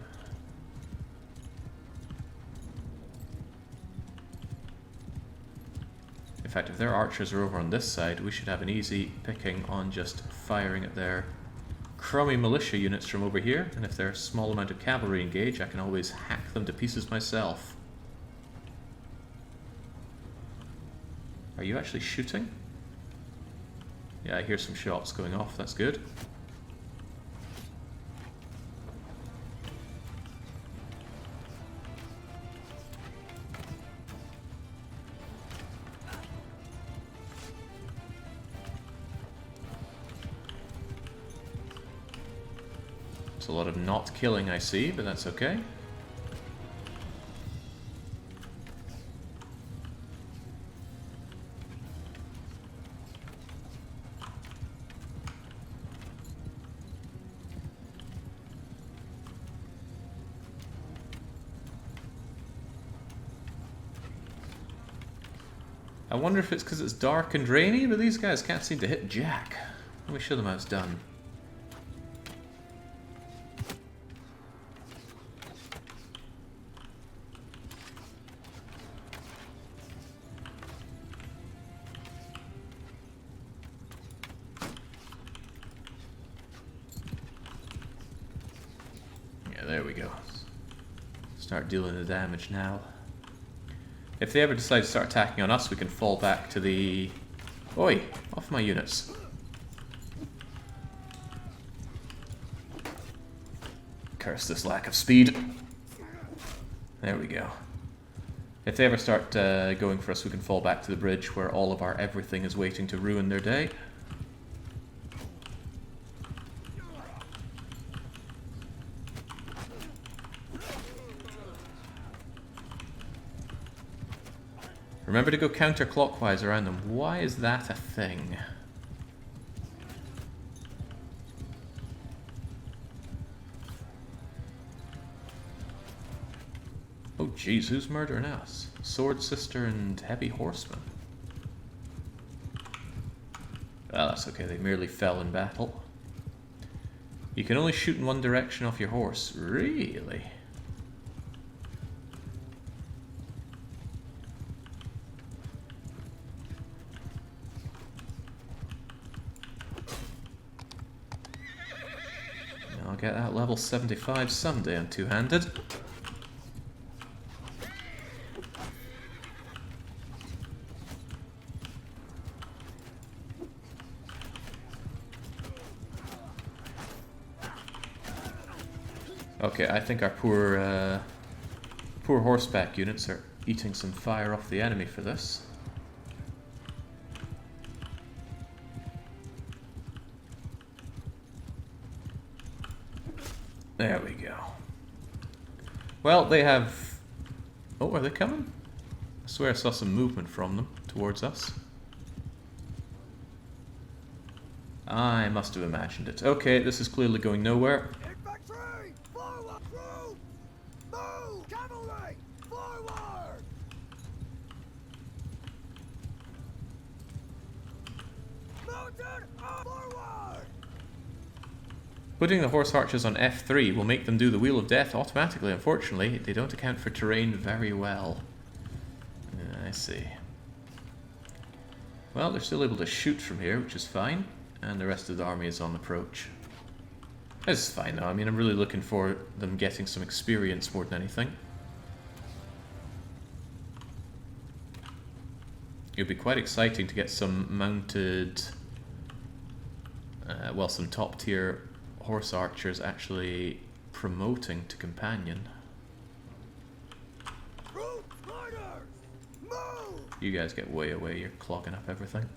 In fact, if their archers are over on this side, we should have an easy picking on just firing at their crummy militia units from over here. And if they're a small amount of cavalry engage, I can always hack them to pieces myself. Are you actually shooting? Yeah, I hear some shots going off. That's good. It's a lot of not killing I see, but that's okay. I wonder if it's because it's dark and rainy, but these guys can't seem to hit jack. Let me show them how it's done. Yeah, there we go. Start dealing the damage now. If they ever decide to start attacking on us, we can fall back to the... Oi! Off my units. Curse this lack of speed. There we go. If they ever start going for us, we can fall back to the bridge where all of our everything is waiting to ruin their day. Remember to go counterclockwise around them. Why is that a thing? Oh jeez, who's murdering us? Sword Sister and Heavy Horseman. Well, that's okay, they merely fell in battle. You can only shoot in one direction off your horse. Really? I'll get that level 75 someday on two-handed. Okay, I think our poor horseback units are eating some fire off the enemy for this. There we go. Well, they have... Oh, are they coming? I swear I saw some movement from them towards us. I must have imagined it. Okay, this is clearly going nowhere. Infantry! Forward! Move! Move! Cavalry! Forward! Mounted! Forward! Putting the horse archers on F3 will make them do the Wheel of Death automatically. Unfortunately, they don't account for terrain very well. I see. Well, they're still able to shoot from here, which is fine. And the rest of the army is on approach. This is fine though. I mean, I'm really looking for them getting some experience more than anything. It would be quite exciting to get some mounted... well, some top tier horse archers actually promoting to companion. You guys get way away, you're clogging up everything.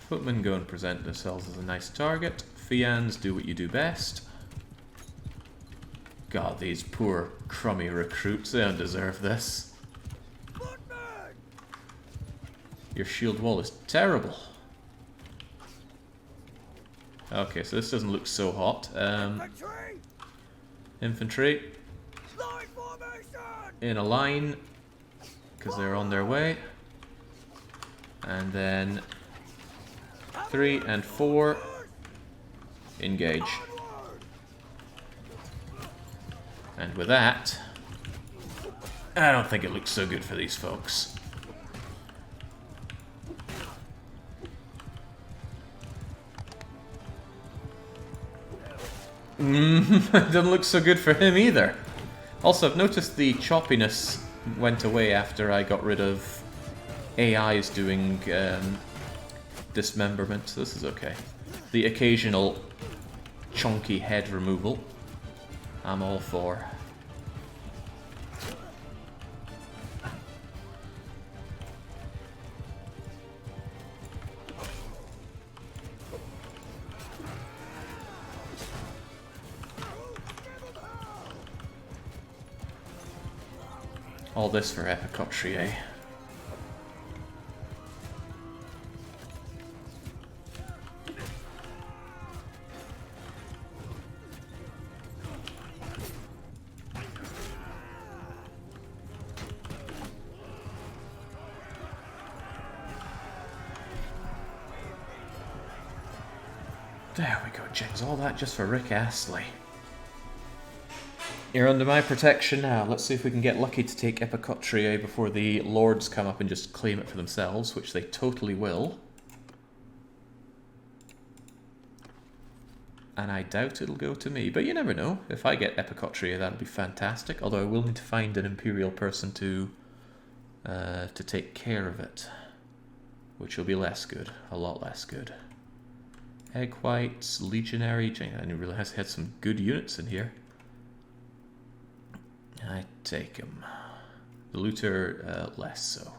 Footmen go and present themselves as a nice target. Fians, do what you do best. God, these poor crummy recruits, they don't deserve this. Your shield wall is terrible. Okay, so this doesn't look so hot. Infantry. In a line, because they're on their way. And then 3 and 4, engage. And with that, I don't think it looks so good for these folks. It doesn't look so good for him either. Also, I've noticed the choppiness went away after I got rid of AIs doing dismemberment, so this is okay. the occasional chunky head removal, I'm all for. All this for epicotry, eh? There we go, Jings. All that just for Rick Astley. You're under my protection now. Let's see if we can get lucky to take Epicotria before the lords come up and just claim it for themselves, which they totally will. And I doubt it'll go to me, but you never know. If I get Epicotria, that'll be fantastic. Although I will need to find an Imperial person to take care of it, which will be less good, a lot less good. Egg whites, legionary. I didn't realize I had some good units in here. I take him. The looter, less so.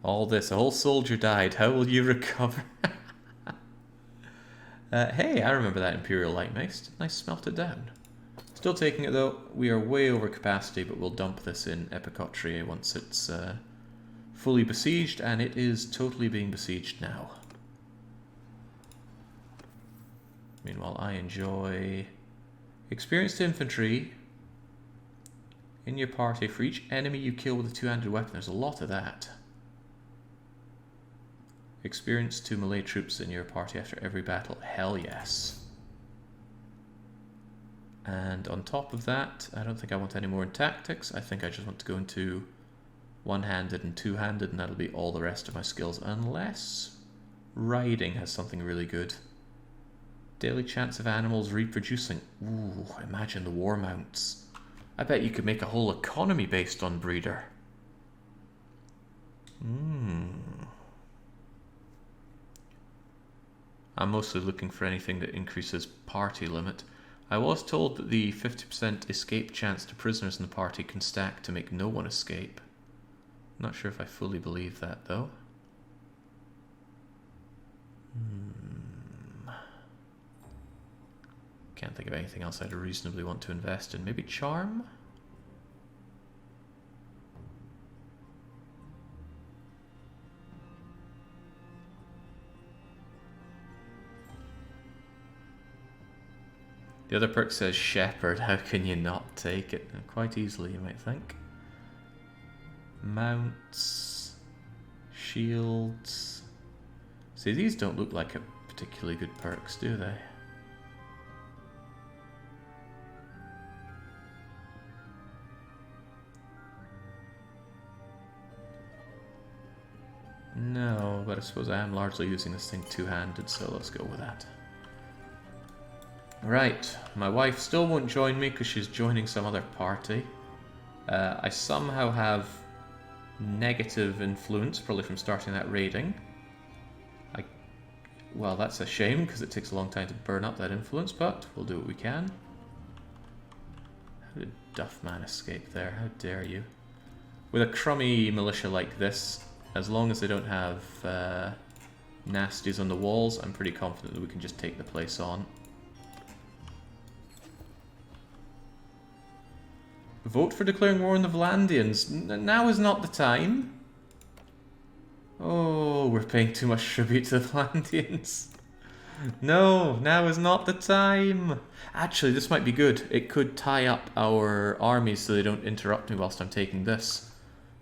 All this, a whole soldier died. How will you recover? Hey, I remember that Imperial Light Mace. Nice, smelt it down. Still taking it though. We are way over capacity, but we'll dump this in Epicotria once it's fully besieged, and it is totally being besieged now. Meanwhile, I enjoy experienced infantry in your party for each enemy you kill with a two-handed weapon. There's a lot of that. Experienced 2 melee troops in your party after every battle. Hell yes. And on top of that, I don't think I want any more in tactics. I think I just want to go into one-handed and two-handed, and that'll be all the rest of my skills, unless riding has something really good. Daily chance of animals reproducing. Ooh, imagine the war mounts. I bet you could make a whole economy based on breeder. I'm mostly looking for anything that increases party limit. I was told that the 50% escape chance to prisoners in the party can stack to make no one escape. Not sure if I fully believe that though. Can't think of anything else I'd reasonably want to invest in. Maybe charm? The other perk says shepherd. How can you not take it? Quite easily, you might think. Mounts, shields. See, these don't look like a particularly good perks, do they? No, but I suppose I am largely using this thing two-handed, so let's go with that. Right, my wife still won't join me because she's joining some other party. I somehow have negative influence, probably from starting that raiding. Well, that's a shame because it takes a long time to burn up that influence, but we'll do what we can. How did Duffman escape there? How dare you? With a crummy militia like this, as long as they don't have nasties on the walls, I'm pretty confident that we can just take the place on. Vote for declaring war on the Vlandians. Now is not the time. Oh, we're paying too much tribute to the Vlandians. No, now is not the time. Actually, this might be good. It could tie up our armies so they don't interrupt me whilst I'm taking this.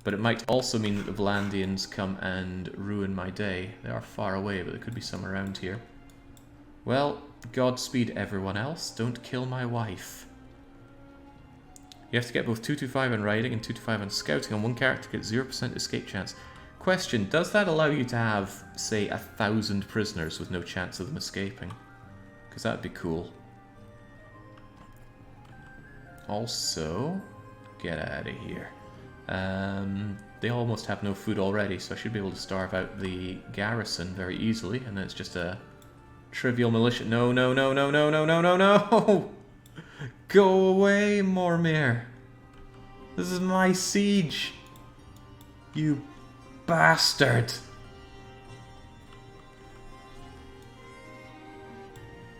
But it might also mean that the Vlandians come and ruin my day. They are far away, but there could be some around here. Well, Godspeed everyone else. Don't kill my wife. You have to get both 225 on riding and 225 on scouting on one character to get 0% escape chance. Question, does that allow you to have, say, 1,000 prisoners with no chance of them escaping? Because that'd be cool. Also, get out of here. They almost have no food already, so I should be able to starve out the garrison very easily, and then it's just a trivial militia. No, no, no, no, no, no, no, no, no! Go away, Mormir! This is my siege! You bastard!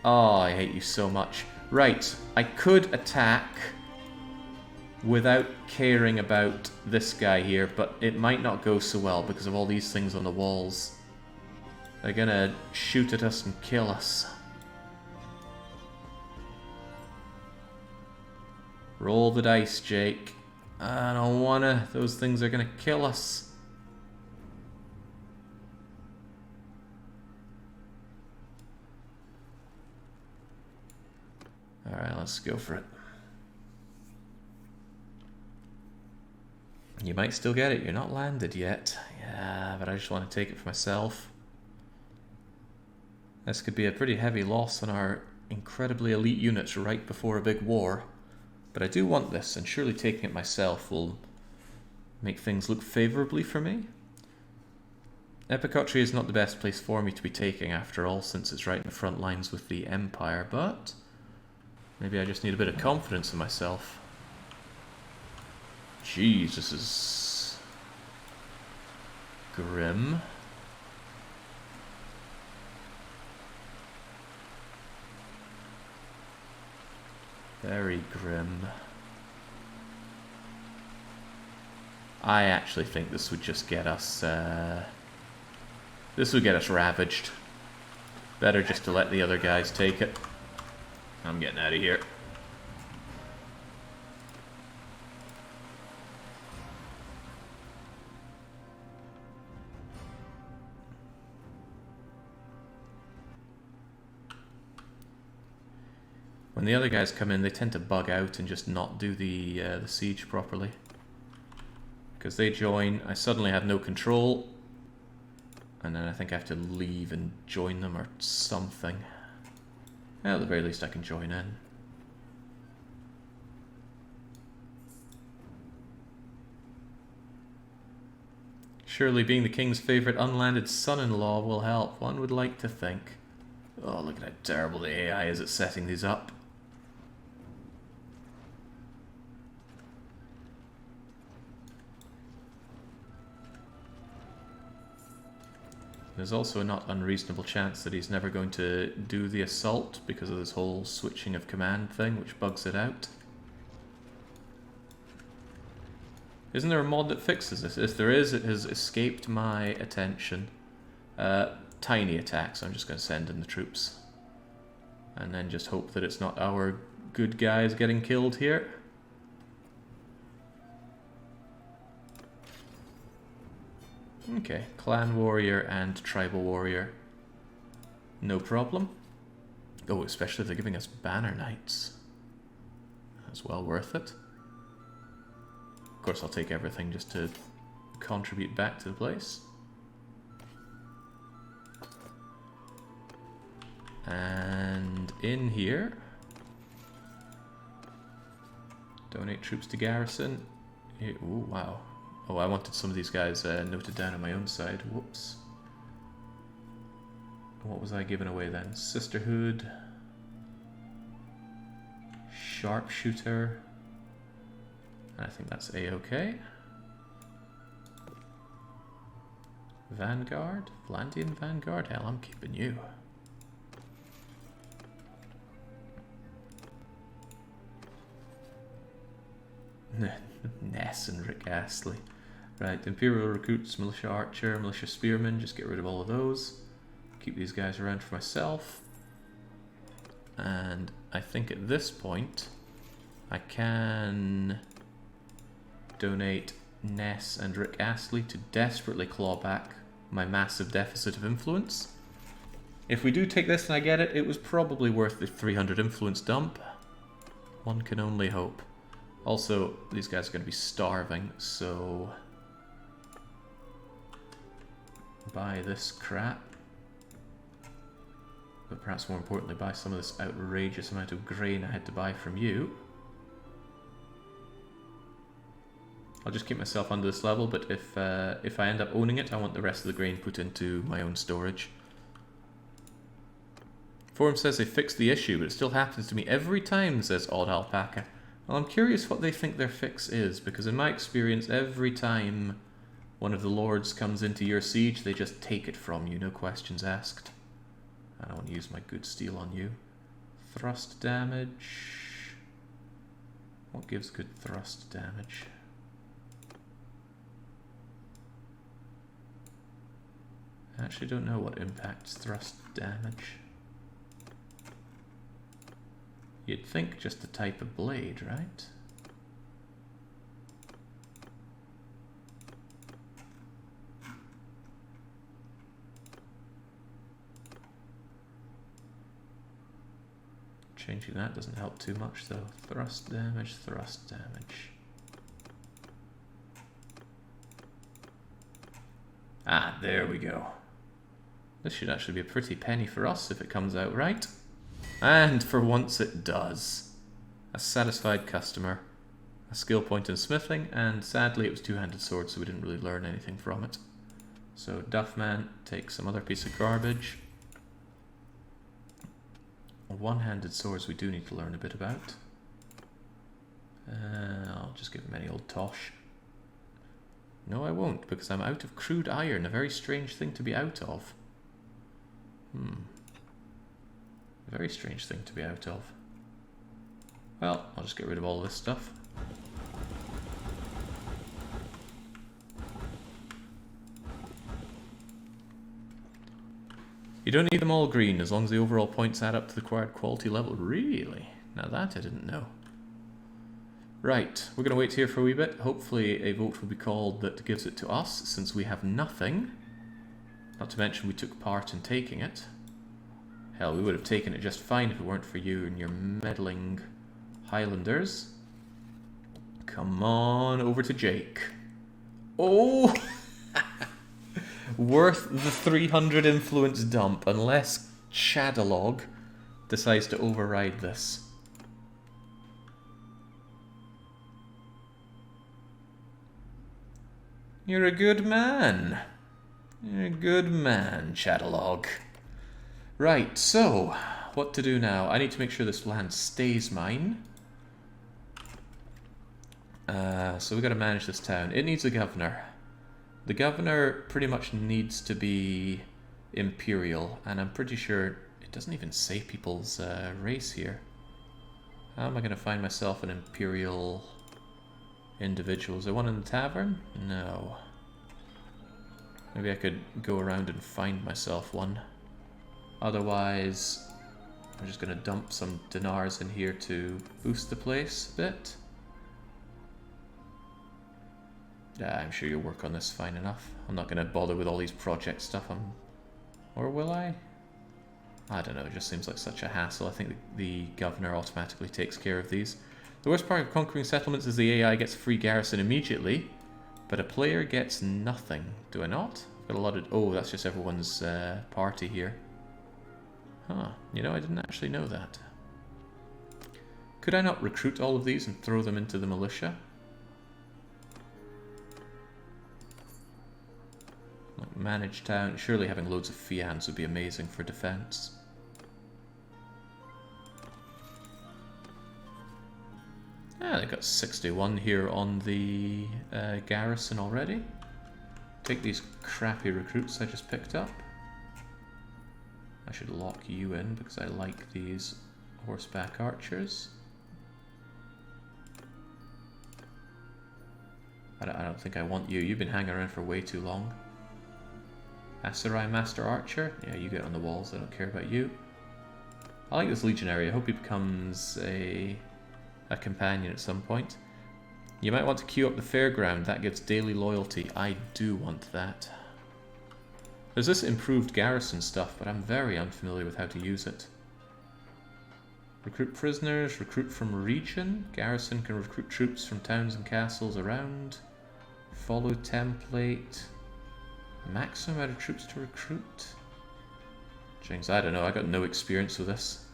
Oh, I hate you so much. Right, I could attack without caring about this guy here, but it might not go so well because of all these things on the walls. They're gonna shoot at us and kill us. Roll the dice, Jake. I don't wanna. Those things are gonna kill us. Alright, let's go for it. You might still get it. You're not landed yet. Yeah, but I just want to take it for myself. This could be a pretty heavy loss on our incredibly elite units right before a big war. But I do want this, and surely taking it myself will make things look favourably for me. Epicotry is not the best place for me to be taking after all, since it's right in the front lines with the Empire, but maybe I just need a bit of confidence in myself. Jeez, this is grim. Very grim. I actually think this would just get us, this would get us ravaged. Better just to let the other guys take it. I'm getting out of here. When the other guys come in, they tend to bug out and just not do the siege properly. Because they join, I suddenly have no control, and then I think I have to leave and join them or something. Well, at the very least I can join in. Surely being the king's favourite unlanded son-in-law will help, one would like to think. Oh, look at how terrible the AI is at setting these up. There's also a not unreasonable chance that he's never going to do the assault because of this whole switching of command thing, which bugs it out. Isn't there a mod that fixes this? If there is, it has escaped my attention. Tiny attacks, I'm just going to send in the troops. And then just hope that it's not our good guys getting killed here. Okay, clan warrior and tribal warrior. No problem. Oh, especially if they're giving us banner knights. That's well worth it. Of course, I'll take everything just to contribute back to the place. And in here, donate troops to garrison. Here, ooh, wow. Oh, I wanted some of these guys noted down on my own side. Whoops. What was I giving away then? Sisterhood. Sharpshooter. I think that's A-okay. Vanguard? Vlandian Vanguard? Hell, I'm keeping you. Ness and Rick Astley. Right, Imperial Recruits, Militia Archer, Militia Spearman, just get rid of all of those. Keep these guys around for myself. And I think at this point, I can donate Ness and Rick Astley to desperately claw back my massive deficit of influence. If we do take this and I get it, it was probably worth the 300 influence dump. One can only hope. Also, these guys are going to be starving, so buy this crap. But perhaps more importantly, buy some of this outrageous amount of grain I had to buy from you. I'll just keep myself under this level, but if I end up owning it, I want the rest of the grain put into my own storage. Forum says they fixed the issue, but it still happens to me every time, says Odd Alpaca. Well, I'm curious what they think their fix is, because in my experience, every time one of the lords comes into your siege, they just take it from you, no questions asked. I don't want to use my good steel on you. Thrust damage. What gives good thrust damage? I actually don't know what impacts thrust damage. You'd think just the type of blade, right? Changing that doesn't help too much though. Thrust damage, thrust damage. Ah, there we go. This should actually be a pretty penny for us if it comes out right. And for once it does. A satisfied customer. A skill point in smithing, and sadly it was two-handed sword, so we didn't really learn anything from it. So Duffman takes some other piece of garbage. One-handed swords we do need to learn a bit about. I'll just give him any old tosh. No, I won't, because I'm out of crude iron, a very strange thing to be out of. A very strange thing to be out of. Well, I'll just get rid of all this stuff. You don't need them all green, as long as the overall points add up to the required quality level. Really? Now that I didn't know. Right, we're going to wait here for a wee bit. Hopefully a vote will be called that gives it to us, since we have nothing. Not to mention we took part in taking it. Hell, we would have taken it just fine if it weren't for you and your meddling Highlanders. Come on over to Jake. Oh! Worth the 300 influence dump, unless Chatterlord decides to override this. You're a good man. You're a good man, Chatterlord. Right, so, what to do now? I need to make sure this land stays mine. So we got to manage this town. It needs a governor. The governor pretty much needs to be imperial, and I'm pretty sure it doesn't even say people's race here. How am I going to find myself an imperial individual? Is there one in the tavern? No. Maybe I could go around and find myself one. Otherwise, I'm just going to dump some dinars in here to boost the place a bit. Yeah, I'm sure you'll work on this fine enough. I'm not going to bother with all these project stuff. Or will I? I don't know, it just seems like such a hassle. I think the governor automatically takes care of these. The worst part of conquering settlements is the AI gets a free garrison immediately, but a player gets nothing. Do I not? I've got a lot of... Oh, that's just everyone's party here. Huh, you know, I didn't actually know that. Could I not recruit all of these and throw them into the militia? Like manage town. Surely having loads of fians would be amazing for defense. Ah, they got 61 here on the garrison already. Take these crappy recruits I just picked up. I should lock you in because I like these horseback archers. I don't think I want you. You've been hanging around for way too long. Asarai Master Archer? Yeah, you get on the walls. I don't care about you. I like this legionary. I hope he becomes a companion at some point. You might want to queue up the fairground. That gives daily loyalty. I do want that. There's this improved garrison stuff, but I'm very unfamiliar with how to use it. Recruit prisoners, recruit from region. Garrison can recruit troops from towns and castles around. Follow template. Maximum amount of troops to recruit. Jinx, I don't know, I got no experience with this.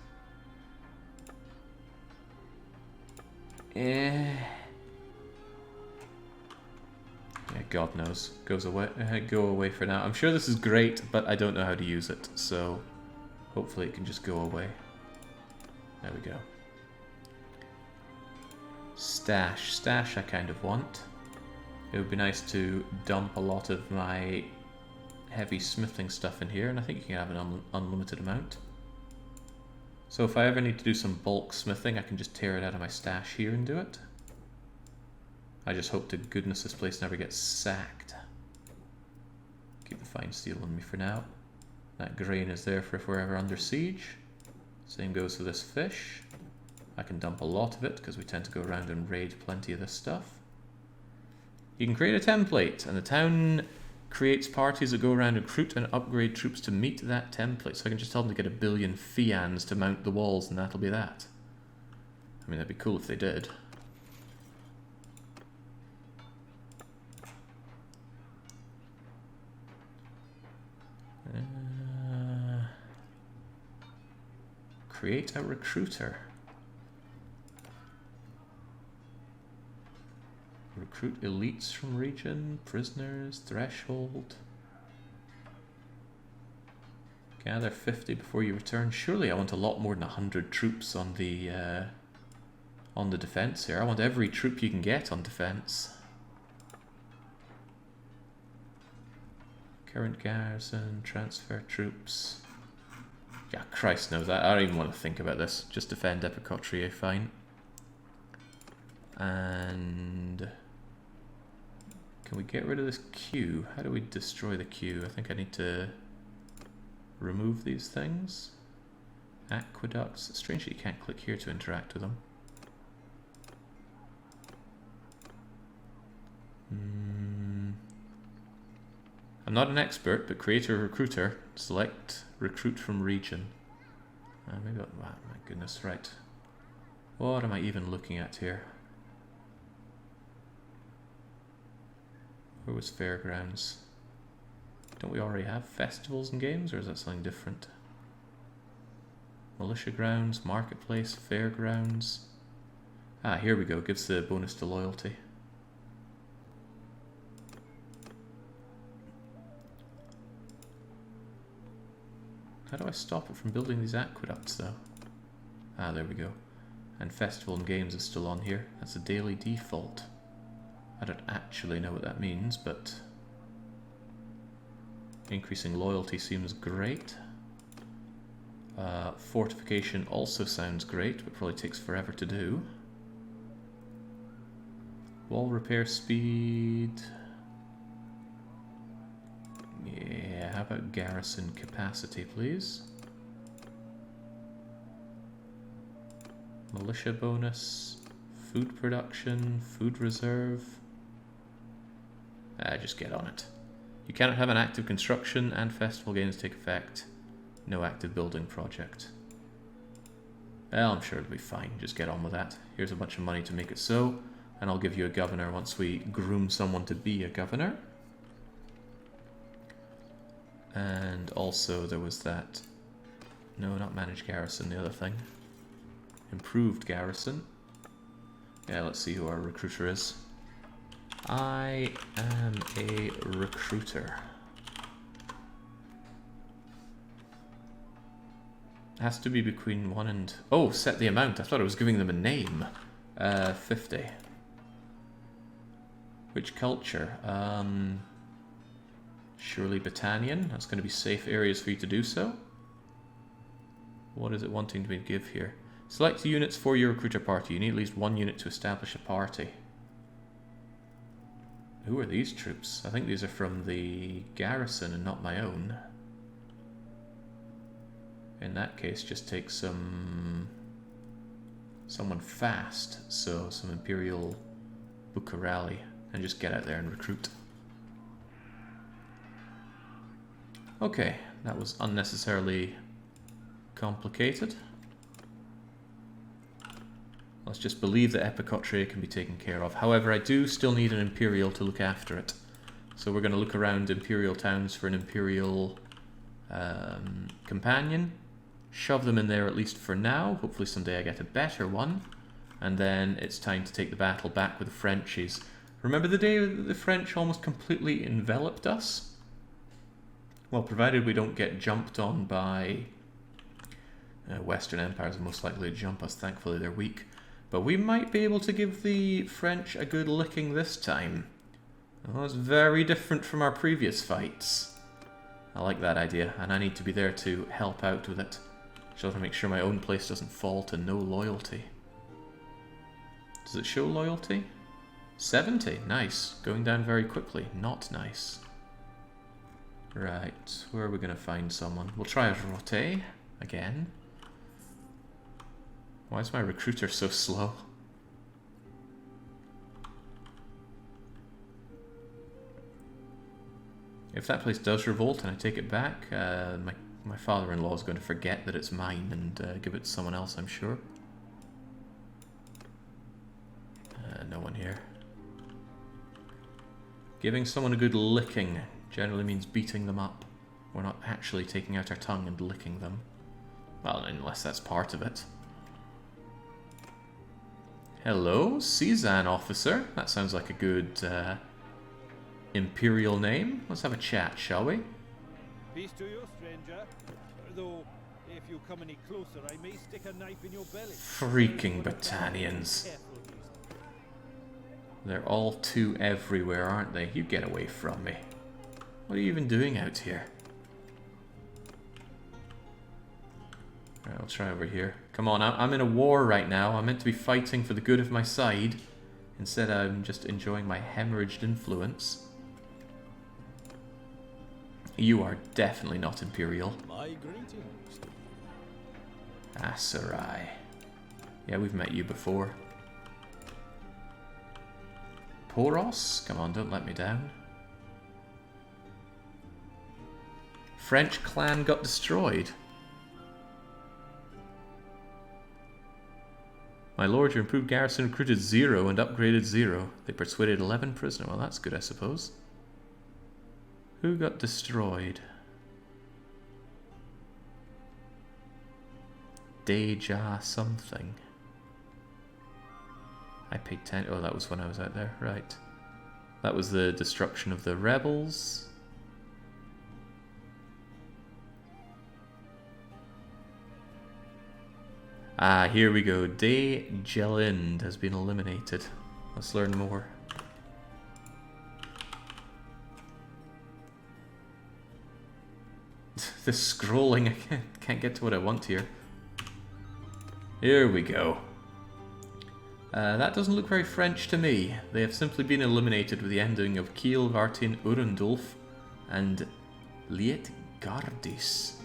Yeah, God knows. Goes away. Go away for now. I'm sure this is great, but I don't know how to use it, so hopefully it can just go away. There we go. Stash. Stash I kind of want. It would be nice to dump a lot of my heavy smithing stuff in here, and I think you can have an unlimited amount. So if I ever need to do some bulk smithing, I can just tear it out of my stash here and do it. I just hope to goodness this place never gets sacked. Keep the fine steel on me for now. That grain is there for if we're ever under siege. Same goes for this fish. I can dump a lot of it because we tend to go around and raid plenty of this stuff. You can create a template, and the town creates parties that go around and recruit and upgrade troops to meet that template. So I can just tell them to get 1 billion fians to mount the walls, and that'll be that. I mean, that'd be cool if they did. Create a recruiter. Recruit elites from region, prisoners, threshold. Gather 50 before you return. Surely I want a lot more than 100 troops on the defense here. I want every troop you can get on defense. Current garrison, transfer troops. Yeah, Christ knows that. I don't even want to think about this. Just defend Epicotria, fine. And can we get rid of this queue? How do we destroy the queue? I think I need to remove these things. Aqueducts. Strangely, you can't click here to interact with them. I'm not an expert, but create a recruiter. Select recruit from region. Maybe. Wow, my goodness, right. What am I even looking at here? Where was fairgrounds? Don't we already have festivals and games, or is that something different? Militia grounds, marketplace, fairgrounds. Ah, here we go. Gives the bonus to loyalty. How do I stop it from building these aqueducts, though? Ah, there we go. And festival and games is still on here. That's a daily default. I don't actually know what that means, but increasing loyalty seems great. Fortification also sounds great, but probably takes forever to do. Wall repair speed. Yeah, how about garrison capacity, please? Militia bonus, food production, food reserve. Just get on it. You cannot have an active construction and festival games take effect. No active building project. Well, I'm sure it'll be fine. Just get on with that. Here's a bunch of money to make it so, and I'll give you a governor once we groom someone to be a governor. And also there was that... No, not managed garrison, the other thing. Improved garrison. Yeah, let's see who our recruiter is. I am a recruiter. Has to be between 1 and... Oh, set the amount. I thought I was giving them a name. 50. Which culture? Surely Battanian. That's going to be safe areas for you to do so. What is it wanting me to give here? Select the units for your recruiter party. You need at least 1 unit to establish a party. Who are these troops? I think these are from the garrison and not my own. In that case, just take someone fast, so some Imperial Bucharali, and just get out there and recruit. Okay, that was unnecessarily complicated. Let's just believe that Epicotria can be taken care of. However, I do still need an Imperial to look after it. So we're going to look around Imperial towns for an Imperial companion. Shove them in there at least for now. Hopefully someday I get a better one. And then it's time to take the battle back with the Frenchies. Remember the day that the French almost completely enveloped us? Well, provided we don't get jumped on by Western empires are most likely to jump us. Thankfully, they're weak. But we might be able to give the French a good licking this time. Oh, it's very different from our previous fights. I like that idea, and I need to be there to help out with it. Just have to make sure my own place doesn't fall to no loyalty. Does it show loyalty? 70, nice. Going down very quickly, not nice. Right, where are we going to find someone? We'll try a rote again. Why is my recruiter so slow? If that place does revolt and I take it back, my father-in-law is going to forget that it's mine and give it to someone else, I'm sure. No one here. Giving someone a good licking generally means beating them up. We're not actually taking out our tongue and licking them. Well, unless that's part of it. Hello, Cezanne officer. That sounds like a good imperial name. Let's have a chat, shall we? Peace to you, stranger. Though, if you come any closer, I may stick a knife in your belly. Freaking Battanians. They're all too everywhere, aren't they? You get away from me. What are you even doing out here? Alright, I'll try over here. Come on, I'm in a war right now. I'm meant to be fighting for the good of my side. Instead, I'm just enjoying my hemorrhaged influence. You are definitely not Imperial. My greetings. Asarai. Yeah, we've met you before. Poros? Come on, don't let me down. French clan got destroyed. My lord, your improved garrison recruited 0 and upgraded 0. They persuaded 11 prisoners. Well, that's good, I suppose. Who got destroyed? Deja something. I paid 10. Oh, that was when I was out there. Right. That was the destruction of the rebels. Ah, here we go. De Gelind has been eliminated. Let's learn more. The scrolling, I can't get to what I want here. Here we go. That doesn't look very French to me. They have simply been eliminated with the ending of Kiel, Vartin, Urundulf, and Lietgardis.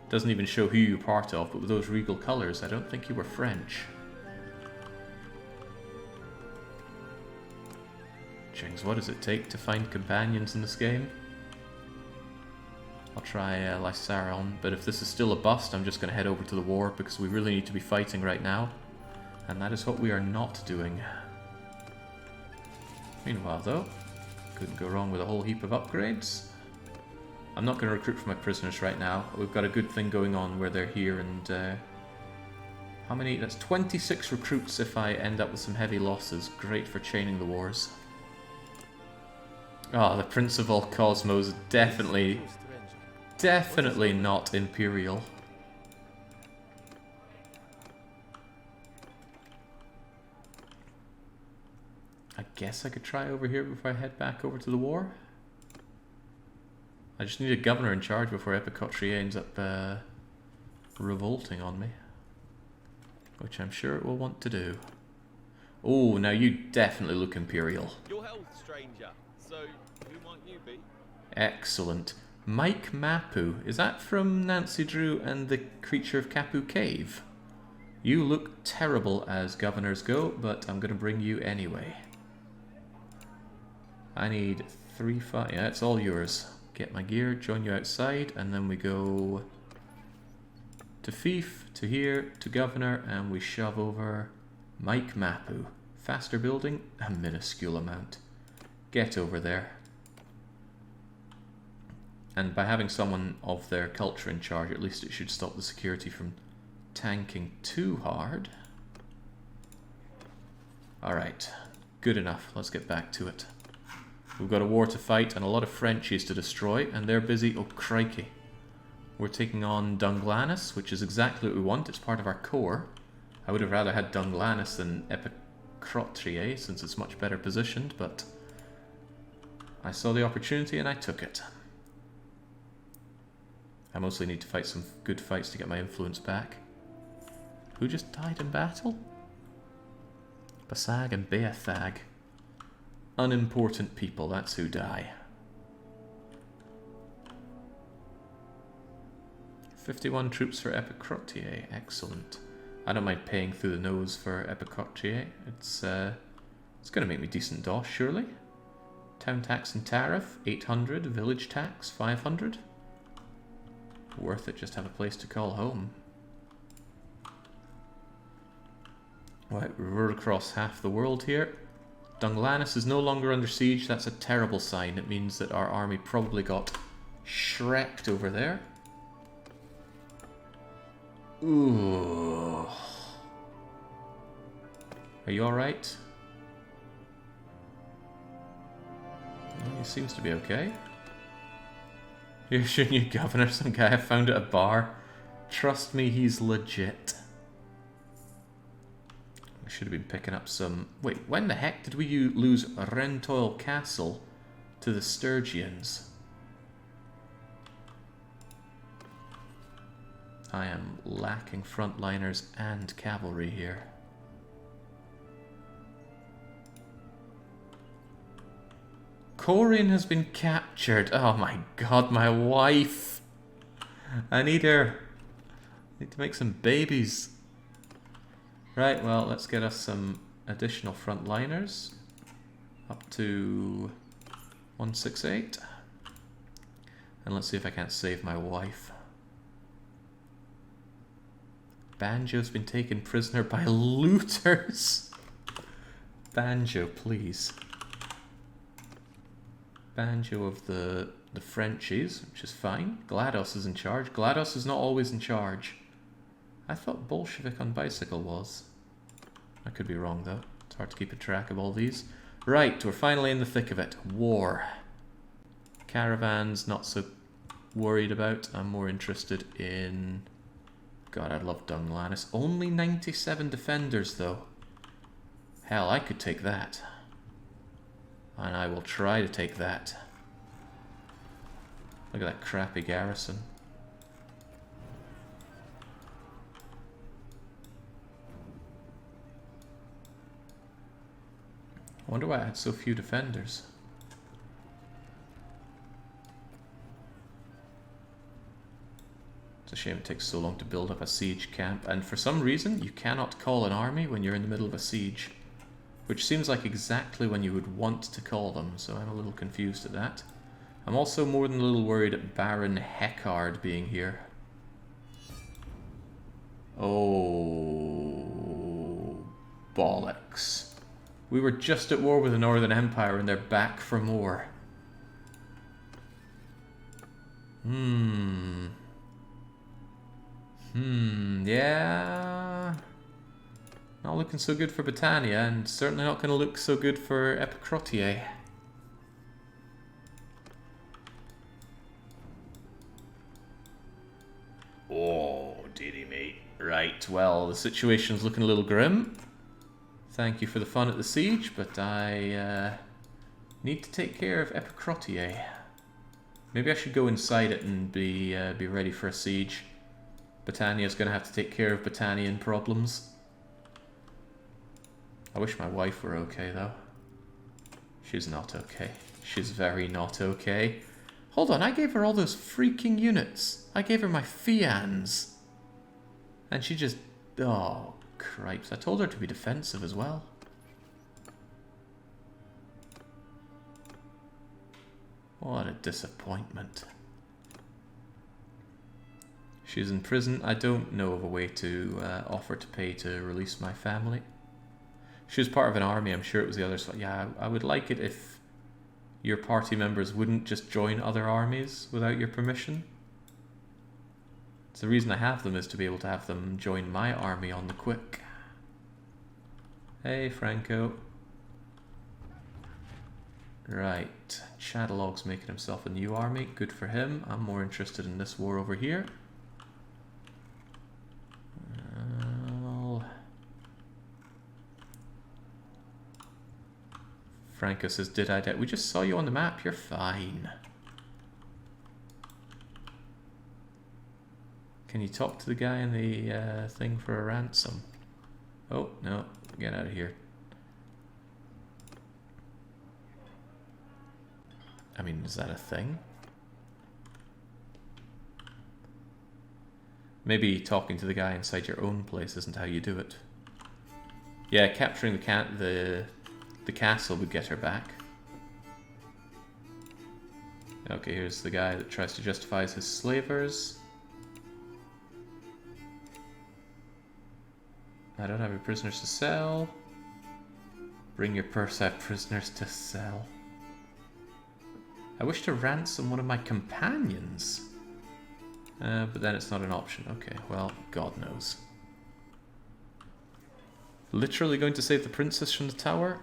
Doesn't even show who you're part of, but with those regal colours, I don't think you were French. Jings, what does it take to find companions in this game? I'll try Lysaron, but if this is still a bust, I'm just going to head over to the war, because we really need to be fighting right now. And that is what we are not doing. Meanwhile, though, couldn't go wrong with a whole heap of upgrades. I'm not going to recruit for my prisoners right now. We've got a good thing going on where they're here, and how many? That's 26 recruits if I end up with some heavy losses. Great for chaining the wars. Oh, the Prince of all Cosmos, definitely not Imperial. I guess I could try over here before I head back over to the war. I just need a governor in charge before Epicotria ends up revolting on me. Which I'm sure it will want to do. Oh, now you definitely look Imperial. Your health, stranger. So, who might you be? Excellent. Mike Mapu. Is that from Nancy Drew and the Creature of Kapu Cave? You look terrible as governors go, but I'm going to bring you anyway. I need 3, 5. Yeah, it's all yours. Get my gear, join you outside, and then we go to Fief, to here, to Governor, and we shove over Mike Mapu. Faster building, a minuscule amount. Get over there. And by having someone of their culture in charge, at least it should stop the security from tanking too hard. Alright. Good enough. Let's get back to it. We've got a war to fight and a lot of Frenchies to destroy, and they're busy. Oh, crikey. We're taking on Dunglannis, which is exactly what we want. It's part of our core. I would have rather had Dunglannis than Epicrotrier, since it's much better positioned, but I saw the opportunity and I took it. I mostly need to fight some good fights to get my influence back. Who just died in battle? Basag and Beathag. Unimportant people, that's who die. 51 troops for Epicrotrier, excellent. I don't mind paying through the nose for Epicrotrier. It's going to make me decent dosh, surely. Town tax and tariff, 800. Village tax, 500. Worth it, just have a place to call home. Right, we're across half the world here. Dunglannis is no longer under siege. That's a terrible sign. It means that our army probably got shreked over there. Ooh. Are you alright? He seems to be okay. Here's your new governor, some guy I found at a bar. Trust me, he's legit. I should have been picking up some... Wait, when the heck did we lose Rentoil Castle to the Sturgians? I am lacking frontliners and cavalry here. Corian has been captured. Oh my god, my wife. I need her. I need to make some babies. Right, well, let's get us some additional frontliners. Up to 168. And let's see if I can't save my wife. Banjo's been taken prisoner by looters. Banjo, please. Banjo of the Frenchies, which is fine. GLaDOS is in charge. GLaDOS is not always in charge. I thought Bolshevik on bicycle was. I could be wrong though. It's hard to keep a track of all these. Right, we're finally in the thick of it. War. Caravans, not so worried about. I'm more interested in... God, I love Dunglannis. Only 97 defenders though. Hell, I could take that. And I will try to take that. Look at that crappy garrison. I wonder why I had so few defenders. It's a shame it takes so long to build up a siege camp, and for some reason you cannot call an army when you're in the middle of a siege. Which seems like exactly when you would want to call them, so I'm a little confused at that. I'm also more than a little worried at Baron Heckard being here. Oh, bollocks. We were just at war with the Northern Empire and they're back for more. Yeah. Not looking so good for Britannia, and certainly not going to look so good for Epicrotrier. Oh, dearie mate. Right, well, the situation's looking a little grim. Thank you for the fun at the siege, but I need to take care of Epicrotrier. Maybe I should go inside it and be ready for a siege. Britannia's going to have to take care of Britannian problems. I wish my wife were okay, though. She's not okay. She's very not okay. Hold on, I gave her all those freaking units. I gave her my Fians. And she just... Oh, cripes. I told her to be defensive as well. What a disappointment. She's in prison. I don't know of a way to offer to pay to release my family. She was part of an army, I'm sure it was the other side. Yeah, I would like it if your party members wouldn't just join other armies without your permission. So the reason I have them is to be able to have them join my army on the quick. Hey, Franco. Right, Chatterlord's making himself a new army. Good for him. I'm more interested in this war over here. Franco says, did I die? We just saw you on the map. You're fine. Can you talk to the guy in the thing for a ransom? Oh, no. Get out of here. I mean, is that a thing? Maybe talking to the guy inside your own place isn't how you do it. Yeah, capturing the castle would get her back. Okay, here's the guy that tries to justify his slavers. I don't have any prisoners to sell. Bring your purse, I have prisoners to sell. I wish to ransom one of my companions. But then it's not an option. Okay, well, God knows. Literally going to save the princess from the tower?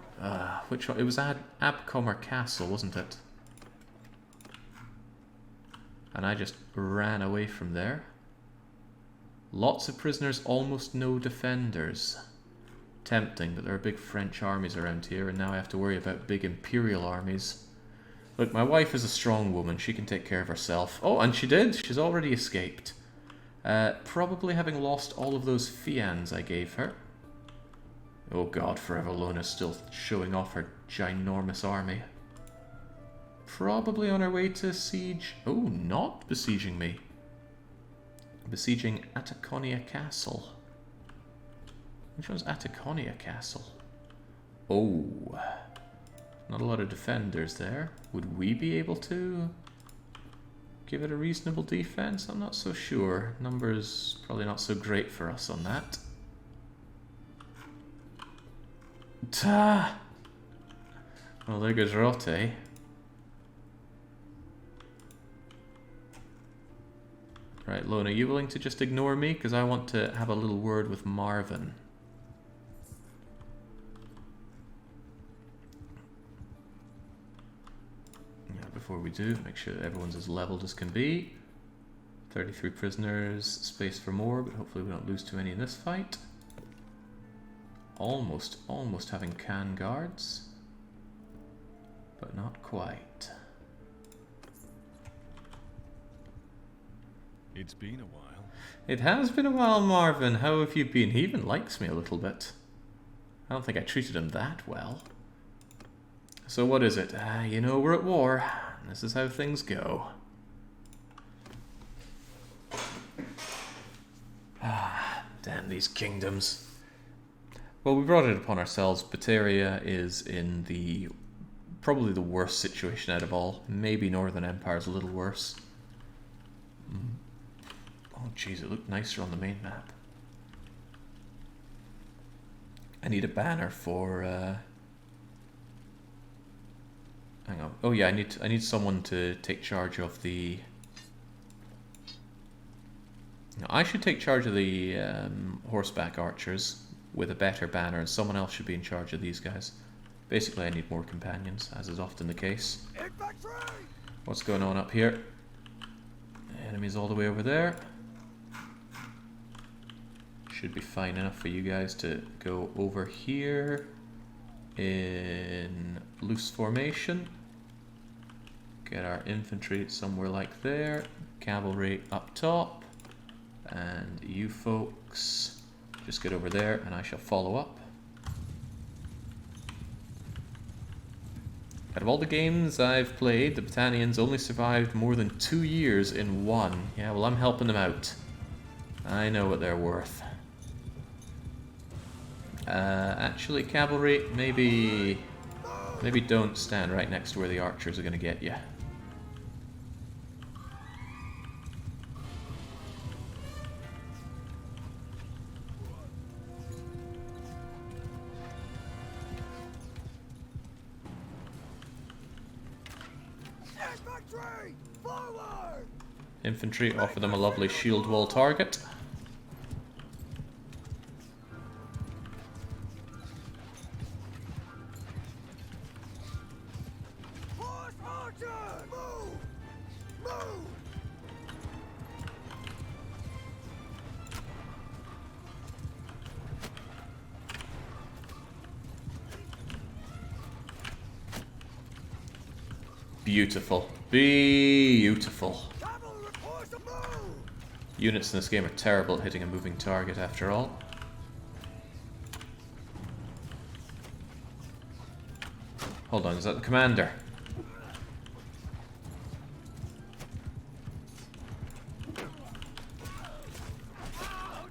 Which one? It was Abcomer Castle, wasn't it? And I just ran away from there. Lots of prisoners, almost no defenders. Tempting, but there are big French armies around here, and now I have to worry about big imperial armies. Look, my wife is a strong woman. She can take care of herself. Oh, and she did. She's already escaped. Probably having lost all of those fians I gave her. Oh god, Forever Lona's still showing off her ginormous army. Probably on her way to siege... Oh, not besieging me. Besieging Ataconia Castle. Which one's Ataconia Castle? Oh. Not a lot of defenders there. Would we be able to give it a reasonable defense? I'm not so sure. Numbers probably not so great for us on that. Ta! Well, there goes Rote. Right, Lona, are you willing to just ignore me? Because I want to have a little word with Marvin. Yeah, before we do, make sure that everyone's as leveled as can be. 33 prisoners, space for more, but hopefully we don't lose too many in this fight. Almost having can guards, but not quite. It's been a while. It has been a while, Marvin. How have you been? He even likes me a little bit. I don't think I treated him that well. So what is it? You know, we're at war. This is how things go. Damn these kingdoms. Well, we brought it upon ourselves. Bataria is in the probably the worst situation out of all. Maybe Northern Empire's a little worse. Oh jeez, it looked nicer on the main map. I need a banner for hang on. Oh yeah, I need someone to take charge of the... No, I should take charge of the horseback archers with a better banner, and someone else should be in charge of these guys. Basically, I need more companions, as is often the case. What's going on up here? Enemies all the way over there. Should be fine enough for you guys to go over here in loose formation. Get our infantry somewhere like there. Cavalry up top. And you folks just get over there and I shall follow up. Out of all the games I've played, the Battanians only survived more than 2 years in one. Yeah, well, I'm helping them out. I know what they're worth. Actually, cavalry, maybe don't stand right next to where the archers are going to get you. Infantry, offer them a lovely shield wall target. Beautiful. Beautiful. Cavalry force to move! Units in this game are terrible at hitting a moving target after all. Hold on, is that the commander?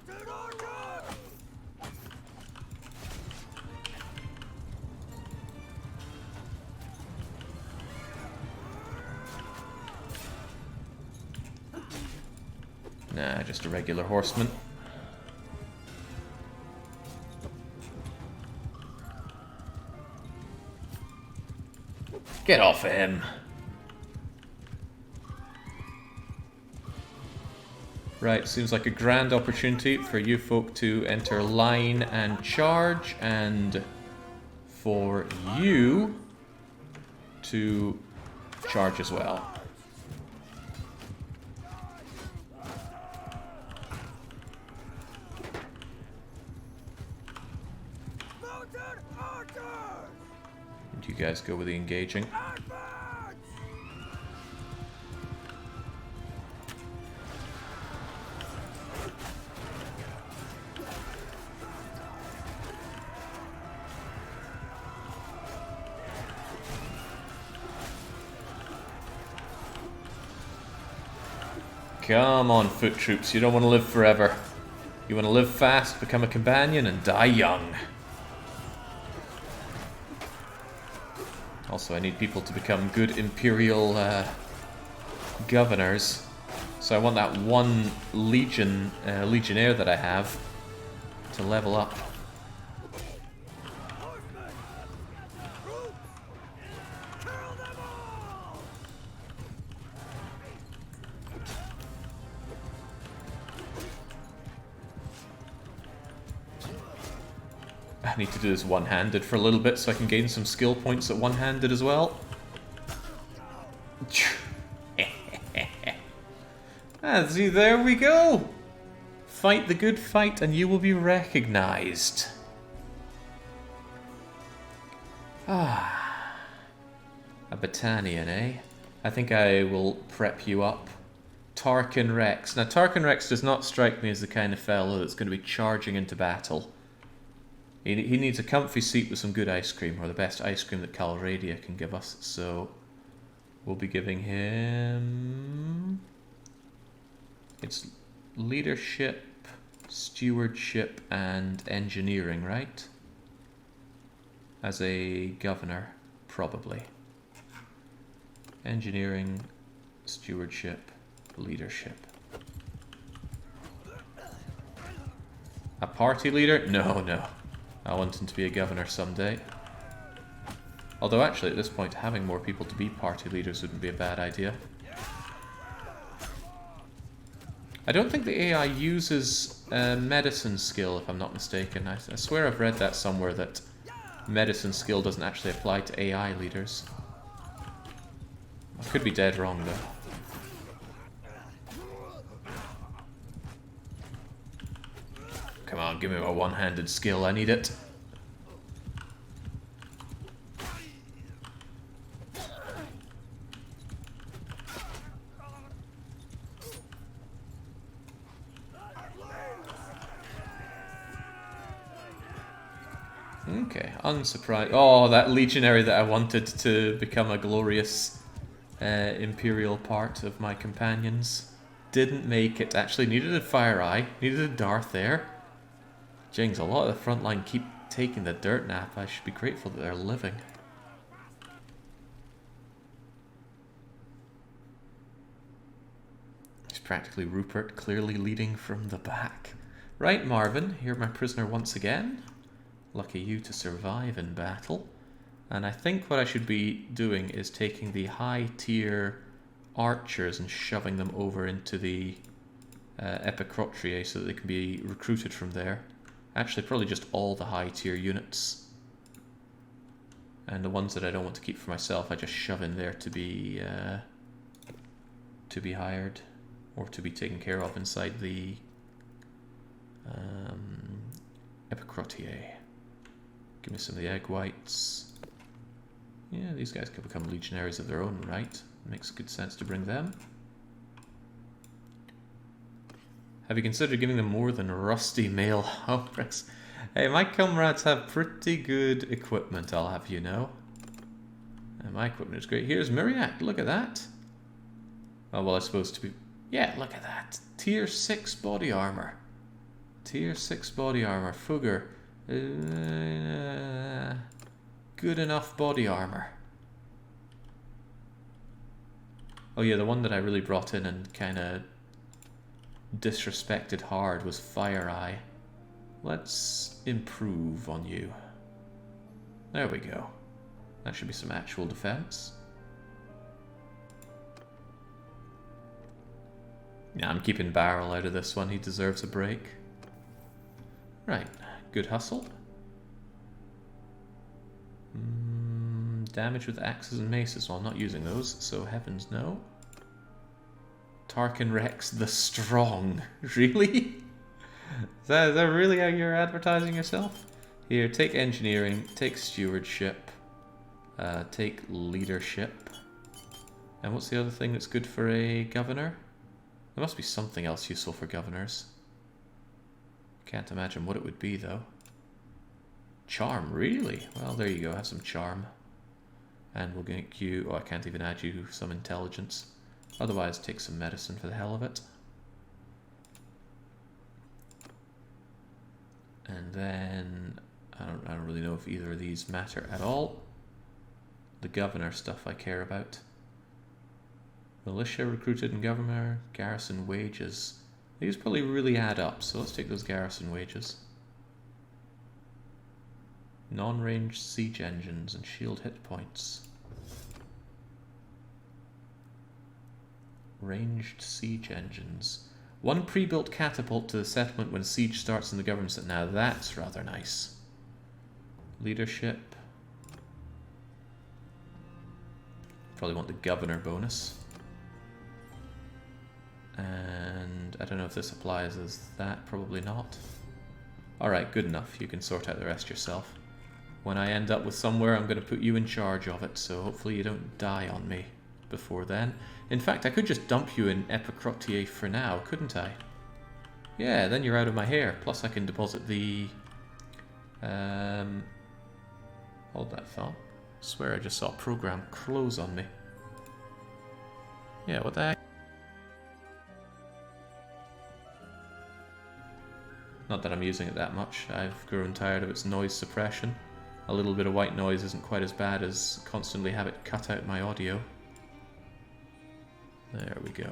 Mounted archer! Nah, just a regular horseman. Get off of him. Right, seems like a grand opportunity for you folk to enter line and charge, and for you to charge as well. Mounted archers! And you guys go with the engaging. Advance! Come on, foot troops, you don't want to live forever. You want to live fast, become a companion, and die young. Also, I need people to become good Imperial governors. So I want that one legionnaire that I have to level up. Horsemen! Troops! Kill them all! I need to do this one-handed for a little bit so I can gain some skill points at one-handed as well. Ah, see, there we go! Fight the good fight and you will be recognized. Ah. A Battanian, eh? I think I will prep you up. Tarkin Rex. Now, Tarkin Rex does not strike me as the kind of fellow that's going to be charging into battle. He needs a comfy seat with some good ice cream, or the best ice cream that Calradia can give us, so we'll be giving him... It's leadership, stewardship, and engineering, right? As a governor, probably. Engineering, stewardship, leadership. A party leader? No, no. I want him to be a governor someday. Although actually at this point having more people to be party leaders wouldn't be a bad idea. I don't think the AI uses medicine skill, if I'm not mistaken. I swear I've read that somewhere, that medicine skill doesn't actually apply to AI leaders. I could be dead wrong though. Come on, give me my one-handed skill, I need it. Okay, unsurprised. Oh, that legionary that I wanted to become a glorious imperial part of my companions didn't make it. Actually needed a fire eye, needed a Darth there. Jings, a lot of the front line keep taking the dirt nap. I should be grateful that they're living. It's practically Rupert, clearly leading from the back. Right, Marvin, you're my prisoner once again. Lucky you to survive in battle. And I think what I should be doing is taking the high tier archers and shoving them over into the Epicrotriae so that they can be recruited from there. Actually, probably just all the high tier units. And the ones that I don't want to keep for myself, I just shove in there to be hired or to be taken care of inside the Epicrotiae. Give me some of the egg whites. Yeah, these guys could become legionaries of their own right. Makes good sense to bring them. Have you considered giving them more than rusty male hubris? Hey, my comrades have pretty good equipment, I'll have you know. And my equipment is great. Here's Miriak, look at that. Oh, well, I suppose to be... Yeah, look at that. Tier 6 body armor. Tier 6 body armor. Fugger. Good enough body armor. Oh yeah, the one that I really brought in and kind of disrespected hard was Fire Eye. Let's improve on you. There we go. That should be some actual defense. Yeah, I'm keeping Barrel out of this one. He deserves a break. Right, good hustle. Damage with axes and maces. Well, I'm not using those, so heavens no. Tarkin Rex the Strong. Really? Is that really how you're advertising yourself? Here, take engineering, take stewardship, take leadership. And what's the other thing that's good for a governor? There must be something else useful for governors. Can't imagine what it would be though. Charm, really? Well, there you go, have some charm. And we'll get you... Oh, I can't even add you some intelligence. Otherwise, take some medicine for the hell of it. And then... I don't really know if either of these matter at all. The governor stuff I care about. Militia recruited in governor, garrison wages. These probably really add up, so let's take those garrison wages. Non-ranged siege engines and shield hit points. Ranged siege engines. 1 pre-built catapult to the settlement when siege starts in the government. Now that's rather nice. Leadership. Probably want the governor bonus. And I don't know if this applies as that. Probably not. Alright, good enough. You can sort out the rest yourself. When I end up with somewhere, I'm going to put you in charge of it, so hopefully you don't die on me before then. In fact, I could just dump you in Epicrotier for now, couldn't I? Yeah, then you're out of my hair. Plus I can deposit the... Hold that thought. I swear I just saw program close on me. Yeah, what the heck? Not that I'm using it that much. I've grown tired of its noise suppression. A little bit of white noise isn't quite as bad as constantly have it cut out my audio. There we go.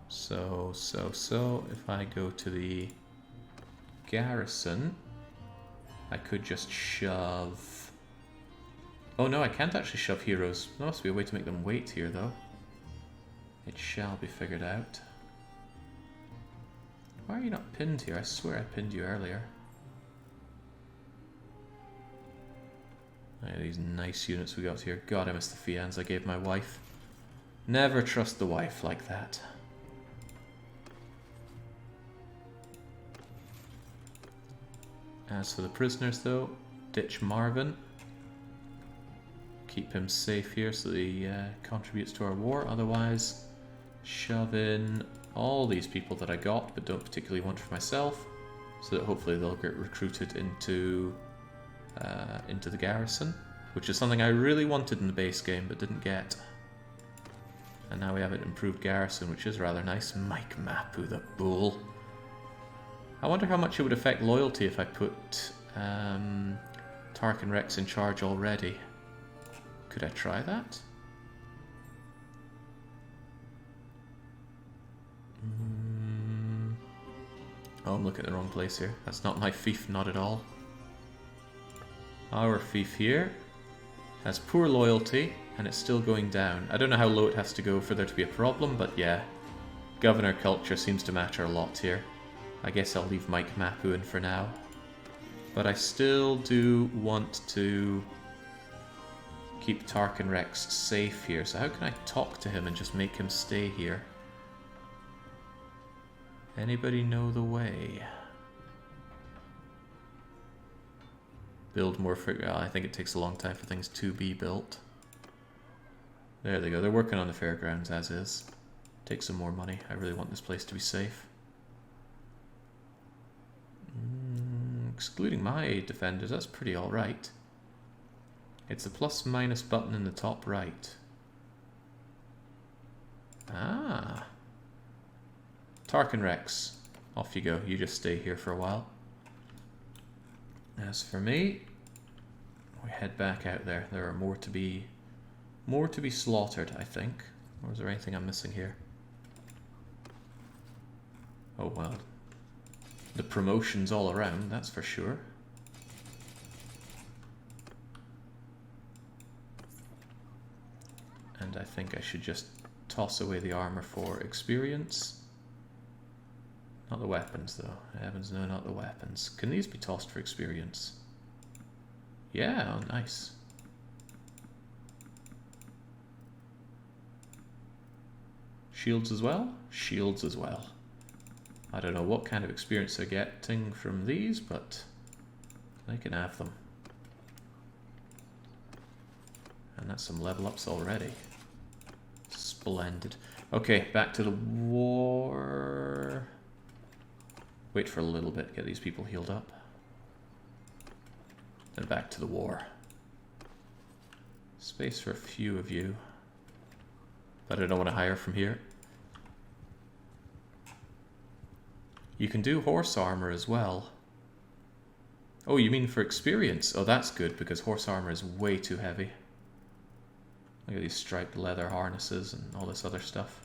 So, if I go to the garrison, I could just shove... Oh no, I can't actually shove heroes. There must be a way to make them wait here though. It shall be figured out. Why are you not pinned here? I swear I pinned you earlier. Oh, these nice units we got here. God, I miss the fians I gave my wife. Never trust the wife like that. As for the prisoners though, ditch Marvin. Keep him safe here so that he contributes to our war. Otherwise, shove in all these people that I got but don't particularly want for myself, so that hopefully they'll get recruited into the garrison, which is something I really wanted in the base game but didn't get. And now we have an improved garrison, which is rather nice. Mike Mapu the Bull. I wonder how much it would affect loyalty if I put Tarkin Rex in charge already. Could I try that? Oh, I'm looking at the wrong place here. That's not my fief, not at all. Our fief here has poor loyalty, and it's still going down. I don't know how low it has to go for there to be a problem, but yeah. Governor culture seems to matter a lot here. I guess I'll leave Mike Mapu in for now. But I still do want to keep Tarkin Rex safe here, so how can I talk to him and just make him stay here? Anybody know the way? build more for... I think it takes a long time for things to be built. There they go. They're working on the fairgrounds as is. Take some more money. I really want this place to be safe. Excluding my defenders, that's pretty alright. It's the plus-minus button in the top right. Ah. Tarkin Rex. Off you go. You just stay here for a while. As for me, we head back out there. There are more to be slaughtered, I think. Or is there anything I'm missing here? Oh well. The promotions all around, that's for sure. And I think I should just toss away the armor for experience. Not the weapons, though. Heavens, no, not the weapons. Can these be tossed for experience? Yeah, oh, nice. Shields as well? Shields as well. I don't know what kind of experience they're getting from these, but they can have them. And that's some level ups already. Splendid. Okay, back to the war. Wait for a little bit, get these people healed up. Then back to the war. Space for a few of you. But I don't want to hire from here. You can do horse armor as well. Oh, you mean for experience? Oh, that's good, because horse armor is way too heavy. Look at these striped leather harnesses and all this other stuff.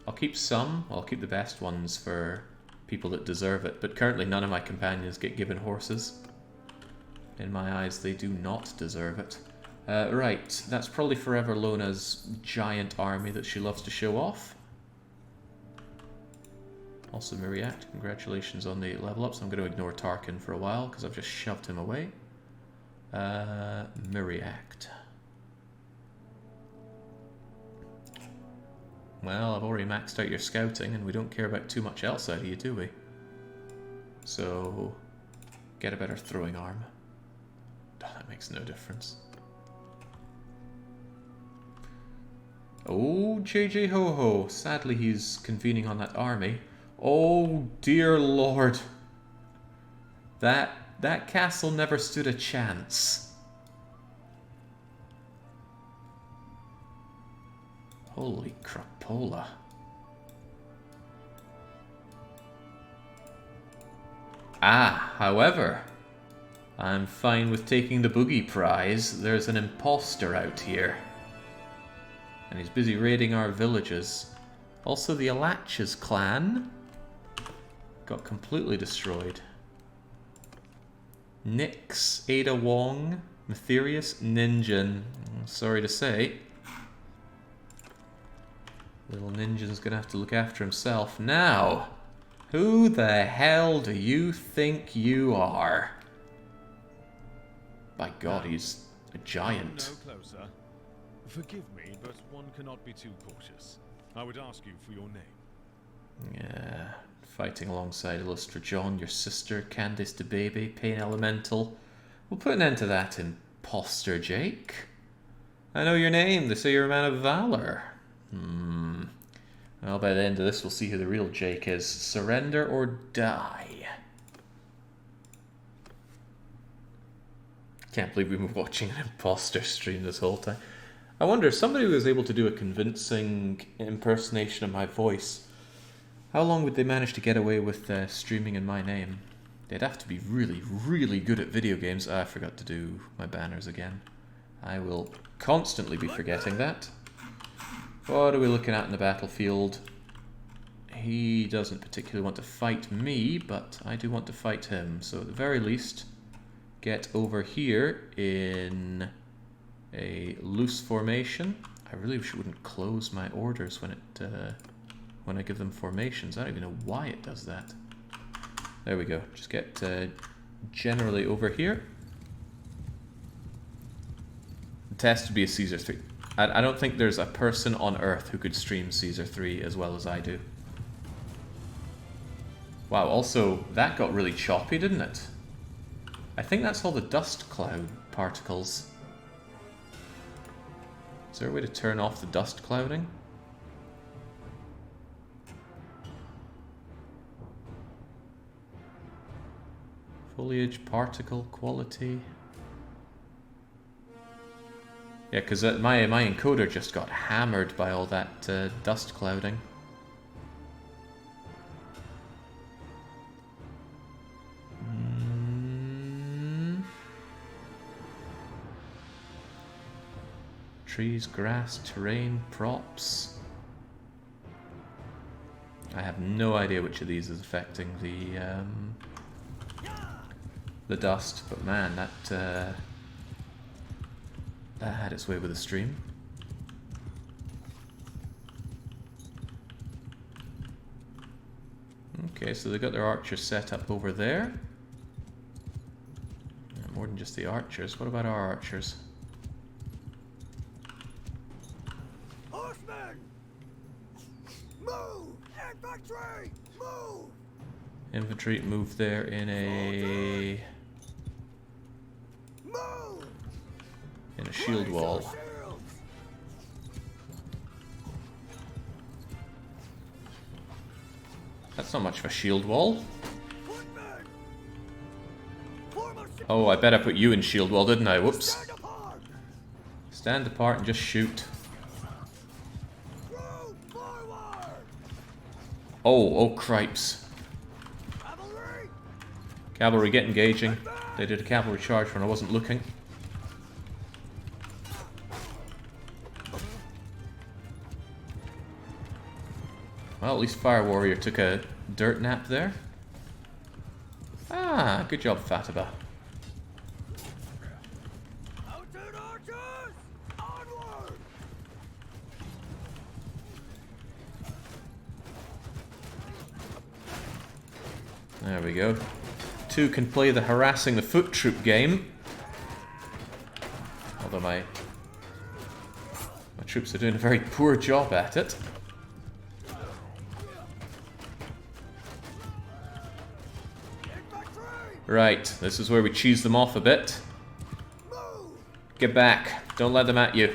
I'll keep some. I'll keep the best ones for people that deserve it, but currently none of my companions get given horses. In my eyes, they do not deserve it. Right, that's probably forever Lona's giant army that she loves to show off. Also Miriact, congratulations on the level ups. I'm going to ignore Tarkin for a while because I've just shoved him away. Miriact. Well, I've already maxed out your scouting and we don't care about too much else out of you, do we? So, get a better throwing arm. Oh, that makes no difference. Oh, JJ Ho-Ho. Sadly, he's convening on that army. Oh, dear Lord. That castle never stood a chance. Holy crapola. Ah, however, I'm fine with taking the boogie prize. There's an imposter out here. And he's busy raiding our villages. Also, the Alach's clan got completely destroyed. Nyx, Ada Wong, Matherius, Ninjan. Sorry to say. Little Ninjan's gonna have to look after himself. Now, who the hell do you think you are? By God, he's a giant. No closer. Forgive me, but one cannot be too cautious. I would ask you for your name. Yeah, fighting alongside Illustra John, your sister, Candice the Baby, Pain Elemental. We'll put an end to that, imposter Jake. I know your name, they say you're a man of valor. Well, by the end of this, we'll see who the real Jake is. Surrender or die. Can't believe we've been watching an imposter stream this whole time. I wonder, if somebody was able to do a convincing impersonation of my voice, how long would they manage to get away with streaming in my name? They'd have to be really, really good at video games. I forgot to do my banners again. I will constantly be forgetting that. What are we looking at in the battlefield? He doesn't particularly want to fight me, but I do want to fight him. So at the very least, get over here in a loose formation. I really wish it wouldn't close my orders when I give them formations. I don't even know why it does that. There we go. Just get generally over here. The test would be a Caesar 3. I don't think there's a person on Earth who could stream Caesar 3 as well as I do. Wow, also, that got really choppy, didn't it? I think that's all the dust cloud particles. Is there a way to turn off the dust clouding? Foliage particle quality. Yeah, because my encoder just got hammered by all that dust clouding. Trees, grass, terrain, props. I have no idea which of these is affecting the dust, but man, that had its way with the stream. Okay, so they got their archers set up over there. More than just the archers. What about our archers? Horsemen! Move! Infantry! Move! Infantry move there in a Move! shield wall. Shields! That's not much of a shield wall. Footmen! Form a shield! Oh, I bet I put you in shield wall, didn't I? Whoops. Stand apart! Stand apart and just shoot. Move forward! Oh cripes. Cavalry! Cavalry, get engaging. They did a cavalry charge when I wasn't looking. Well, at least Fire Warrior took a dirt nap there. Ah, good job, Fataba. Mounted archers! Onward! There we go. Two can play the harassing the foot troop game. Although my troops are doing a very poor job at it. Right, this is where we cheese them off a bit. Get back. Don't let them at you.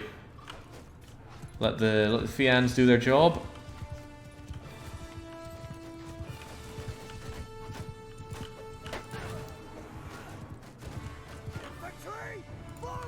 Let the Fians do their job. Infantry! Forward!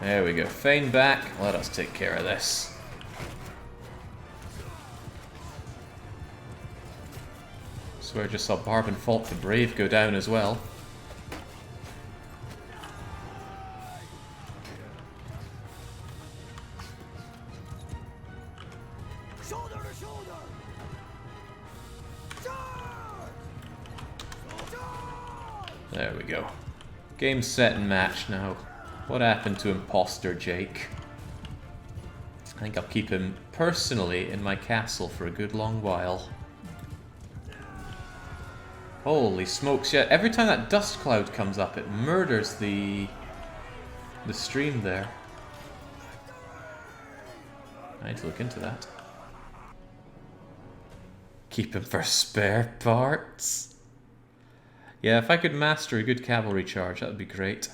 There we go. Feign back. Let us take care of this. Swear I just saw Barb and Falk the Brave go down as well. Shoulder to shoulder! Charge! Charge! There we go. Game, set, and match now. What happened to Imposter Jake? I think I'll keep him personally in my castle for a good long while. Holy smokes, yeah, every time that dust cloud comes up, it murders the stream there. I need to look into that. Keep him for spare parts. Yeah, if I could master a good cavalry charge, that would be great.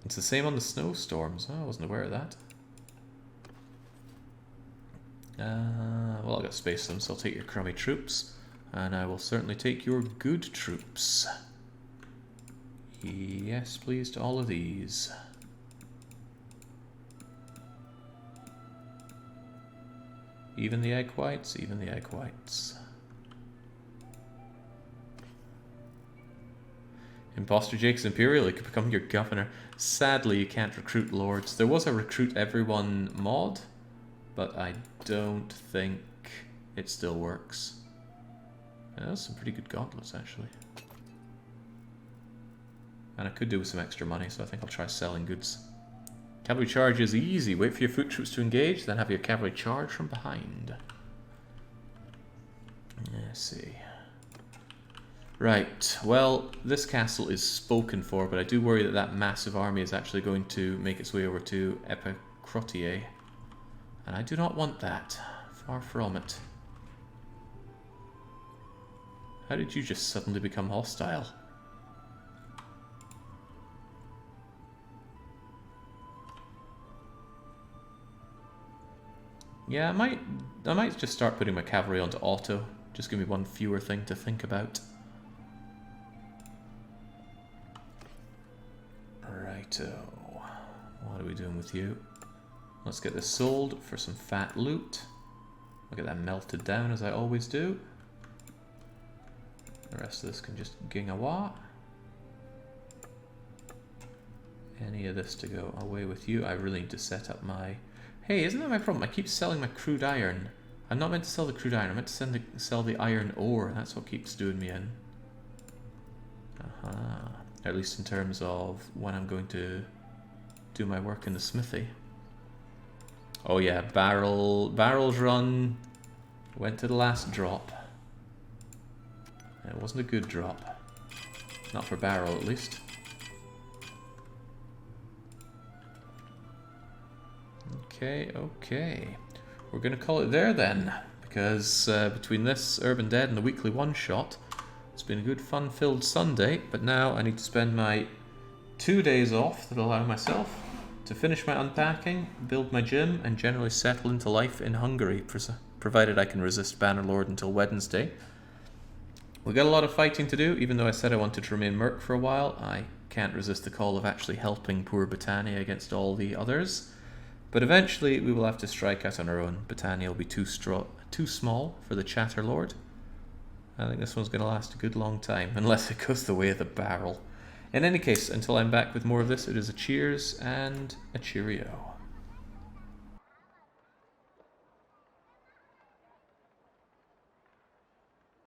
It's the same on the snowstorms. Oh, I wasn't aware of that. Well, I've got space for them, so I'll take your crummy troops. And I will certainly take your good troops. Yes, please, to all of these. Even the egg whites, even the egg whites. Imposter Jake's Imperial, he could become your governor. Sadly, you can't recruit lords. There was a recruit everyone mod, but I don't think it still works. That's some pretty good gauntlets, actually. And I could do with some extra money, so I think I'll try selling goods. Cavalry charge is easy. Wait for your foot troops to engage, then have your cavalry charge from behind. Let's see. Right, well, this castle is spoken for, but I do worry that that massive army is actually going to make its way over to Epicrotier. And I do not want that. Far from it. How did you just suddenly become hostile? Yeah, I might just start putting my cavalry onto auto. Just give me one fewer thing to think about. Righto. What are we doing with you? Let's get this sold for some fat loot. I'll get that melted down as I always do. The rest of this can just ging awa. Any of this to go away with you. I really need to set up my... Hey, isn't that my problem? I keep selling my crude iron. I'm not meant to sell the crude iron. I'm meant to sell the iron ore. That's what keeps doing me in. Aha. At least in terms of when I'm going to do my work in the smithy. Oh yeah, barrels run. Went to the last drop. It wasn't a good drop. Not for barrel, at least. Okay, okay. We're going to call it there then, because between this Urban Dead and the weekly one-shot, it's been a good fun-filled Sunday, but now I need to spend my 2 days off that allow myself to finish my unpacking, build my gym, and generally settle into life in Hungary, provided I can resist Bannerlord until Wednesday. We got a lot of fighting to do, even though I said I wanted to remain Merc for a while. I can't resist the call of actually helping poor Britannia against all the others. But eventually we will have to strike out on our own. Britannia will be too small for the Chatterlord. I think this one's going to last a good long time, unless it goes the way of the barrel. In any case, until I'm back with more of this, it is a cheers and a cheerio.